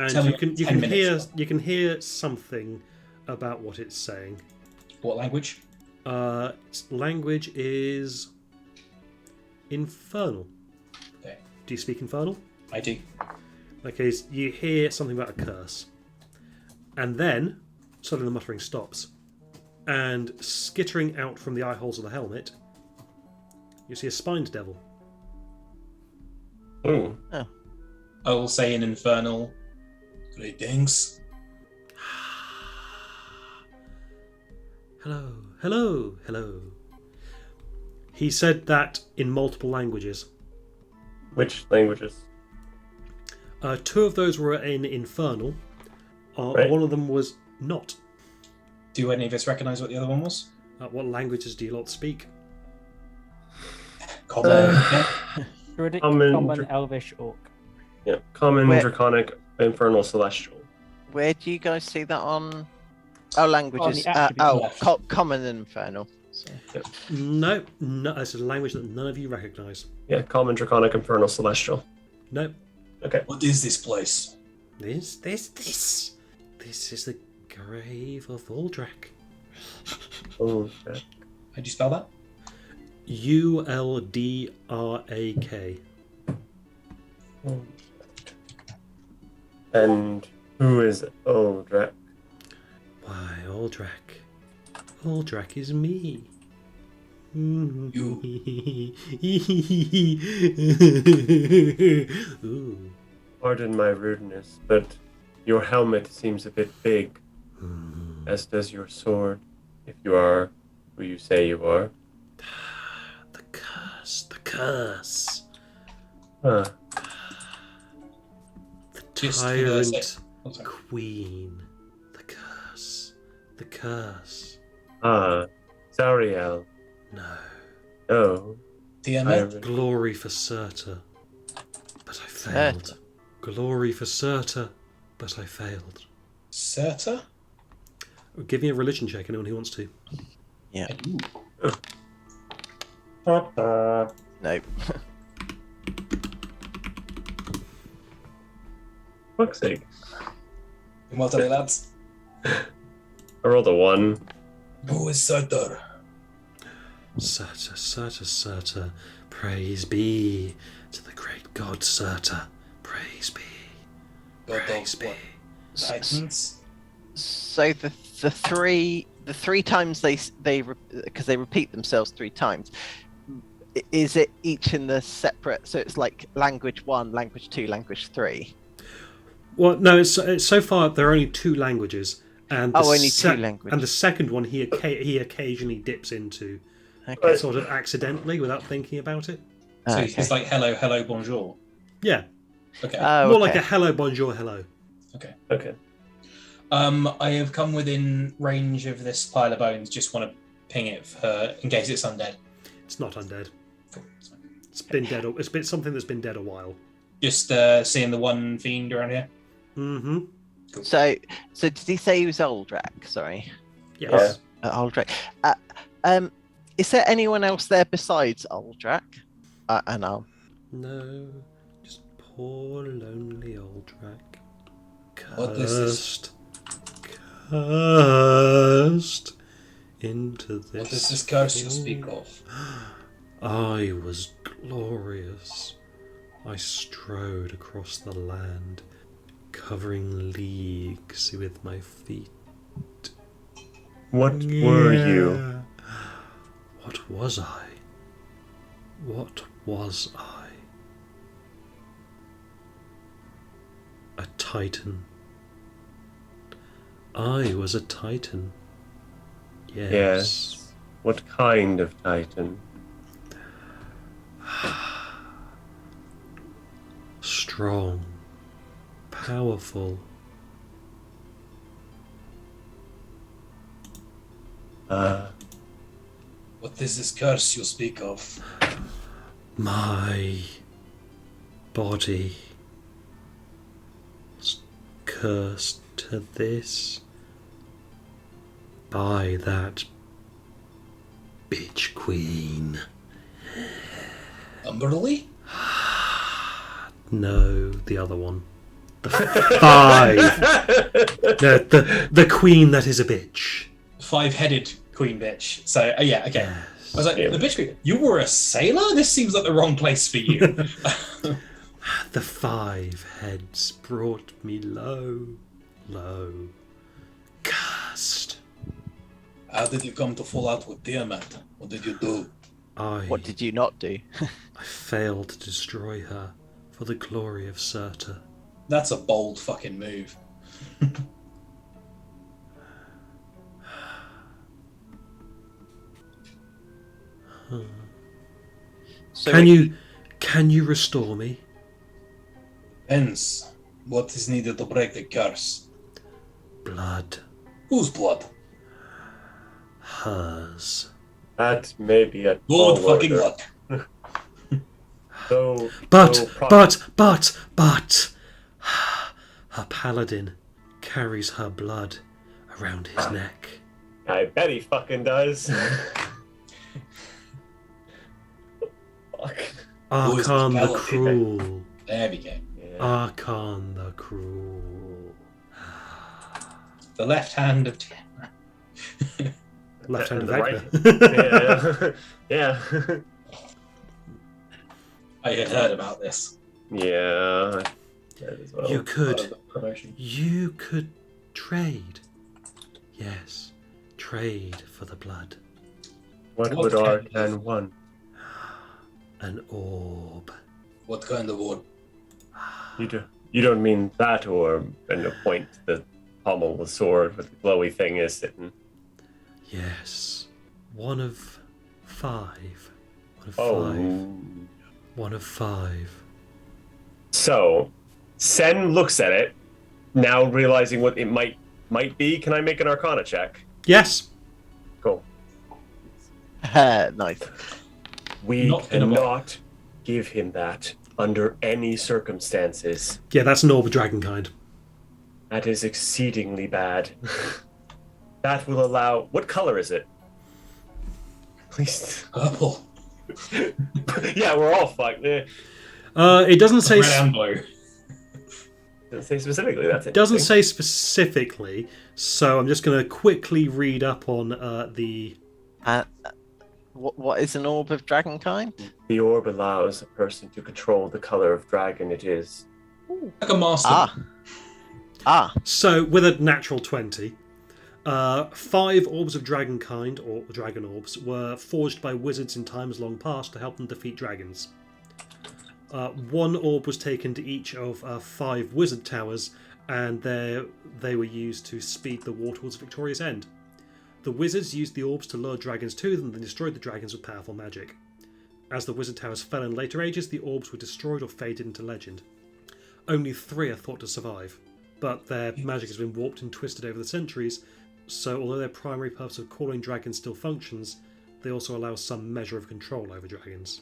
Tell me you can 10 minutes. hear something about what it's saying. What language? Its language is Infernal. Okay. Do you speak Infernal? I do. Okay, so you hear something about a curse, and then suddenly the muttering stops, and skittering out from the eye holes of the helmet, you see a spined devil. Ooh. I will say in Infernal. Greetings. Hello, hello, hello. He said that in multiple languages. Which languages? 2 of those were in Infernal. Right. One of them was not. Do any of us recognise what the other one was? What languages do you lot speak? Common. Druidic, Common, common, elvish, orc. Yeah. Common, Where- Draconic, Infernal, Celestial. Where do you guys see that on? Oh, languages. attribute Oh, left. common and infernal. So. No, it's a language that none of you recognise. Yeah, Common, Draconic, Infernal, Celestial. No. Okay. What is this place? This is the grave of Uldrak. Oh, okay. How do you spell that? Uldrak. And who is Uldrak? Why, Uldrak? Uldrak is me. You. Ooh. Pardon my rudeness, but your helmet seems a bit big, as does your sword, if you are who you say you are. The curse. Huh. The Just tyrant Oh, sorry. queen. The curse. Ah, Zariel. No. Oh. Tiamat? Glory for Surtur. But I failed. Glory for Surtur. But I failed. Serta? Give me a religion check, anyone who wants to. Yeah. Uh, Nope. fuck's sake. Well done, lads. I rolled a 1. Who is Surtur? Surtur. Praise be to the great god Surtur. Praise be. God Praise of be. what? Titans? So the three times because they repeat themselves 3 times. Is it each in the separate? So it's like language 1, language 2, language 3. Well, no, it's so far there are only 2 languages, and Only 2 languages. And the second one he occasionally dips into, Okay. sort of accidentally, without thinking about it. So Okay. it's like hello, bonjour. Yeah, Okay. more like a hello, bonjour, hello. Okay. Okay. I have come within range of this pile of bones. Just want to ping it for her in case it's undead. It's not undead. Cool. That's fine. It's been dead. It's been something that's been dead a while. Just seeing the one fiend around here. Mm-hmm. So did he say he was Uldrak? Sorry. Yes. Uldrak. Is there anyone else there besides Uldrak? And I'll. No, just poor lonely Uldrak. What is this? Cursed into this. What is this curse you speak of? I was glorious. I strode across the land, covering leagues with my feet. What were you? Yeah. What was I? What was I? A Titan. I was a Titan. Yes. Yes. What kind of Titan? Strong. Powerful. What is this curse you speak of? My body was cursed to this by that bitch queen. Umberly? No, the other one. The 5. The queen that is a bitch. 5-headed queen bitch. So yeah, okay. Yes. I was like, the bitch queen. You were a sailor? This seems like the wrong place for you. The 5 heads brought me low. Cursed. How did you come to fall out with Tiamat? What did you do? What did you not do? I failed to destroy her for the glory of Surtur. That's a bold fucking move. So Can you restore me? Hence, what is needed to break the curse? Blood. Whose blood? Hers. That may be a Good tall fucking order. luck. Though, But her paladin carries her blood around his neck. I bet he fucking does. Archon the Who is Cruel. There we go. Yeah. Archon the Cruel. The left hand of Left hand of And the Vecna. Yeah. I had heard about this. Yeah. That as well. You Part of could. the promotion. You could trade. Yes. Trade for the blood. What What would kind Arcan of- want? An orb. What kind of orb? You don't mean that orb and a point the pommel the sword with the glowy thing is sitting. Yes. One of 5. One of Oh. 5. One of 5. So, Sen looks at it, now realizing what it might be. Can I make an Arcana check? Yes. Cool. Nice. We Not in a cannot give him that under any circumstances. Yeah, that's an orb of dragon kind. That is exceedingly bad. That will allow. What color is it? Please. Purple. Yeah, we're all fucked. It It doesn't say. Red and blue. doesn't say specifically. That's it. Doesn't say specifically, so I'm just going to quickly read up on the. What is an orb of dragon kind? The orb allows a person to control the color of dragon it is. Like a master. Ah. So with a natural 20, 5 orbs of dragon kind, or dragon orbs, were forged by wizards in times long past to help them defeat dragons. 1 orb was taken to each of 5 wizard towers, and they were used to speed the war towards Victoria's End. The wizards used the orbs to lure dragons to them, then destroyed the dragons with powerful magic. As the wizard towers fell in later ages, the orbs were destroyed or faded into legend. Only 3 are thought to survive, but their magic has been warped and twisted over the centuries, so although their primary purpose of calling dragons still functions, they also allow some measure of control over dragons.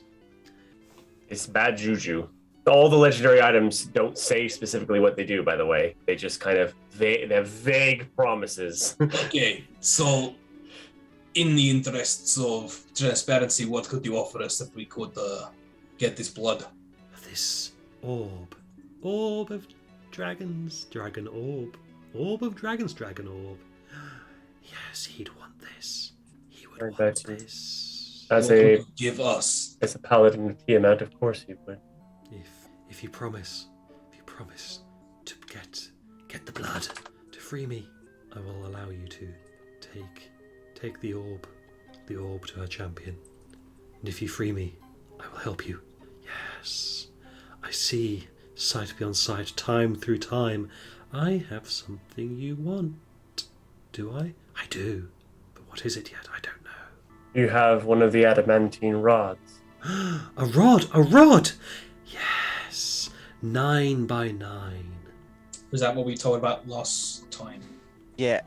It's bad juju. All the legendary items don't say specifically what they do, by the way. They just kind of they have vague promises. Okay, so in the interests of transparency, what could you offer us if we could get this blood? This orb. Orb of dragons, dragon orb. Orb of dragons, dragon orb. Yes, he'd want this. He would I want bet you. this. As What would a you give us? paladin of Tiamat, of course he would. If you promise to get the blood, to free me, I will allow you to take the orb to her champion. And if you free me, I will help you. Yes, I see, sight beyond sight, time through time. I have something you want. Do I? I do. But what is it yet? I don't know. You have one of the adamantine rods. A rod! Yes, 9 by 9. Was that what we talked about last time? Yeah.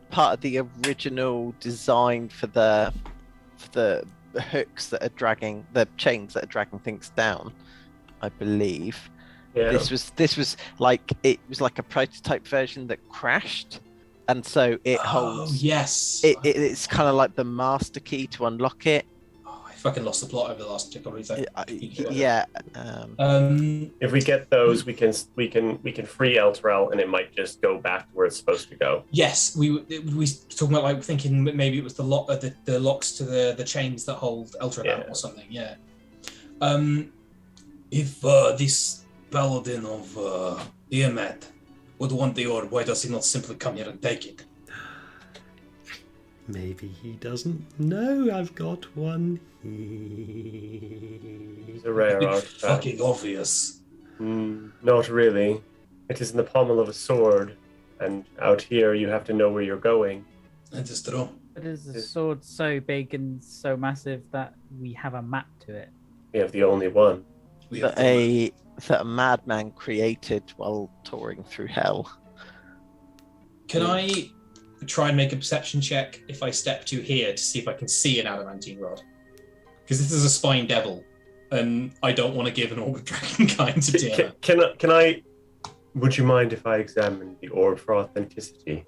Part of the original design for the hooks that are dragging the chains that are dragging things down, I believe. Yeah. This was like a prototype version that crashed, and so it holds. Oh yes. It's kind of like the master key to unlock it. Oh, I fucking lost the plot over the last couple of weeks. Yeah. If If we get those, we can free Elturel, and it might just go back to where it's supposed to go. yes, we talking about like thinking maybe it was the locks to the chains that hold Eltra Yeah. or something. Yeah. If this paladin of Tiamat would want the orb, why does he not simply come here and take it? Maybe he doesn't know I've got one It's a rare It's artifact. fucking obvious. Not really. It is in the pommel of a sword, and out here you have to know where you're going. That is true. But is the sword so big and so massive that we have a map to it? We have the only one. We have That a madman created while touring through hell. Can I try and make a perception check if I step to here to see if I can see an adamantine rod? Because this is a spine devil, and I don't want to give an orb of dragon kind to Tiamat. Can I? Would you mind if I examine the orb for authenticity?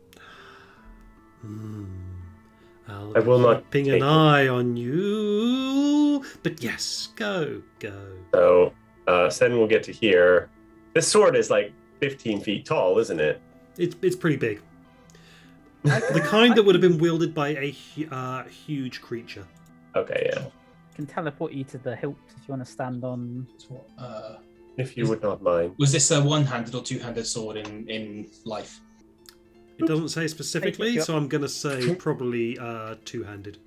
I'll I will be not keeping take an it. eye on you. But yes, go. So Sen will get to here. This sword is like 15 feet tall, isn't it? It's pretty big. The kind that would have been wielded by a huge creature. Okay, yeah. Can teleport you to the hilt if you want to stand on. If you would not mind. Was this a one-handed or two-handed sword in life? It doesn't say specifically, Yep. so I'm going to say probably two-handed.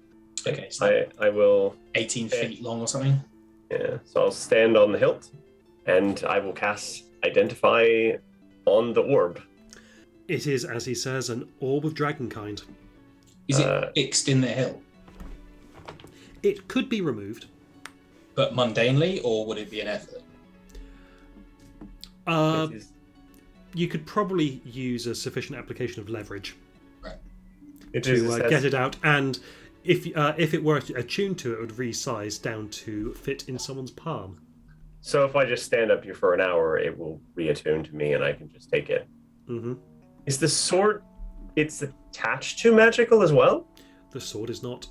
Okay, so I will. 18 feet long or something. Yeah. So I'll stand on the hilt, and I will cast Identify on the orb. It is, as he says, an orb of dragonkind. Is it fixed in the hill, It could be removed. but mundanely, or would it be an effort? It is- You could probably use a sufficient application of leverage it is to assessed- get it out, and if it were attuned to it, it would resize down to fit in someone's palm. So if I just stand up here for an hour, it will reattune to me, and I can just take it. Mm-hmm. Is the sword? It's attached to magical as well. The sword is not.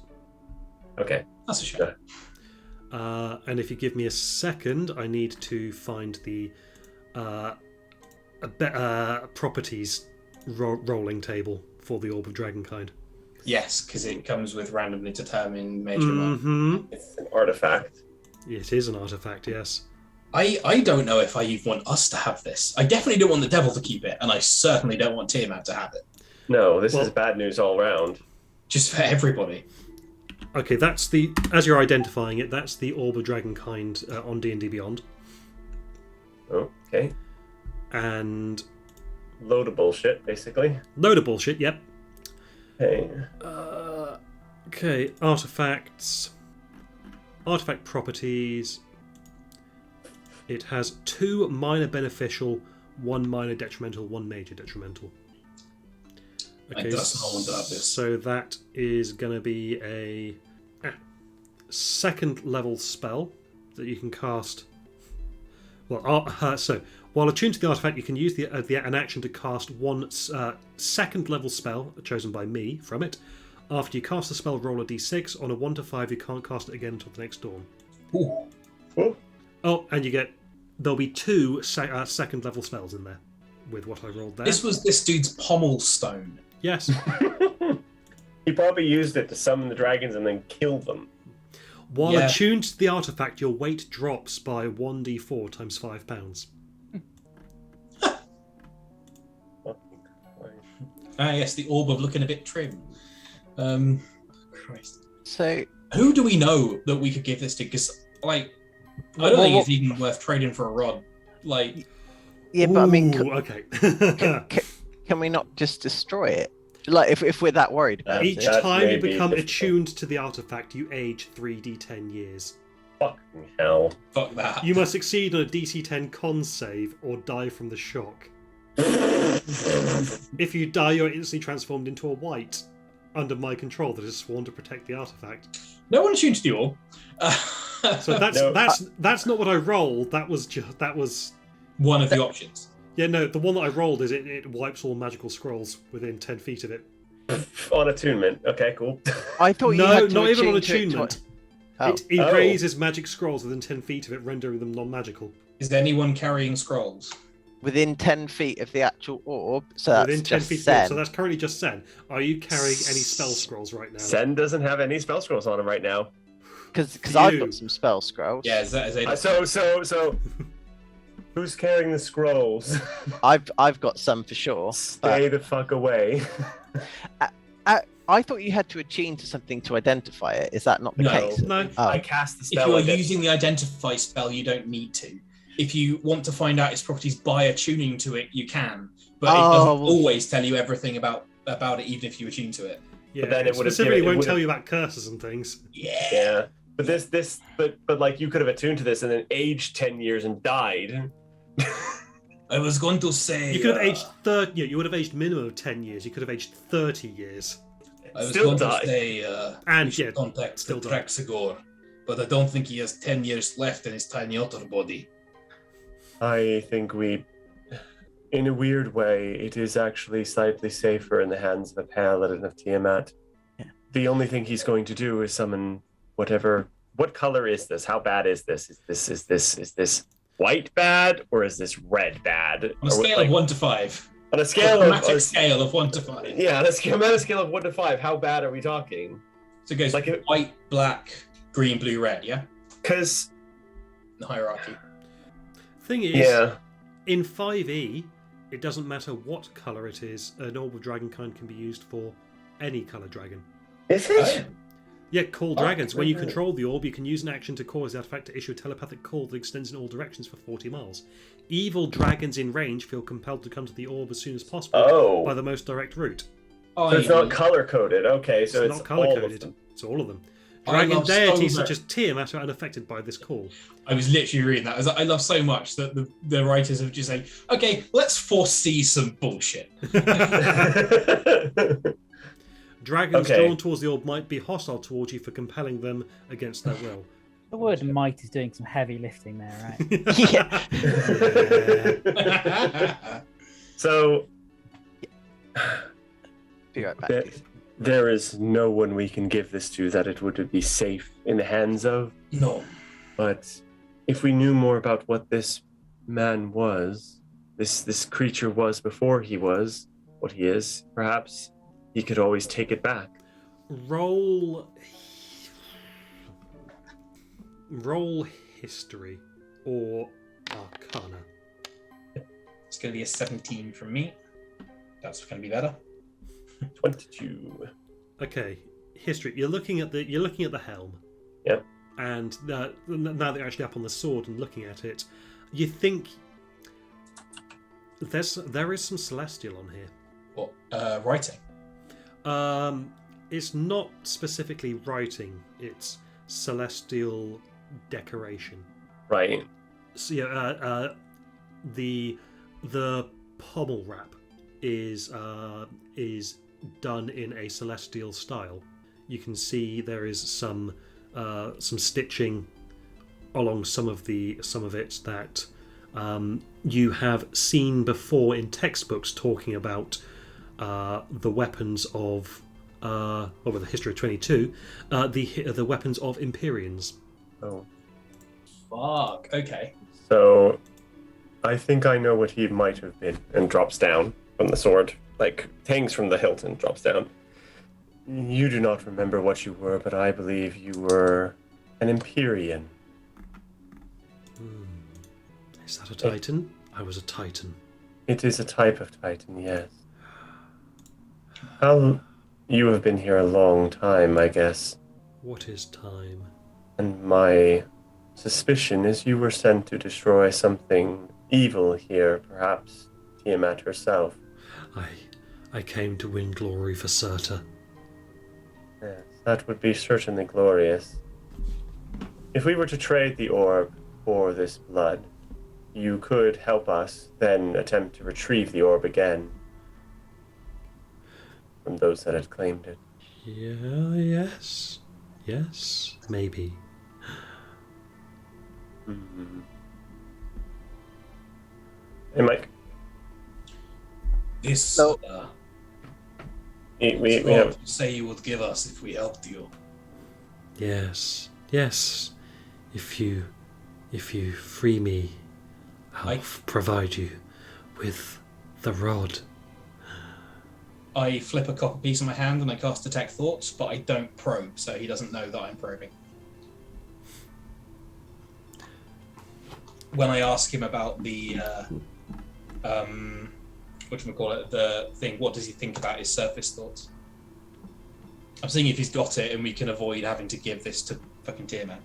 Okay. That's a shame. And if you give me a second, I need to find the properties rolling table for the Orb of Dragonkind. Yes, because it comes with randomly determined major amount. Mm-hmm. It's an artifact. It is an artifact, yes. I don't know if I even want us to have this. I definitely don't want the devil to keep it, and I certainly don't want Tiamat to have it. No, this Well- is bad news all around. Just for everybody. Okay, that's as you're identifying it, that's the Orb of Dragonkind on D&D Beyond. Okay. And Load of bullshit, basically. load of bullshit, yep. Hey. Okay, artifacts. Artifact properties. It has 2 minor beneficial, 1 minor detrimental, 1 major detrimental. I just not want to have this. So that is going to be a second level spell that you can cast. Well, so while attuned to the artifact, you can use an action to cast 1 second level spell chosen by me from it. After you cast the spell, roll a d6. On a 1 to 5, you can't cast it again until the next dawn. Ooh. Oh, Oh, and there'll be 2 second level spells in there with what I rolled there. This was this dude's pommel stone. Yes. he probably used it to summon the dragons and then kill them. While Yeah. attuned to the artifact, your weight drops by 1d4 times 5 pounds. Yes, the orb of looking a bit trim. Christ. So Who do we know that we could give this to? Because, like, I don't think it's even worth trading for a rod. Like, yeah, but I mean, Ooh, okay. can we not just destroy it? Like, if we're that worried about Each it. That time may you be become difficult. attuned to the artifact, you age 3d10 years. Fucking hell. fuck that. You must succeed on a DC 10 con save or die from the shock. If you die, you're instantly transformed into a white under my control that is sworn to protect the artifact. No one attuned to the orb. So that's not what I rolled. That was one of the options. yeah, no, the one that I rolled is it wipes all magical scrolls within 10 feet of it. On attunement. Okay, cool. I thought you No, had to not even on attune to it attunement. Oh. It erases magic scrolls within 10 feet of it, rendering them non-magical. Is anyone carrying scrolls? Within 10 feet of the actual orb, so that's Within 10 just feet of Sen. it. So that's currently just Sen. Are you carrying any spell scrolls right now? Sen doesn't have any spell scrolls on him right now. Because I've You. got some spell scrolls. Yeah, is that So who's carrying the scrolls? I've got some for sure. Stay the fuck away. I thought you had to attune to something to identify it. Is that not the No. case? No. Oh. I cast the if spell. you are again. using the identify spell, you don't need to. If you want to find out its properties by attuning to it, you can. But it doesn't Oh, well- always tell you everything about it, even if you attune to it. Yeah, then it would've specifically given- it won't would've- tell you about curses and things. Yeah. Yeah. But like you could have attuned to this and then aged 10 years and died. I was going to say. You could have aged 30. Yeah, you would have aged minimum of 10 years. You could have aged 30 years. I was Still going died. to say. And we should yeah, contact still the died. Traxigor, but I don't think he has 10 years left in his tiny otter body. I think in a weird way, it is actually slightly safer in the hands of a paladin of Tiamat. the only thing he's going to do is summon whatever. What color is this? How bad is this? Is this white bad or is this red bad? On a scale of 1 to 5. On a scale scale of 1 to 5. Yeah, on a scale of 1 to 5, how bad are we talking? So it goes like white, black, green, blue, red, yeah? Because the hierarchy. Thing is, in 5e, it doesn't matter what colour it is, an orb of dragon kind can be used for any colour dragon. Is it? Yeah, call dragons. When you control the orb, you can use an action to cause the artifact to issue a telepathic call that extends in all directions for 40 miles. Evil dragons in range feel compelled to come to the orb as soon as possible by the most direct route. So it's not color-coded. Okay, so it's not color-coded. It's all of them. Dragon deities such as Tiamat are unaffected by this call. I was literally reading that. I love so much that the writers have just said, okay, let's foresee some bullshit. Dragons drawn towards the orb might be hostile towards you for compelling them against their will. The word might is doing some heavy lifting there, right? Yeah. So, be right back. There is no one we can give this to that it would be safe in the hands of. No. But if we knew more about what this man was, this creature was before he was what he is, perhaps he could always take it back. Roll history or arcana. It's going to be a 17 from me. That's going to be better. 22. Okay, history. You're looking at the helm. Yep. And now that you're actually up on the sword and looking at it, you think there is some celestial on here. What? Writing? It's not specifically writing. It's celestial decoration. Right. So yeah, the pommel wrap is done in a celestial style. You can see there is some stitching along some of it that you have seen before in textbooks talking about the weapons of over the history of 22, the weapons of Empyreans. Oh. Fuck. Okay. So, I think I know what he might have been, and drops down from the sword, like hangs from the hilt and drops down. You do not remember what you were, but I believe you were an Empyrean. Is that a Titan? I was a Titan. It is a type of Titan, yes. You have been here a long time, I guess. What is time? And my suspicion is you were sent to destroy something evil here, perhaps Tiamat herself. I came to win glory for Surta. Yes, that would be certainly glorious. If we were to trade the orb for this blood, you could help us then attempt to retrieve the orb again from those that had claimed it. Yes, maybe. Mm-hmm. Hey, Mike. This we have say you would give us if we helped you. Yes. If you free me, I'll provide you with the rod. I flip a copper piece in my hand and I cast Detect Thoughts, but I don't probe, so he doesn't know that I'm probing. When I ask him about the the thing, what does he think about his surface thoughts? I'm seeing if he's got it and we can avoid having to give this to fucking Tiamat.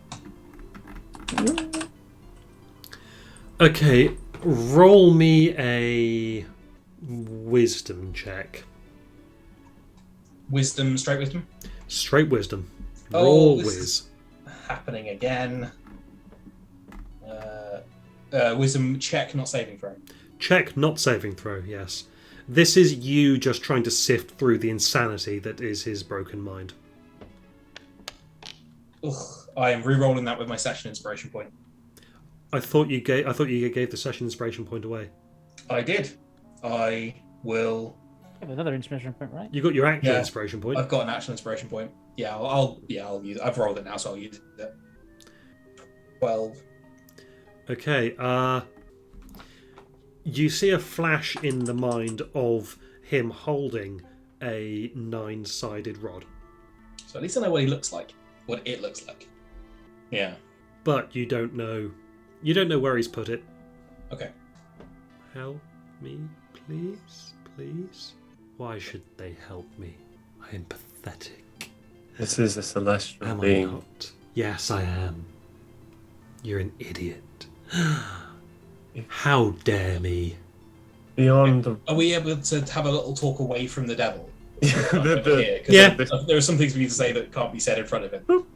Okay, roll me a wisdom check. Wisdom, straight wisdom? Straight wisdom. Roll whiz. Is happening again. Wisdom check, not saving throw. Check, not saving throw, yes. This is you just trying to sift through the insanity that is his broken mind. Ugh, I am re-rolling that with my session inspiration point. I thought you gave the session inspiration point away. I did. I will have another inspiration point, right? You got your actual Yeah. inspiration point. I've got an actual inspiration point. Yeah, I'll use it. I've rolled it now, so I'll use it. 12. Okay. You see a flash in the mind of him holding a 9-sided rod, So at least I know what he looks like. What it looks like. Yeah. but you don't know. You don't know where he's put it. Okay. Help me, please, please. Why should they help me? I am pathetic. This is a celestial Am I being. not? Yes, I am. You're an idiot. How dare me? Beyond the. Are we able to have a little talk away from the devil? Yeah. There are some things we need to say that can't be said in front of him.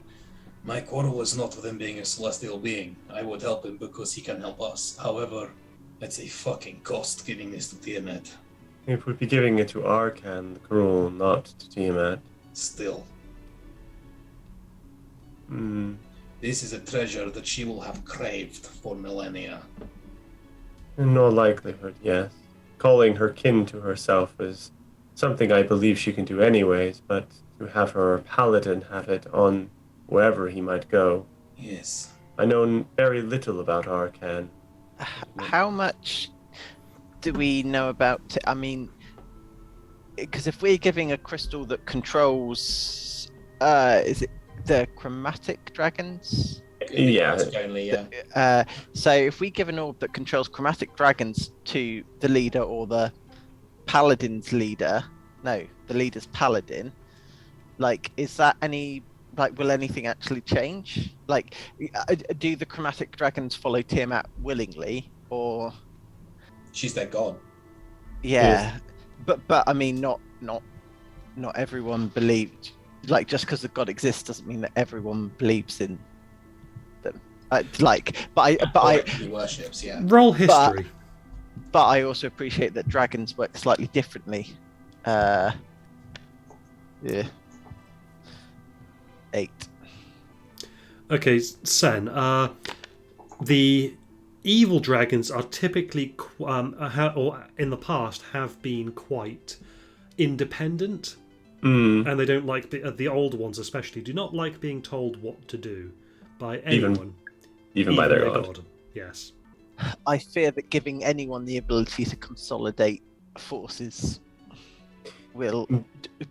My quarrel is not with him being a celestial being. I would help him because he can help us. However, it's a fucking cost giving this to Tiamat. It would be giving it to Arkan, the cruel, not to Tiamat. Still, Hmm. this is a treasure that she will have craved for millennia. In no likelihood, yes. Calling her kin to herself is something I believe she can do anyways, but to have her paladin have it on wherever he might go. Yes. I know very little about Arkan. How much do we know about? I mean, because if we're giving a crystal that controls, is it the chromatic dragons? Yeah. Only, yeah. So if we give an orb that controls chromatic dragons to the leader or the paladin's leader, no, the leader's paladin, like, is that any, like, will anything actually change? Like, do the chromatic dragons follow Tiamat willingly, or? She's their god. Yeah, but I mean, not everyone believed. Like, just because the god exists doesn't mean that everyone believes in them. He worships, yeah. Roll history. But I also appreciate that dragons work slightly differently. Yeah. 8. Okay, Sen. The evil dragons are typically, or in the past, have been quite independent, and they don't like the old ones, especially, do not like being told what to do by anyone, Even by their god. Yes. I fear that giving anyone the ability to consolidate forces will,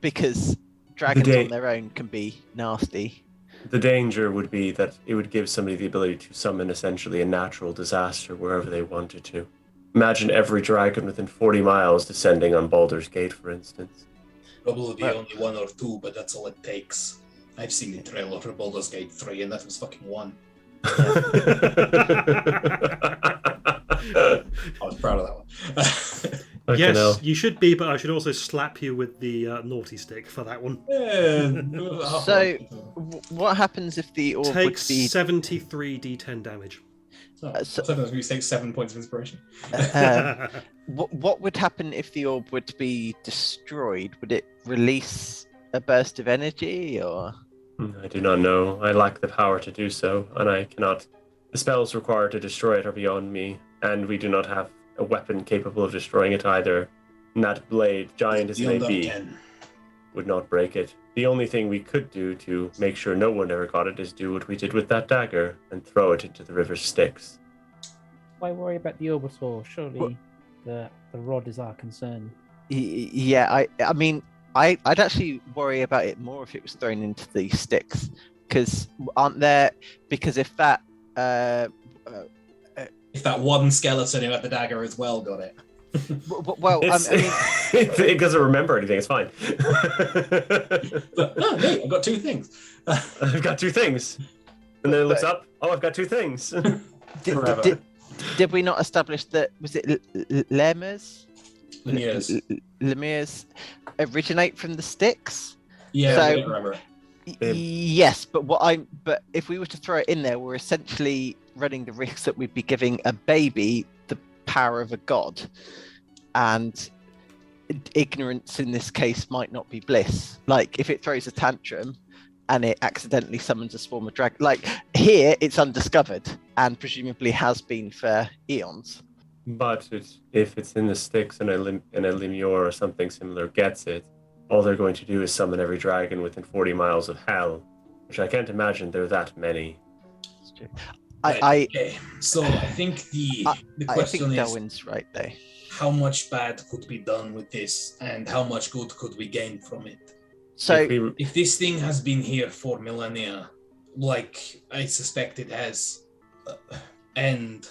because dragons on their own can be nasty. The danger would be that it would give somebody the ability to summon essentially a natural disaster wherever they wanted to. Imagine every dragon within 40 miles descending on Baldur's Gate, for instance. Probably only 1 or 2, but that's all it takes. I've seen the trailer for Baldur's Gate 3, and that was fucking 1. I was proud of that one. Yes, you should be, but I should also slap you with the naughty stick for that one. So, what happens if the orb Takes would be 73 d10 damage. Sometimes we take 7 points of inspiration. what would happen if the orb were to be destroyed? Would it release a burst of energy, or? I do not know. I lack the power to do so, and I cannot. The spells required to destroy it are beyond me, and we do not have a weapon capable of destroying it either. And that blade, giant as it may be, would not break it. The only thing we could do to make sure no one ever got it is do what we did with that dagger and throw it into the river Styx. Why worry about the orb at all? Surely the rod is our concern. Yeah, I mean, I'd actually worry about it more if it was thrown into the Styx, because if that if that one skeleton who had the dagger as well got it. Well, I mean, it doesn't remember anything. It's fine. No, mate, I've got 2 things. I've got 2 things, and then it looks up. Oh, I've got 2 things. did we not establish that? Was it Lemurs? Lemurs originate from the Styx? Yeah, So- I don't remember. Yes, but if we were to throw it in there, we're essentially running the risk that we'd be giving a baby the power of a god, and ignorance in this case might not be bliss. Like, if it throws a tantrum and it accidentally summons a swarm of dragon, like here it's undiscovered and presumably has been for eons. But if it's in the sticks and a Lemure or something similar gets it, all they're going to do is summon every dragon within 40 miles of hell, which I can't imagine there are that many. It's true. Right, okay. So I think the I question think is, Darwin's right though. how much bad could be done with this, and how much good could we gain from it? So If this thing has been here for millennia, like I suspect it has, and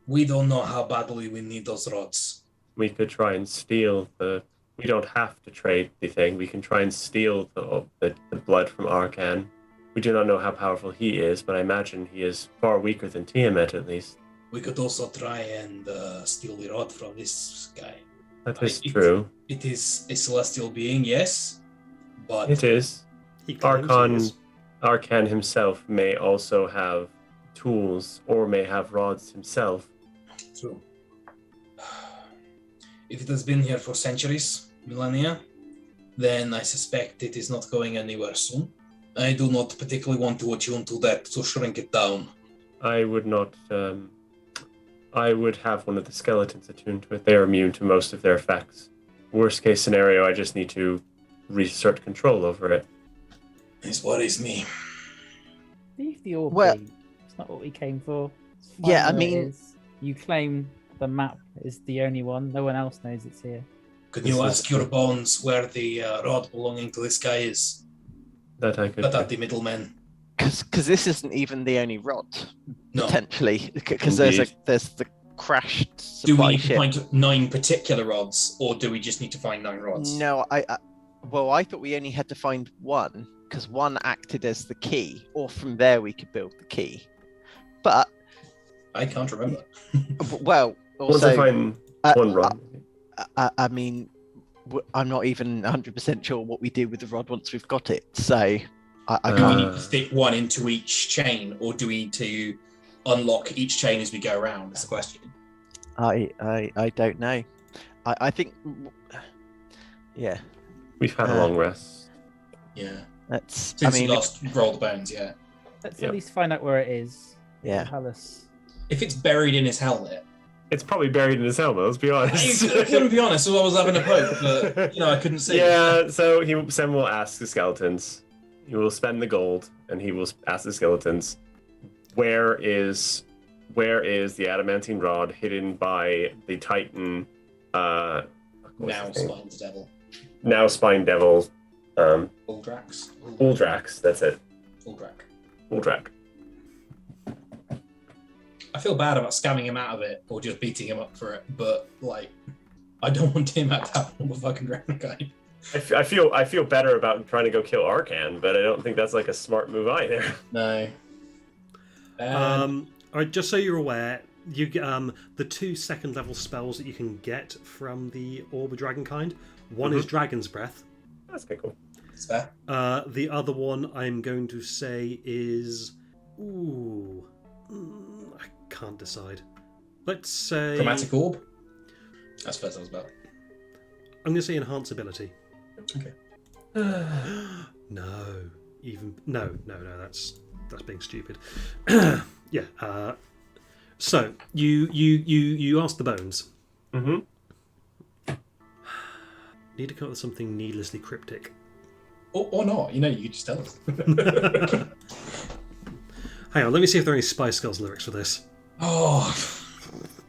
we don't know how badly we need those rods. We could try and steal the. We don't have to trade the thing. We can try and steal the blood from Arcan. We do not know how powerful he is, but I imagine he is far weaker than Tiamat, at least. We could also try and steal the rod from this guy. That is true. It is a celestial being, yes, but It is. He claims he is. Arcan himself may also have tools, or may have rods himself. True. If it has been here for centuries, millennia, then I suspect it is not going anywhere soon. I do not particularly want to attune to that to shrink it down. I would not. I would have one of the skeletons attuned to it. They are immune to most of their effects. Worst case scenario, I just need to reassert control over it. This worries me. Leave the orb Well- be. It's not what we came for. It's Yeah, I fine where it mean- is. You claim the map is the only one. No one else knows it's here. Could you ask your bones where the rod belonging to this guy is? That I could. Cut out the middlemen. Because this isn't even the only rod No. potentially. Because there's Indeed. the crashed Do we supply need to ship. find 9 particular rods, or do we just need to find 9 rods? No, I thought we only had to find one because one acted as the key, or from there we could build the key. But I can't remember. well, Once I also find uh, one rod. I mean, I'm not even 100% sure what we do with the rod once we've got it. So I Do we can't. need to fit one into each chain, or do we need to unlock each chain as we go around? That's the question. I don't know. I think. Yeah, We've had a long rest. Yeah. that's. Since I mean, we last rolled the bones, yeah. Let's Yep. at least find out where it is. yeah. Tell us. If it's buried in his helmet, It's probably buried in his helmet. Let's be honest. I couldn't be honest, so I was having a poke, but I couldn't see. Yeah, so Sam will ask the skeletons. He will spend the gold, and he will ask the skeletons, where is the adamantine rod hidden by the Titan? What's Now his name? Spine's devil. Now Spine Devil, Uldrax. Uldrax. That's it. Uldrak. Uldrak. I feel bad about scamming him out of it or just beating him up for it, but I don't want him to have a fucking ground guy. I feel better about trying to go kill Arcan, but I don't think that's like a smart move either. No. All right, just so you're aware, you get the 2 second level spells that you can get from the Orb of Dragonkind. One is Dragon's Breath. That's kind of cool. It's fair. The other one I'm going to say is, I can't decide. Let's say Chromatic orb. That's first I was about. I'm going to say Enhance Ability. Okay. No, that's being stupid. Yeah. So you ask the bones. Mm-hmm. Need to come up with something needlessly cryptic. Or not, you just tell us. Hang on, let me see if there are any Spice Girls lyrics for this. Oh,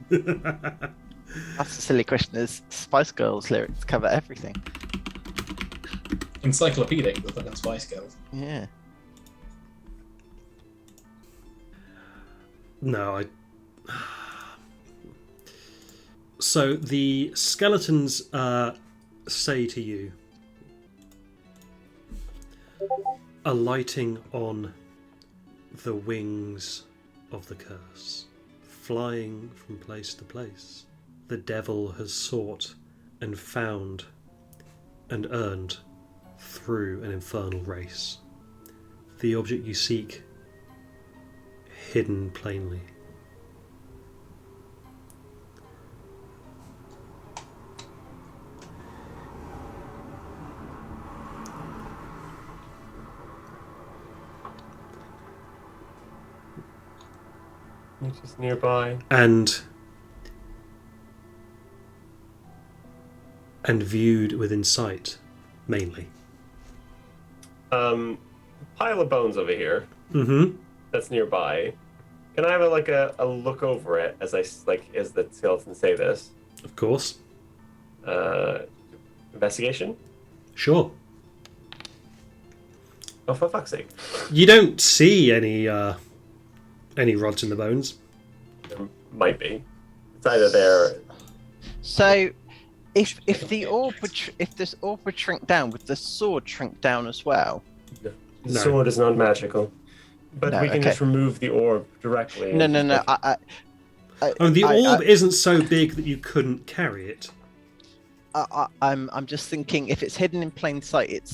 That's a silly question. Is Spice Girls lyrics cover everything? encyclopedic, the fucking Spice Girls. Yeah. No, So the skeletons say to you, alighting on the wings of the curse, flying from place to place, the devil has sought and found and earned through an infernal race. The object you seek, hidden plainly. Which is nearby. And and viewed within sight, mainly. Pile of bones over here. Mm-hmm. That's nearby. Can I have a look over it as as the skeletons say this? Of course. Investigation? Sure. Oh, for fuck's sake! You don't see any rods in the bones. There might be. It's either there. So, if the orb if this orb would shrink down, would the sword shrink down as well? The No. sword is not magical, but No, we can okay. just remove the orb directly. No. The orb isn't so big that you couldn't carry it. I'm just thinking if it's hidden in plain sight,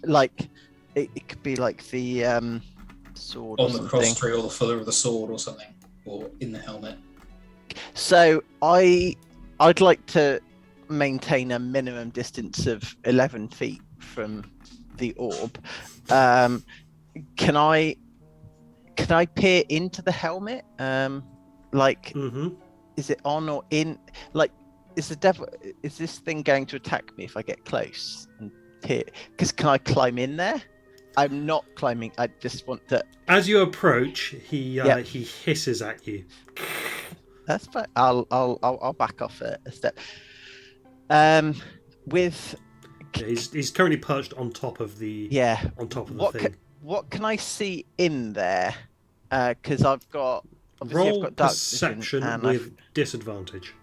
like it could be like the sword or On the something. cross tree or the filler of the sword or something, or in the helmet. So I'd like to maintain a minimum distance of 11 feet from the orb. Can I peer into the helmet? Mm-hmm. Is it on or in? Like, is this thing going to attack me if I get close and peer? Because can I climb in there? I'm not climbing. I just want to. As you approach, he Yep. he hisses at you. That's fine. I'll back off a step. With Yeah, he's currently perched on top of the on top of the thing. What can I see in there? Because I've got Roll dark vision perception and with disadvantage.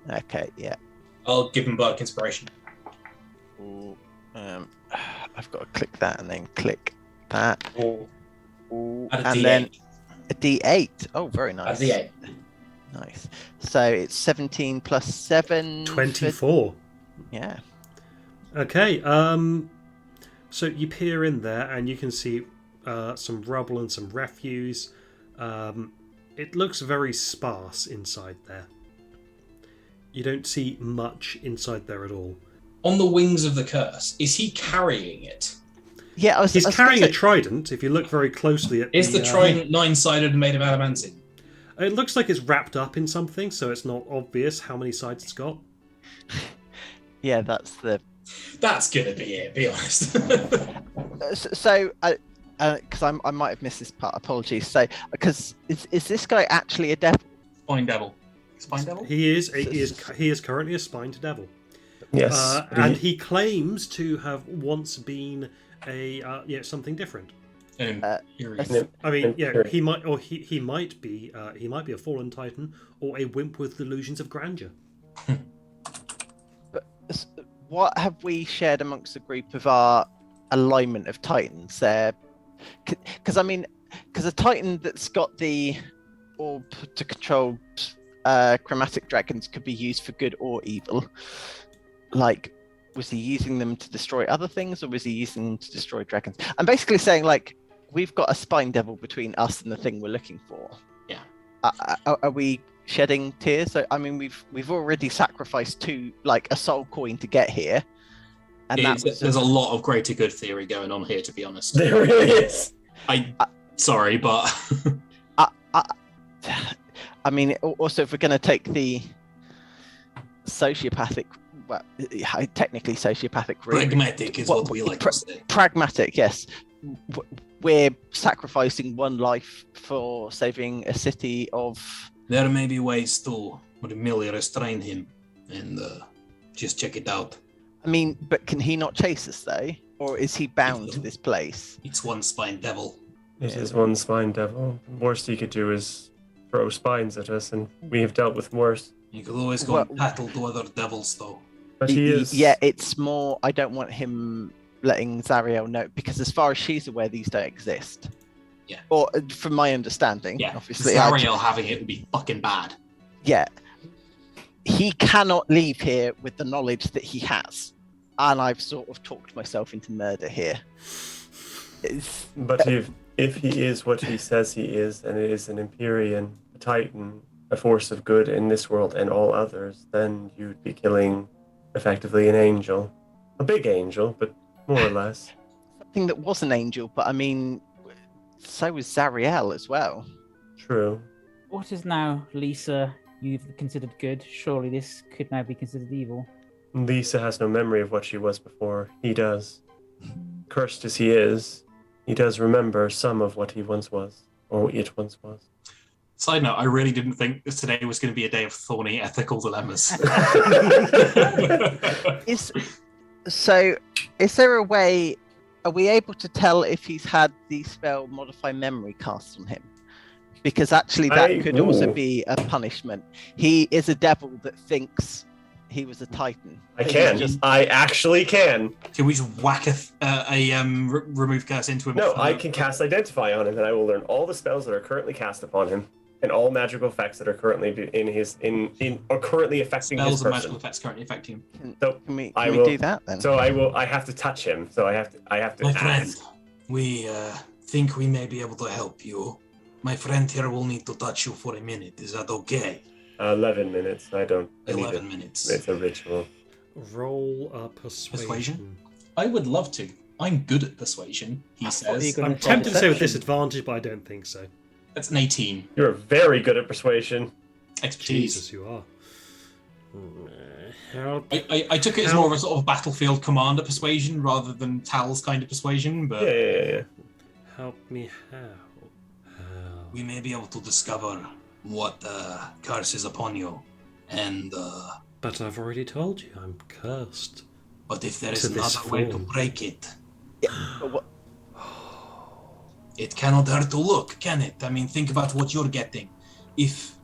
Okay, yeah. I'll give him Bardic Inspiration. Ooh, I've got to click that and then click that. Ooh, Add a and D8. then a D8. Oh, very nice. Add a D8. Nice. So it's 17 plus 7. 24. Yeah. Okay. So you peer in there and you can see some rubble and some refuse. It looks very sparse inside there. You don't see much inside there at all. On the wings of the curse, is he carrying it? Yeah, He's carrying a trident. If you look very closely at Is the trident nine-sided and made of adamantine? It looks like it's wrapped up in something, so it's not obvious how many sides it's got. Yeah, that's the. That's gonna be it. Be honest. So, because I might have missed this part. Apologies. So, because is this guy actually a devil? Spine devil. Spine devil. He is currently a spined devil. Yes. And he claims to have once been something different. Imperial. I mean, yeah, Imperial. he might be a fallen titan or a wimp with delusions of grandeur. What have we shared amongst the group of our alignment of titans there? Because a titan that's got the orb to control chromatic dragons could be used for good or evil. Like, was he using them to destroy other things, or was he using them to destroy dragons? I'm basically saying, like, we've got a spine devil between us and the thing we're looking for. Yeah. Are we shedding tears? So, I mean, we've already sacrificed a soul coin to get here, and There's a lot of greater good theory going on here, to be honest. There really is. Sorry, but I mean, also if we're going to take the sociopathic, well, technically sociopathic route, pragmatic is what we like to say. Pragmatic, yes. We're sacrificing one life for saving a city of. There may be ways to merely restrain him and just check it out. I mean, but can he not chase us though, or is he bound to this place? It's one spine devil. It is one spine devil. The worst he could do is throw spines at us, and we have dealt with worse. You could always go and battle to other devils, though. But he is. Yeah, it's more. I don't want him letting Zariel know, because as far as she's aware, these don't exist. Yeah. Or from my understanding, Yeah, obviously. Zariel having it would be fucking bad. Yeah. He cannot leave here with the knowledge that he has. And I've sort of talked myself into murder here. But if he is what he says he is, and it is an Empyrean, a Titan, a force of good in this world and all others, then you'd be killing effectively an angel. A big angel, but more or less. Something that was an angel, but I mean, so was Zariel as well. True. What is now, Lisa, you've considered good? Surely this could now be considered evil. Lisa has no memory of what she was before. He does. Cursed as he is, he does remember some of what he once was, or it once was. Side note, I really didn't think that today was going to be a day of thorny ethical dilemmas. Is there a way? Are we able to tell if he's had the spell Modify Memory cast on him? Because actually, that could also be a punishment. He is a devil that thinks he was a Titan. I actually can. Can we just whack a remove curse into him? No, I can cast Identify on him, and I will learn all the spells that are currently cast upon him, and all magical effects that are currently currently affecting his person. Spells and magical effects currently affecting him. Can we do that then? So I have to touch him. So I have to. My friend, we think we may be able to help you. My friend here will need to touch you for a minute. Is that okay? 11 minutes. I don't. 11 minutes. It's a ritual. Roll a persuasion. I would love to. I'm good at persuasion, he says. I'm tempted to say with disadvantage, but I don't think so. That's an 18. You're very good at persuasion. Expertise. Jesus, you are. I took it as more of a sort of battlefield commander persuasion rather than Tal's kind of persuasion, but... Yeah. Help me how? We may be able to discover what curse is upon you, and... But I've already told you, I'm cursed. But if there is another way to break it... It cannot hurt to look, can it? I mean, think about what you're getting. If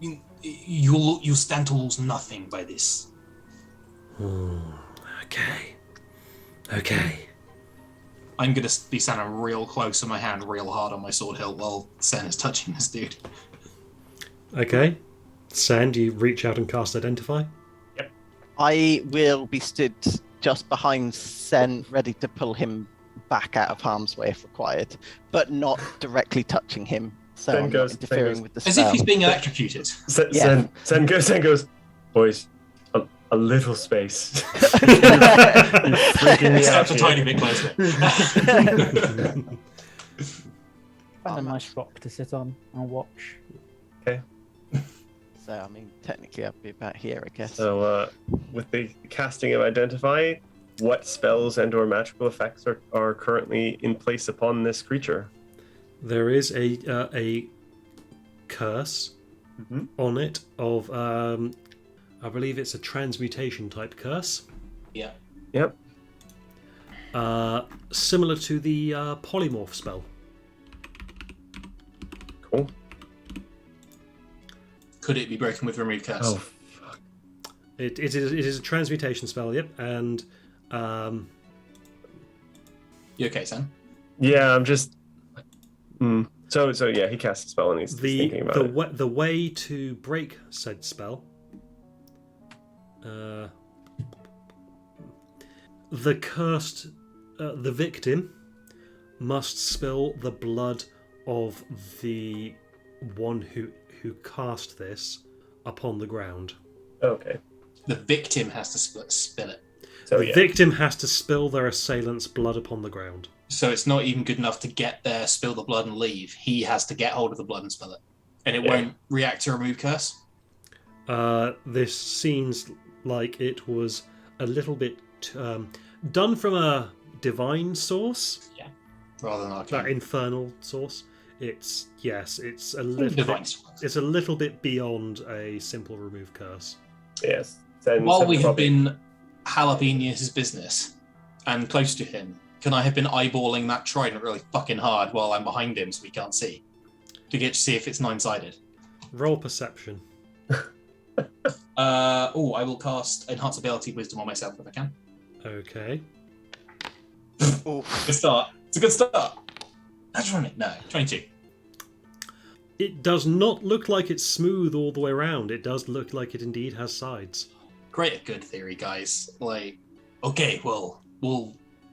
you stand to lose nothing by this. Okay. I'm going to be standing real close and my hand real hard on my sword hilt while Sen is touching this dude. Okay. Sen, do you reach out and cast Identify? Yep. I will be stood just behind Sen, ready to pull him back out of harm's way if required, but not directly touching him. So I'm not interfering with the spell. As if he's being electrocuted. Sen goes, boys, a little space. Except a tiny bit closer. A nice rock to sit on and watch. Okay. So, I mean, technically I'd be about here, I guess. So, with the casting of Identify, what spells and or magical effects are currently in place upon this creature? There is a curse on it of, I believe it's a transmutation type curse. Yeah. Yep. Similar to the polymorph spell. Cool. Could it be broken with remove curse? Oh, fuck. It is a transmutation spell, yep, and... You okay, Sam? Yeah, I'm just... So yeah, he casts a spell and he's thinking about it. The way to break said spell... the cursed... the victim must spill the blood of the one who cast this upon the ground. Okay. The victim has to spill it. So, the victim has to spill their assailant's blood upon the ground. So it's not even good enough to get there, spill the blood and leave. He has to get hold of the blood and spill it. And it won't react to remove curse? This seems like it was a little bit done from a divine source. Yeah. Rather than arcane. That infernal source. It's a little bit beyond a simple remove curse. Yes. While we have been jalapenos his business and close to him, can I have been eyeballing that trident really fucking hard while I'm behind him so he can't see? To get to see if it's nine-sided. Roll perception. I will cast Enhance Ability Wisdom on myself if I can. Okay. Good start. It's a good start. That's running. No, 22. It does not look like it's smooth all the way around. It does look like it indeed has sides. Great, good theory, guys. Okay, well,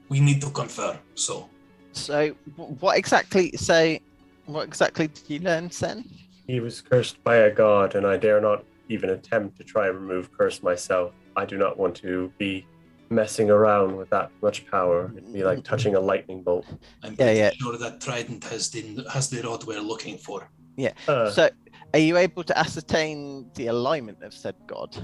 we need to confirm. So what exactly did you learn, Sen? He was cursed by a god, and I dare not even attempt to try and remove curse myself. I do not want to be messing around with that much power. It'd be like touching a lightning bolt. I'm pretty sure that trident has the rod we're looking for. Yeah. So, are you able to ascertain the alignment of said god?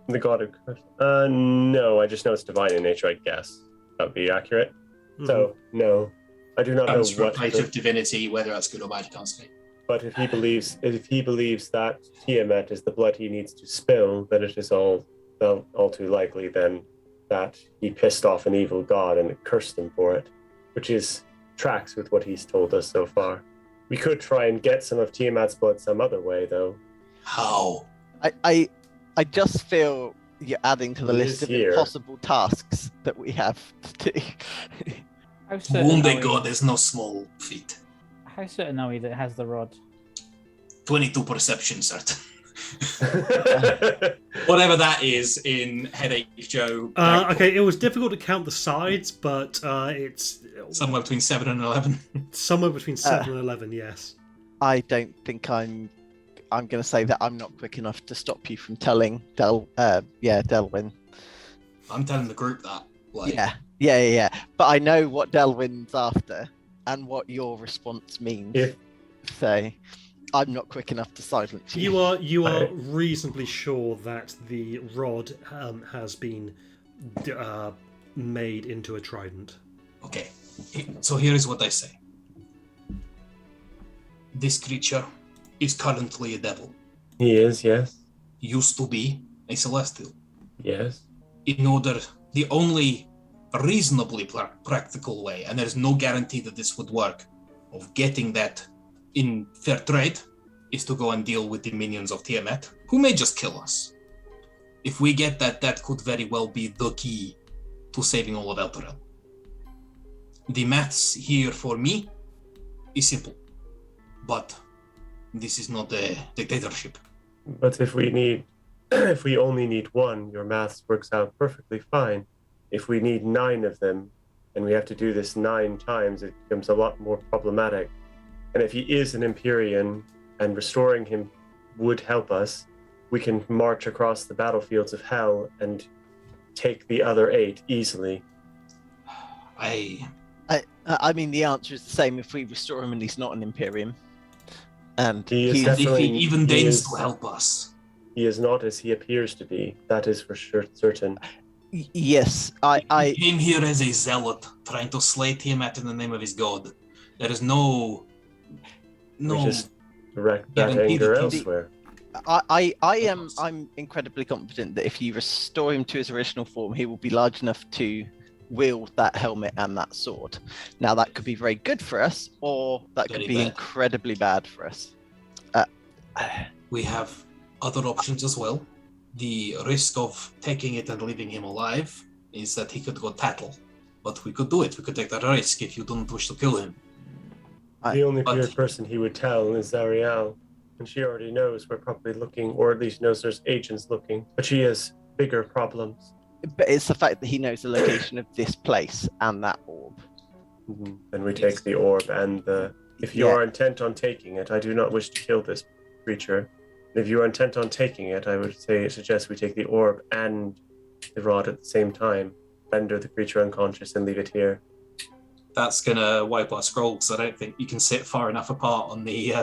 The god of curse. No, I just know it's divine in nature, I guess. That would be accurate. Mhm. So, no. I do not know Comes from a what... place of divinity, whether that's good or bad, you can't say. But if he believes that Tiamat is the blood he needs to spill, then it is all too likely then that he pissed off an evil god and cursed him for it, which is tracks with what he's told us so far. We could try and get some of Tiamat's blood some other way, though. How? I just feel you're adding to the It list is of here. impossible tasks that we have to do. How certain Wounded are we- god is no small feat. How certain are we that it has the rod? 22 perception certain. Whatever that is in Headache Joe. Okay, it was difficult to count the sides, but it's Somewhere between 7 and 11. somewhere between 7 and 11, yes. I don't think I'm going to say that I'm not quick enough to stop you from telling Delwyn. I'm telling the group that. Like, Yeah. But I know what Delwyn's after and what your response means. Yeah. So I'm not quick enough to silence you. You are reasonably sure that the rod has been made into a trident. Okay, so here is what I say. This creature is currently a devil. He is, yes. Used to be a celestial. Yes. In order, the only reasonably practical way, and there's no guarantee that this would work, of getting that in fair trade is to go and deal with the minions of Tiamat, who may just kill us. If we get that, that could very well be the key to saving all of Elturel. The maths here for me is simple, but this is not a dictatorship. But if we only need one, your maths works out perfectly fine. If we need 9 of them, and we have to do this 9 times, it becomes a lot more problematic. And if he is an Empyrean, and restoring him would help us, we can march across the battlefields of hell and take the other 8 easily. I mean, the answer is the same if we restore him and he's not an Imperium. And He is he's- If he definitely even deigns to help us. He is not as he appears to be. That is for sure certain. Yes, He came here as a zealot, trying to slay Tiamat in the name of his god. There is no. We just direct that guarantee anger that he- elsewhere. I'm incredibly confident that if you restore him to his original form, he will be large enough to wield that helmet and that sword. Now that could be very good for us, or that Very could be bad. incredibly bad for us. We have other options as well. The risk of taking it and leaving him alive is that he could go tattle. But we could do it. We could take that risk if you don't wish to kill him. The only but- weird person he would tell is Zariel, and she already knows we're probably looking, or at least knows there's agents looking. But she has bigger problems. But it's the fact that he knows the location of this place and that orb. Then we take the orb and the... If you Yeah. are intent on taking it, I do not wish to kill this creature. If you are intent on taking it, I would suggest we take the orb and the rod at the same time. Render the creature unconscious and leave it here. That's gonna wipe our scrolls. I don't think you can sit far enough apart on the.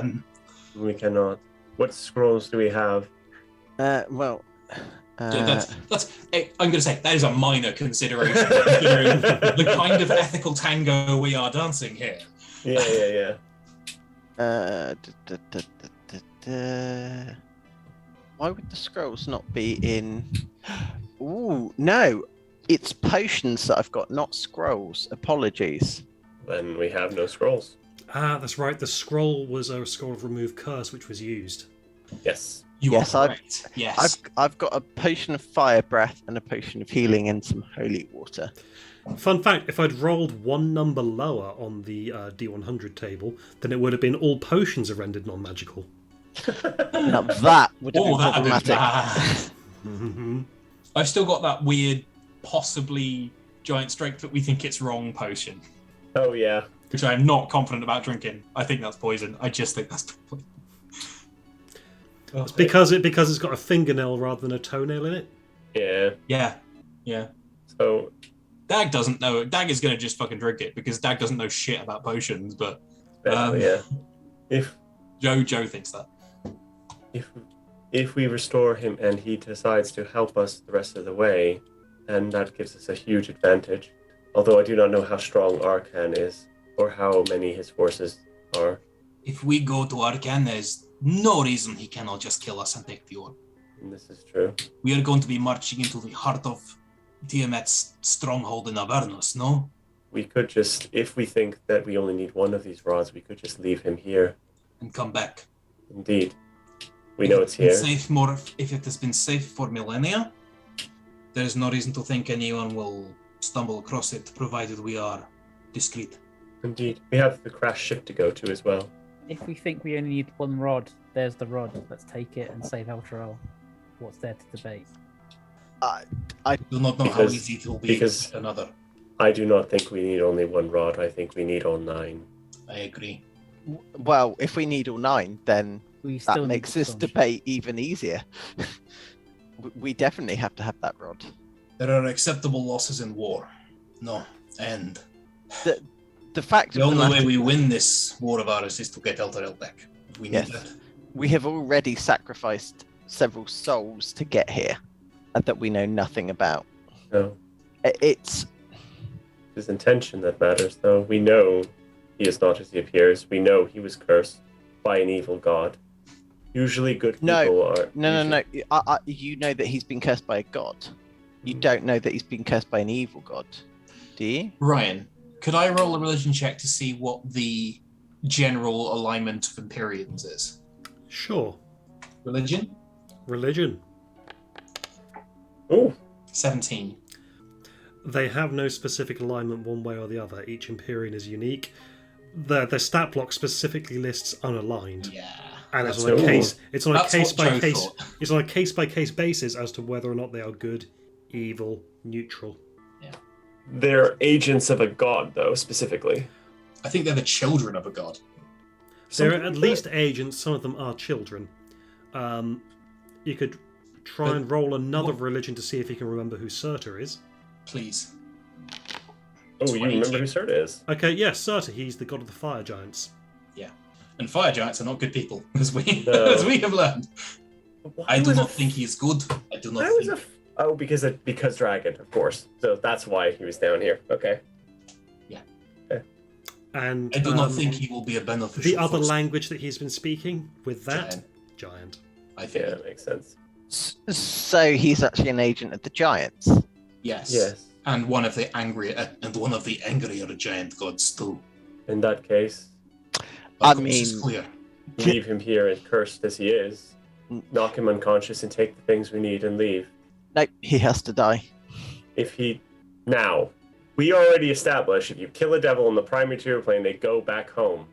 We cannot. What scrolls do we have? I'm gonna say that is a minor consideration, considering the kind of ethical tango we are dancing here. Yeah. Why would the scrolls not be in? Ooh, no, it's potions that I've got, not scrolls. Apologies. Then we have no scrolls. Ah, that's right. The scroll was a scroll of remove curse, which was used. Yes. You Yes, are I've- correct. Yes. I've got a potion of fire breath and a potion of healing and some holy water. Fun fact: if I'd rolled one number lower on the D100 table, then it would have been all potions are rendered non-magical. Now that would have Oh, been that'd be problematic. bad. Mhm. I've still got that weird, possibly giant strength that we think it's wrong potion, Oh, yeah. which I'm not confident about drinking. I think that's poison. I just think that's poison. It's because it's got a fingernail rather than a toenail in it. Yeah. Yeah. So, Dag doesn't know. Dag is going to just fucking drink it because Dag doesn't know shit about potions, but yeah. If Joe thinks that. if if we restore him and he decides to help us the rest of the way, then that gives us a huge advantage. Although I do not know how strong Arcan is, or how many his forces are. If we go to Arcan, there's no reason he cannot just kill us and take the orb. And this is true. We are going to be marching into the heart of Tiamat's stronghold in Avernus, no? We could just, if we think that we only need one of these rods, we could just leave him here. And come back. Indeed. We know it's here. If it has been safe for millennia, there is no reason to think anyone will stumble across it, provided we are discreet. Indeed. We have the crash ship to go to as well. If we think we only need one rod, there's the rod. Let's take it and save Elturel. What's there to debate? I do not know how easy it will be because another. I do not think we need only one rod. I think we need all 9. I agree. Well, if we need all 9, then We still that need makes the this sponge. debate even easier. We definitely have to have that rod. There are acceptable losses in war. No. And The fact the of the only way matter- we win this war of ours is to get Elturel back. We need Yes. that. we have already sacrificed several souls to get here that we know nothing about. No. It's His intention that matters, though. We know he is not as he appears. We know he was cursed by an evil god. Usually good people are... no. You know that he's been cursed by a god. You don't know that he's been cursed by an evil god, do you? Ryan, could I roll a religion check to see what the general alignment of Empyreans is? Sure. Religion? Religion. Oh, 17. They have no specific alignment one way or the other. Each Empyrean is unique. The stat block specifically lists unaligned, Yeah. and it's That's on a cool. case. It's on a That's what case by Joe case. thought. It's on a case by case basis as to whether or not they are good, evil, neutral. they're agents of a god, though, specifically. I think they're the children of a god. They're at least agents. Some of them are children. You could try and roll another religion to see if you can remember who Surtur is. Please. Oh, you remember who Serta is? Okay, yes, Surtur. He's the god of the fire giants. And fire giants are not good people, as we No. as we have learned. Why I do was not a- think he is good. I do not Why was think. Oh, because dragon, of course. So that's why he was down here. Okay. And I do not think he will be a beneficial. the other force. language that he's been speaking with that Giant, giant. I think. Yeah, that makes sense. So he's actually an agent of the giants. Yes. Yes. And one of the angrier giant gods too. In that case, I Of course, it's mean- clear. leave him here and cursed as he is. Knock him unconscious and take the things we need and leave. Nope, he has to die. Now, we already established if you kill a devil in the prime material plane, they go back home.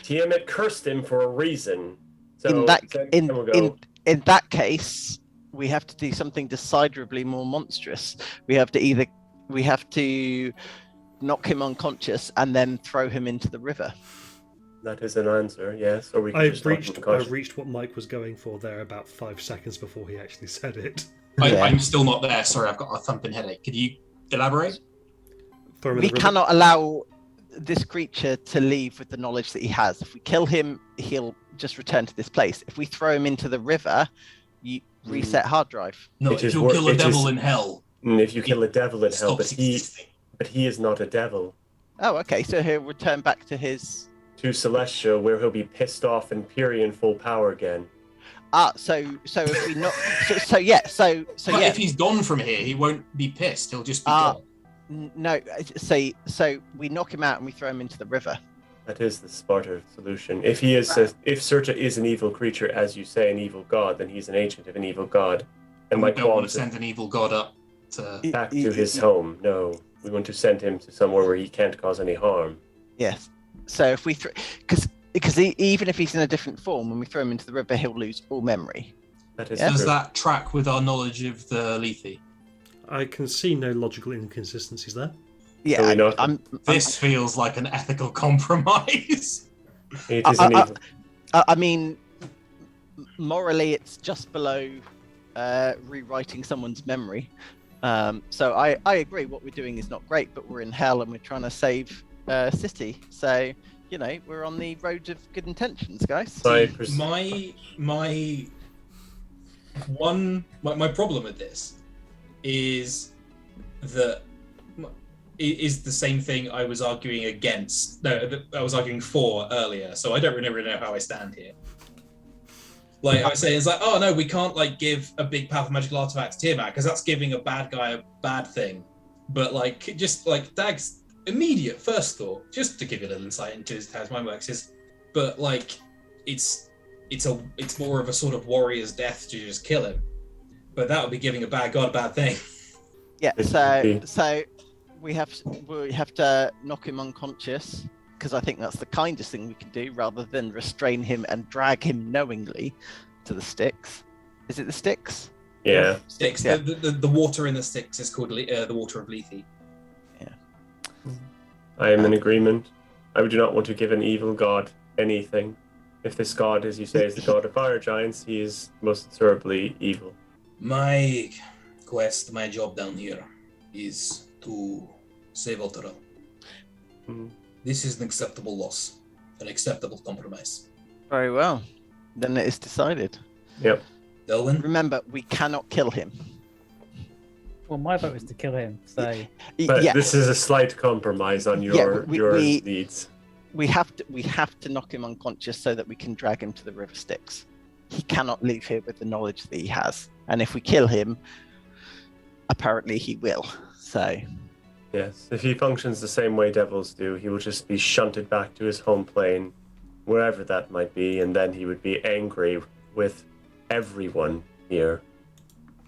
Tiamat cursed him for a reason. So in that then we'll go, in that case, we have to do something decidedly more monstrous. We have to knock him unconscious and then throw him into the river. that is an answer, yes. Or we can I've just knock him reached unconscious. what Mike was going for there about 5 seconds before he actually said it. Yeah. I'm still not there. Sorry, I've got a thumping headache. Could you elaborate? Throw him in We the river. cannot allow this creature to leave with the knowledge that he has. If we kill him, he'll just return to this place. If we throw him into the river, you reset hard drive. No, It if is you wor- kill a it devil is- in hell, And if you kill a devil in hell, stops but he existing. is not a devil. Oh, okay. So he'll return back to his. To Celestia, where he'll be pissed off and Pyrian full power again. So if we not. So But yeah. if he's gone from here, he won't be pissed. He'll just be Ah. gone. No. So we knock him out and we throw him into the river. That is the smarter solution. If if Serta is an evil creature, as you say, an evil god, then he's an agent of an evil god. And And my we don't want qualms to send an evil god up to. back to his home. No, we want to send him to somewhere where he can't cause any harm. Yes. So if we because even if he's in a different form, when we throw him into the river, he'll lose all memory. That is Yeah. Does true. that track with our knowledge of the Lethe? I can see no logical inconsistencies there. Yeah, So we knock I'm, This feels like an ethical compromise. It is an evil. I mean, morally, it's just below rewriting someone's memory. So I agree. What we're doing is not great, but we're in hell and we're trying to save city. So we're on the road of good intentions, guys. I See, pres- my My problem with this is that it is the same thing I was arguing against. No, I was arguing for earlier. So I don't really know how I stand here. Like I was saying, it's like, oh no, we can't like give a big powerful magical artifact to Tiamat because that's giving a bad guy a bad thing. But like, just like Dag's immediate first thought, just to give you a little insight into how his mind works, is, but like, it's more of a sort of warrior's death to just kill him. But that would be giving a bad god a bad thing. Yeah. So we have to knock him unconscious, because I think that's the kindest thing we can do, rather than restrain him and drag him knowingly to the sticks. Is it the sticks? Yeah. Sticks. Yeah. The water in the sticks is called the water of Lethe. Yeah. I am in agreement. I do not want to give an evil god anything. If this god, as you say, is the god of fire giants, he is most terribly evil. My quest, my job down here is to save Alteral. This is an acceptable loss, an acceptable compromise. Very well. Then it is decided. Yep. Delwyn? Remember, we cannot kill him. Well, my vote is to kill him. So But yeah, this is a slight compromise on your needs. we have to knock him unconscious so that we can drag him to the river Styx. He cannot leave here with the knowledge that he has. And if we kill him, apparently he will. So Yes, if he functions the same way devils do, he will just be shunted back to his home plane, wherever that might be, and then he would be angry with everyone here.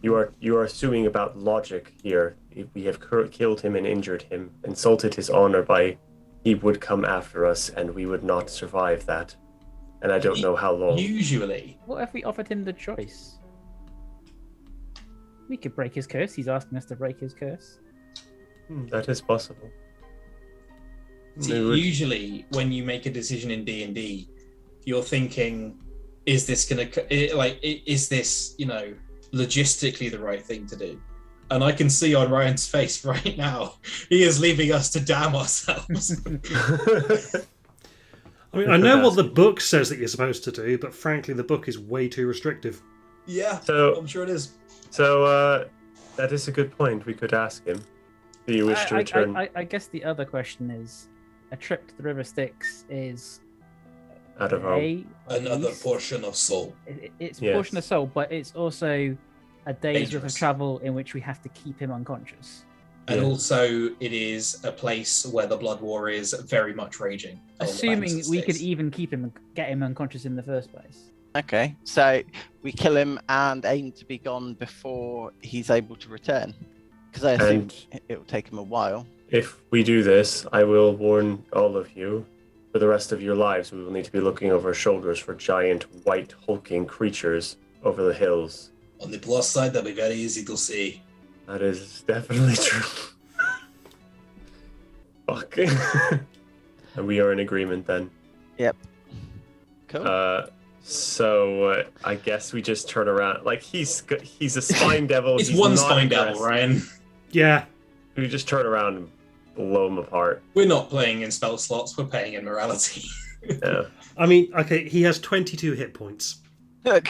You are assuming about logic here. If we have killed him and injured him, insulted his honor by, he would come after us, and we would not survive that. And I don't know how long. Usually. what if we offered him the choice? We could break his curse. He's asking us to break his curse. That is possible. See, usually when you make a decision in D&D, you're thinking, is this is this, logistically the right thing to do? And I can see on Ryan's face right now, he is leaving us to damn ourselves. I mean, I know what the book says that you're supposed to do, but frankly, the book is way too restrictive. Yeah, So- I'm sure it is. So, that is a good point. We could ask him. Do you wish to return? I guess the other question is, a trip to the River Styx is Out of home. Another portion of soul. It's a Yes. portion of soul, but it's also a day's worth Dangerous. of travel in which we have to keep him unconscious. And Yeah. also, it is a place where the Blood War is very much raging. along the Assuming banks of we could Styx. even get him unconscious in the first place. okay, so we kill him and aim to be gone before he's able to return, because I assume it will take him a while. If we do this, I will warn all of you, for the rest of your lives, we will need to be looking over our shoulders for giant, white, hulking creatures over the hills. On the plus side, that'll be very easy to see. That is definitely true. Fuck. And we are in agreement then. Cool. So I guess we just turn around. Like he's a spine devil. It's he's one not spine devil, aggressive. Ryan. Yeah. We just turn around and blow him apart. We're not playing in spell slots, we're playing in morality. Yeah. I mean, okay, he has 22 hit points. Look,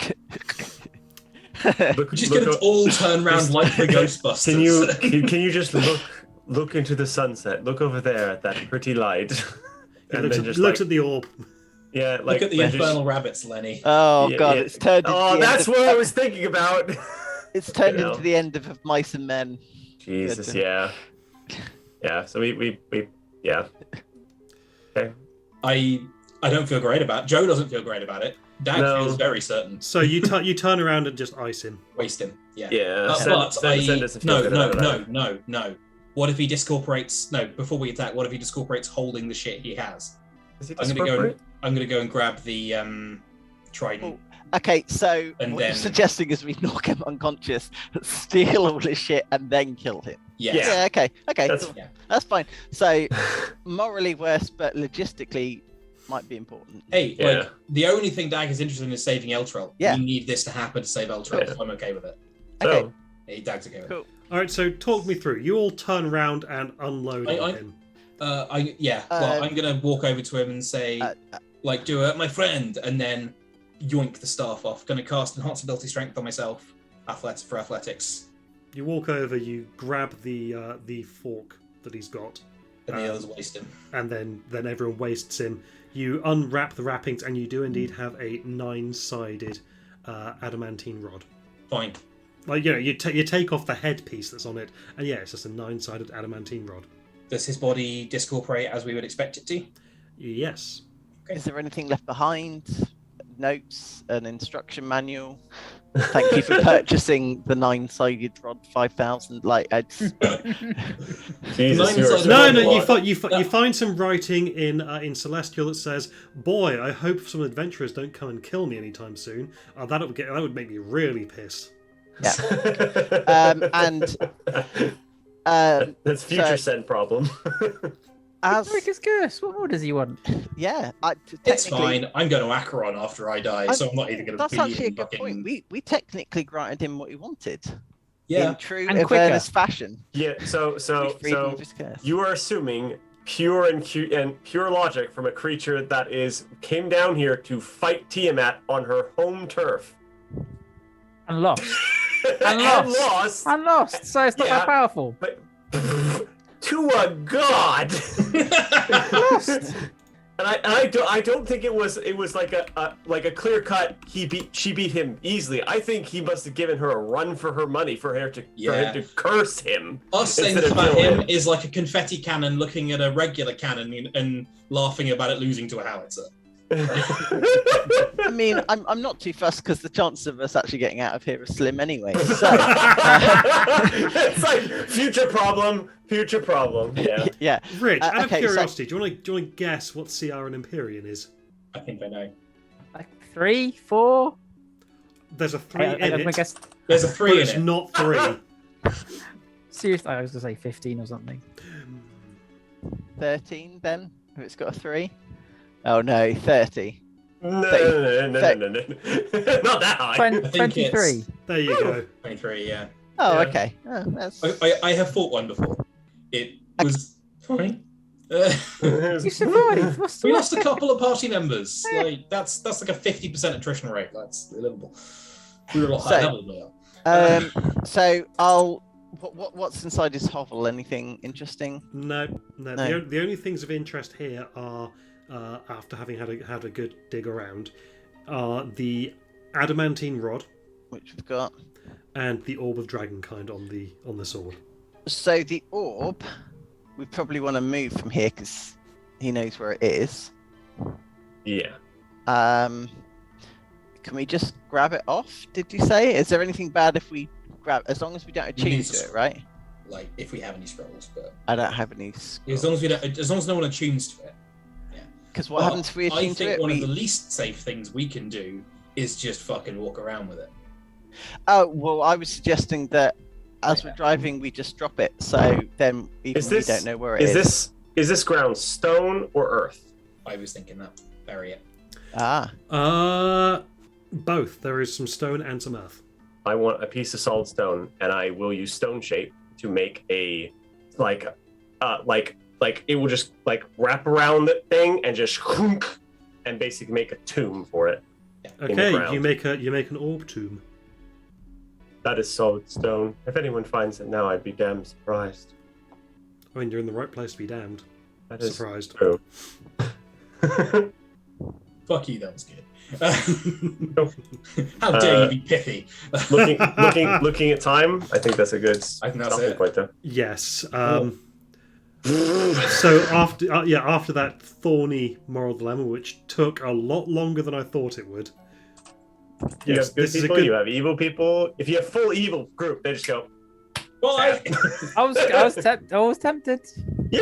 We're just going to all turn around like the Ghostbusters. Can you just look into the sunset? Look over there at that pretty light. He And looks, then at, just looks like- at the orb. Yeah, like Look at the when just- infernal rabbits, Lenny. Oh Yeah, god, yeah. it's turned. Into Oh, the that's end of, what I was thinking about. It's turned You know. into the end of Mice and Men. Jesus, yeah. Yeah, so we yeah. Okay. I don't feel great about it. Joe doesn't feel great about it. Dag No. feels very certain. So you turn around and just ice him. Waste him. Yeah. Yeah. But Send us a feel good about that. no. What if he discorporates? No, before we attack, what if he discorporates holding the shit he has? Is he I'm gonna go. discorporate? I'm gonna go and grab the trident. Okay, so And what you're then- suggesting is we knock him unconscious, steal all his shit, and then kill him. Yes. Yeah, okay, That's- cool. Yeah. That's fine. So morally worse, but logistically might be important. Hey, Yeah. like the only thing Dag is interested in is saving Eltrell. Yeah. We need this to happen to save Eltrell. Yeah. So I'm okay with it. So, Okay. Hey, Dag's okay with Cool. it. All right, so talk me through. You all turn around and unload on him. Well, I'm gonna walk over to him and say, like, do it, my friend, and then yoink the staff off. Going to cast Enhanced Ability Strength on myself. For athletics. You walk over, you grab the fork that he's got. And the others waste him. And then everyone wastes him. You unwrap the wrappings, and you do indeed have a 9-sided adamantine rod. Fine. Like, you take off the headpiece that's on it, and yeah, it's just a 9-sided adamantine rod. Does his body discorporate as we would expect it to? Yes. Okay. Is there anything left behind? Notes, an instruction manual? Thank you for purchasing the 9-sided rod 5,000. Like, Jesus, you find some writing in Celestial that says, "Boy, I hope some adventurers don't come and kill me anytime soon. That would make me really pissed." Yeah. That's future send problem. America's curse. What more does he want? Yeah, It's fine. I'm going to Acheron after I die, so I'm not even going to. That's actually a good point. We technically granted him what he wanted. Yeah, in true Avernus fashion. Yeah. So you are assuming pure logic from a creature that came down here to fight Tiamat on her home turf. And lost. And lost. So it's not that powerful. But to a god. Lost. And I don't think it was like a clear cut. She beat him easily. I think he must have given her a run for her money for him to curse him. Us saying this about him is like a confetti cannon looking at a regular cannon and laughing about it losing to a howitzer. I mean, I'm not too fussed because the chances of us actually getting out of here are slim anyway. So, it's like future problem. Yeah. Yeah. Rich, out of curiosity, do you want to guess what CR and Empyrean is? I think I know. Like 3, 4. There's a 3 in it. Guess... There's a 3 but in it's it. not 3. Seriously, I was going to say 15 or something. 13 then, if it's got a 3. Oh no, 30. No. Not that high. 23. There you go. 23, yeah. Oh, Yeah. okay. Oh, that's... I have fought one before. It was fine. You survived. What's the We lost a couple of party members. Like that's like a 50% attrition rate. That's livable. We were a lot higher level than that. So what's inside his hovel? Anything interesting? No. The only things of interest here are, after having had a good dig around, are the adamantine rod, Which we've got. and the orb of dragonkind on the sword. So the orb, we probably want to move from here because he knows where it is. Yeah. Can we just grab it off? Did you say? Is there anything bad if we grab? As long as we don't attune to it, right? Like if we have any scrolls, but I don't have any. as long as no one attunes to it. Because what happens if we attune I to think it? one of the least safe things we can do is just fucking walk around with it. Oh well, I was suggesting that as we're driving, we just drop it. So then even we don't know where it is. Is this ground stone or earth? I was thinking that. Bury it. Both. There is some stone and some earth. I want a piece of solid stone, and I will use stone shape to make a like it will just like wrap around the thing and just and basically make a tomb for it. Okay, you make an orb tomb. That is solid stone. If anyone finds it now, I'd be damn surprised. I mean, you're in the right place to be damned. That is Surprised. true. Fuck you, that was good. How dare you be pithy? looking at time, I think that's a good I think that's stopping it. point there. Yes. So after that thorny moral dilemma, which took a lot longer than I thought it would. You Yes, have good this is a people, good. you have evil people. If you have full evil group, they just go, Well, I was tempted. yeah.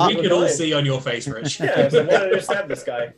we could all see on your face, Rich. Yeah, so why don't I just stab this guy?